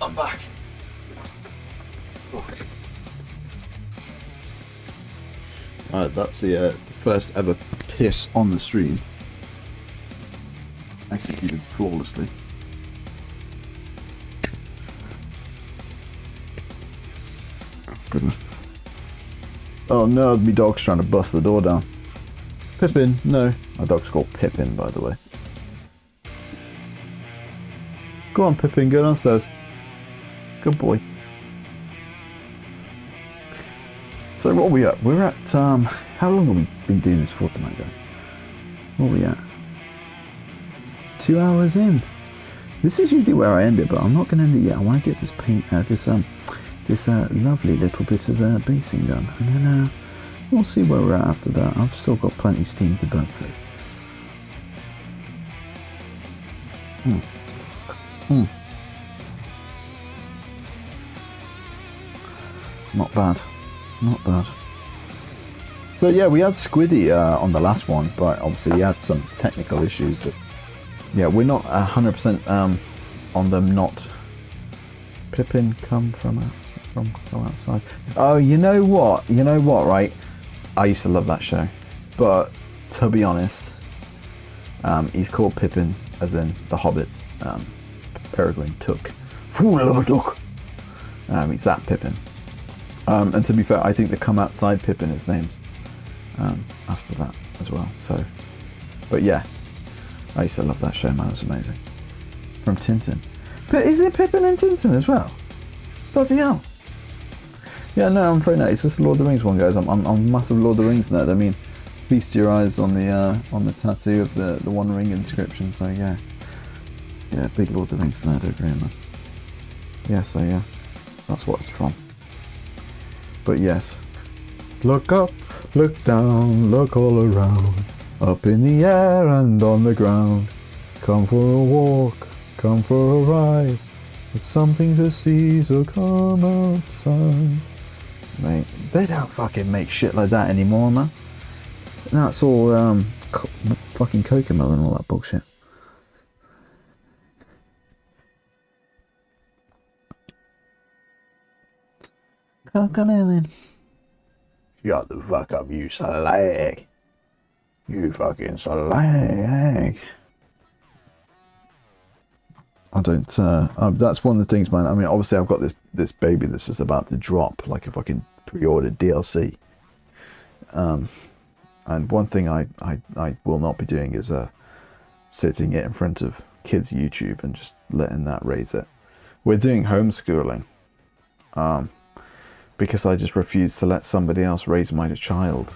I'm back. Alright, that's the first ever piss on the stream. Executed flawlessly. Oh, goodness. Oh no, my dog's trying to bust the door down. Pippin, no. My dog's called Pippin, by the way. Go on, Pippin, go downstairs. Good boy. So what are we at? We're at, how long have we been doing this for tonight, guys? What are we at? 2 hours in. This is usually where I end it, but I'm not going to end it yet. I want to get this paint, this lovely little bit of basing done, and then we'll see where we're at after that. I've still got plenty of steam to burn through. Not bad, not bad. So yeah, we had Squiddy on the last one, but obviously he had some technical issues. That, yeah, we're not 100% on them not. Pippin come from outside. Oh, you know what? You know what? Right, I used to love that show, but to be honest, he's called Pippin, as in the Hobbits. Peregrine Took. Fool of a duck. He's that Pippin. And to be fair, I think the Come Outside Pippin is named after that as well. So, but yeah, I used to love that show, man. It was amazing. From Tintin. But is it Pippin and Tintin as well? Bloody hell. Yeah, no, I'm afraid not. It's just the Lord of the Rings one, guys. I'm a massive Lord of the Rings nerd. I mean, feast your eyes on the tattoo of the One Ring inscription. So yeah, big Lord of the Rings nerd over here, man. Yeah, so yeah, that's what it's from. But yes, look up, look down, look all around, up in the air and on the ground. Come for a walk, come for a ride, it's something to see, so come outside. Mate, they don't fucking make shit like that anymore, man. That's all fucking Cocomelon and all that bullshit. Cocomelon. Shut the fuck up, you slag. You fucking slag. I don't, that's one of the things, man. I mean, obviously I've got this baby that's just about to drop, like a fucking pre-ordered DLC. And one thing I will not be doing is sitting it in front of kids' YouTube and just letting that raise it. We're doing homeschooling. Because I just refuse to let somebody else raise my child.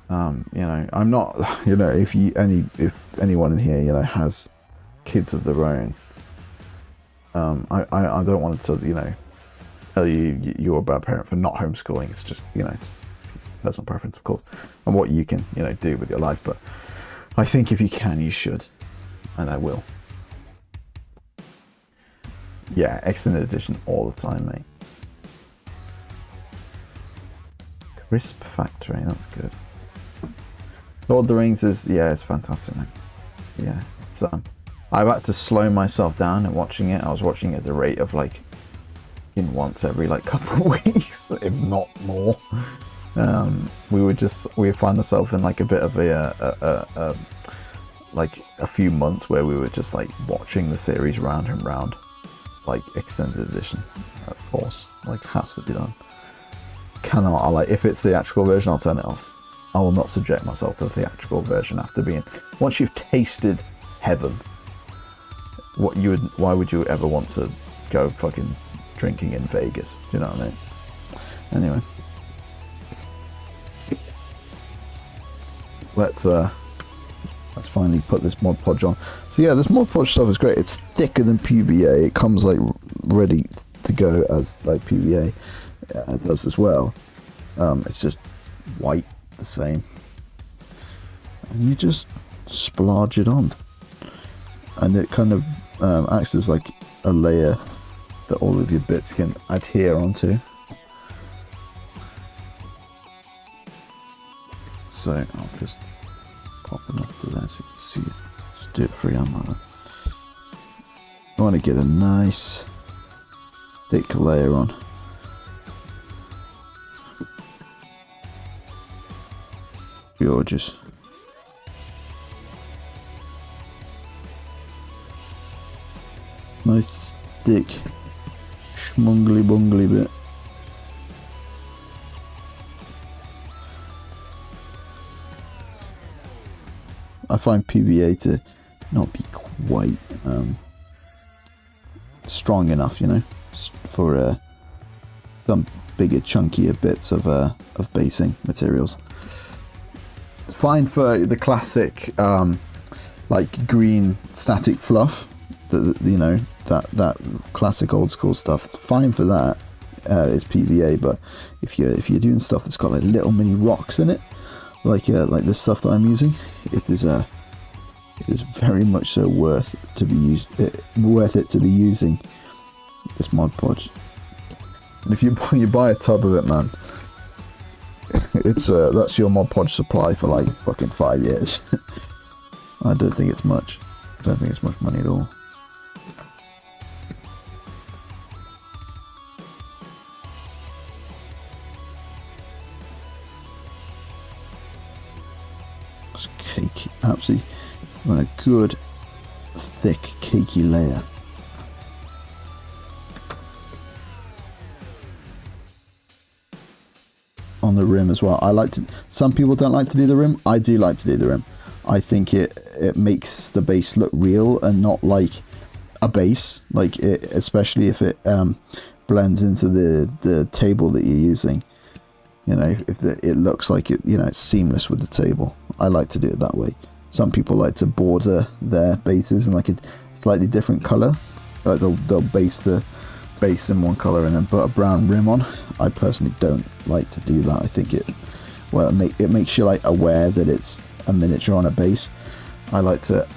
You know, I'm not, you know, if anyone in here, you know, has kids of their own, I don't want to, you know, tell you you're a bad parent for not homeschooling. It's just, you know, personal preference, of course, and what you can, you know, do with your life. But I think if you can, you should, and I will. Yeah, extended edition all the time, mate. Crisp Factory, that's good. Lord of the Rings is, yeah, it's fantastic, man. Yeah, it's I've had to slow myself down in watching it. I was watching it at the rate of like once every like couple of weeks, if not more. We would find ourselves in like a bit of a like a few months where we were just like watching the series round and round, like extended edition, of course, like has to be done. Cannot, like if it's the theatrical version, I'll turn it off. I will not subject myself to the theatrical version after being, once you've tasted heaven, why would you ever want to go fucking drinking in Vegas? Do you know what I mean? Anyway, let's finally put this Mod Podge on. So yeah, this Mod Podge stuff is great. It's thicker than PVA. It comes like ready to go as like PVA does as well. It's just white, the same, and you just splodge it on, and it kind of acts as like a layer that all of your bits can adhere onto. So I'll just pop enough to there so you can see it. Just do it freehand like that. I want to get a nice thick layer on. Gorgeous. Nice thick schmungly bungly bit. I find PVA to not be quite strong enough, you know, for some bigger, chunkier bits of basing materials. Fine for the classic like green static fluff, you know, that classic old school stuff. It's fine for that. It's PVA, but if you're doing stuff that's got like little mini rocks in it, like the stuff that I'm using, it is very much so worth it to be using this Mod Podge. And if you buy a tub of it, man, it's that's your Mod Podge supply for like fucking 5 years. I don't think it's much. I don't think it's much money at all. It's cakey, absolutely. On a good, thick, cakey layer. On the rim as well. Some people don't like to do the rim. I do like to do the rim. I think it makes the base look real and not like a base, like it, especially if it blends into the table that you're using. You know, if it looks like it, you know, it's seamless with the table. I like to do it that way. Some people like to border their bases in like a slightly different color. Like they'll base the base in one color and then put a brown rim on. I personally don't like to do that. I think it makes you like aware that it's a miniature on a base. I like to,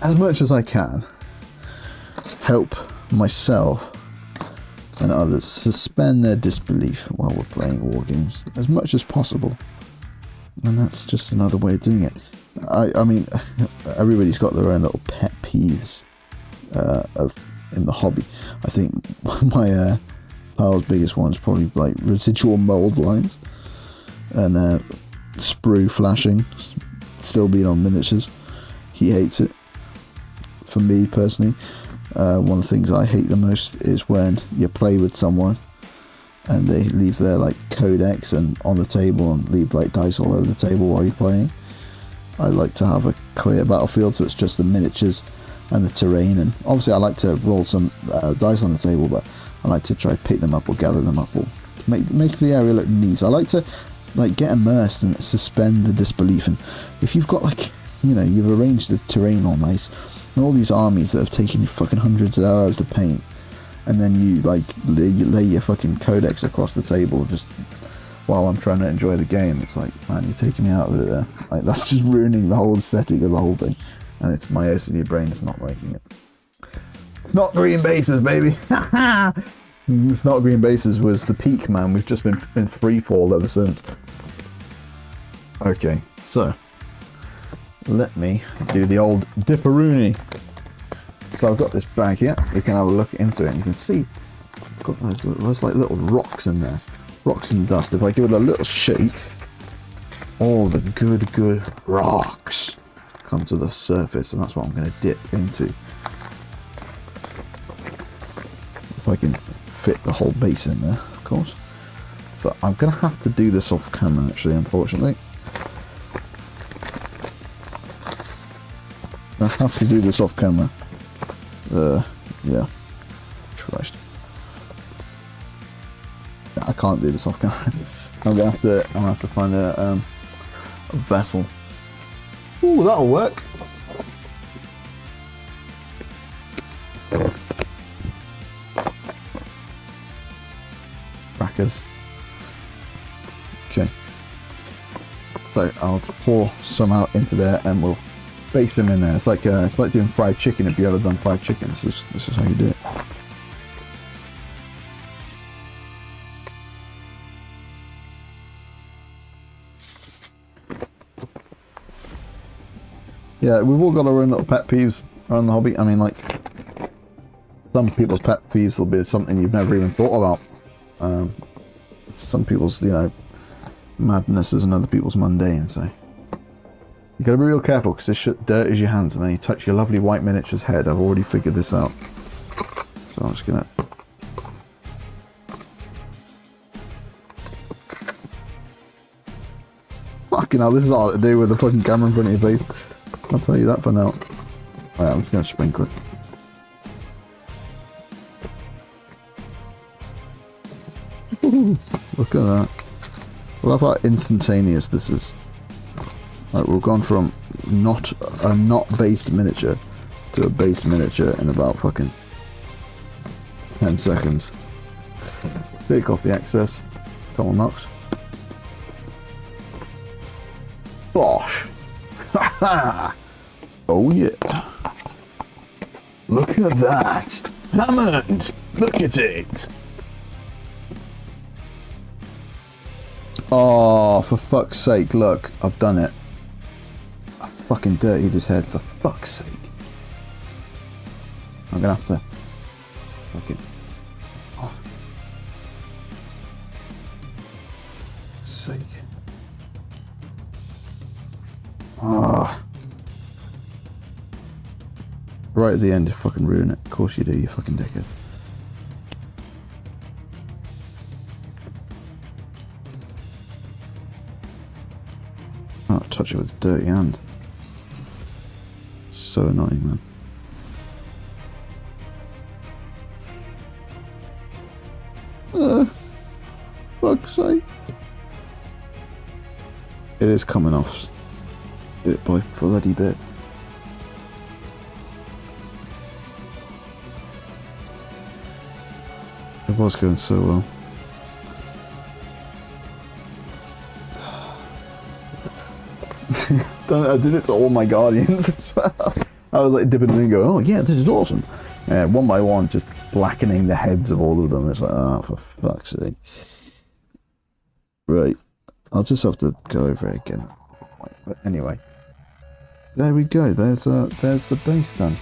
as much as I can, help myself and others suspend their disbelief while we're playing war games as much as possible. And that's just another way of doing it. I mean, everybody's got their own little pet peeves in the hobby. I think my pal's biggest one is probably like residual mold lines and sprue flashing, still being on miniatures. He hates it. For me personally, one of the things I hate the most is when you play with someone and they leave their like codex and on the table and leave like dice all over the table while you're playing. I like to have a clear battlefield, so it's just the miniatures and the terrain, and obviously I like to roll some dice on the table, but I like to try to pick them up or gather them up or make the area look neat. I like to like get immersed and suspend the disbelief. And if you've got like, you know, you've arranged the terrain all nice and all these armies that have taken you fucking hundreds of hours to paint, and then you like lay your fucking codex across the table, just while I'm trying to enjoy the game. It's like, man, you're taking me out of it there. Like, that's just ruining the whole aesthetic of the whole thing. And it's my OCD brain is not liking it. It's not green bases, baby. It's not green bases was the peak, man. We've just been in free fall ever since. Okay, so let me do the old dipperoonie. So I've got this bag here. We can have a look into it and you can see I've got there's like little rocks in there. Rocks and dust. If I give it a little shake, all the good rocks come to the surface, and that's what I'm going to dip into. If I can fit the whole base in there, of course. So I'm going to have to do this off camera, actually, unfortunately. I have to do this off camera. Yeah. Christ. I can't do this off camera. I'm gonna have to find a vessel. Ooh, that'll work. Crackers. Okay. So I'll pour some out into there, and we'll base them in there. It's like doing fried chicken. If you ever done fried chicken, this is how you do it. Yeah, we've all got our own little pet peeves around the hobby. I mean, like, some people's pet peeves will be something you've never even thought about. Some people's, you know, madness is another people's mundane, so you gotta be real careful, because this shit dirties your hands, and then you touch your lovely white miniature's head. I've already figured this out. So I'm just gonna... Fucking hell, this is hard to do with the fucking camera in front of your face. I'll tell you that for now. Right, I'm just gonna sprinkle it. Ooh, look at that. I love how instantaneous this is. Like, we've gone from a not based miniature to a base miniature in about fucking 10 seconds. Take off the excess. Come on, Knox. Bosh! Oh yeah! Look at that! Hammond! Look at it! Oh, for fuck's sake, look, I've done it. I fucking dirtied his head, for fuck's sake. I'm gonna have to fucking... Oh. Sake. Ah. Right at the end, you fucking ruin it. Of course you do, you fucking dickhead. Oh, touch it with a dirty hand. So annoying, man. Fuck's sake. It is coming off bit by bloody bit. It was going so well. I did it to all my guardians as well. I was like dipping in and going, oh yeah, this is awesome. One by one, just blackening the heads of all of them. It's like, oh, for fuck's sake. Right. I'll just have to go over it again. But anyway. There we go. There's the base done.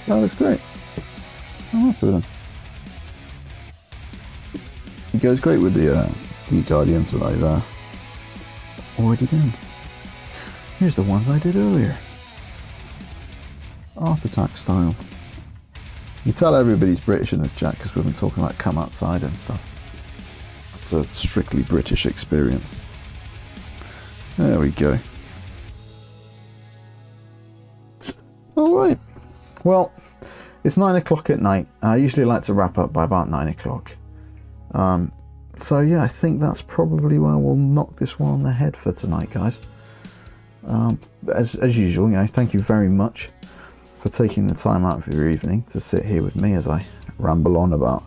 That looks great. I'm happy with them. It goes great with the guardians that I've already done. Here's the ones I did earlier. HWTH style. You tell everybody's British in this chat because we've been talking like come outside and stuff. It's a strictly British experience. There we go. Alright. Well, it's 9 o'clock at night. I usually like to wrap up by about 9 o'clock. So yeah, I think that's probably where we'll knock this one on the head for tonight, guys. As usual, you know, thank you very much for taking the time out of your evening to sit here with me as I ramble on about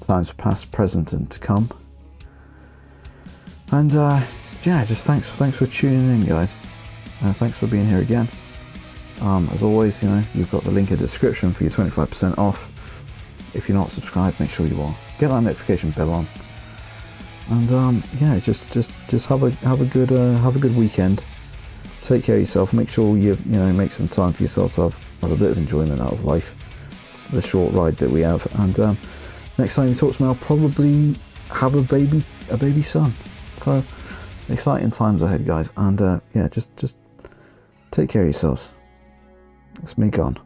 times past, present, and to come. And yeah, just thanks for tuning in, guys. Thanks for being here again. As always, you know, you've got the link in the description for your 25% off. If you're not subscribed, make sure you are. Get that notification bell on. And yeah, just have a good weekend. Take care of yourself. Make sure you make some time for yourself to have a bit of enjoyment out of life. It's the short ride that we have. And next time you talk to me, I'll probably have a baby son. So exciting times ahead, guys. And yeah, just take care of yourselves. It's me gone.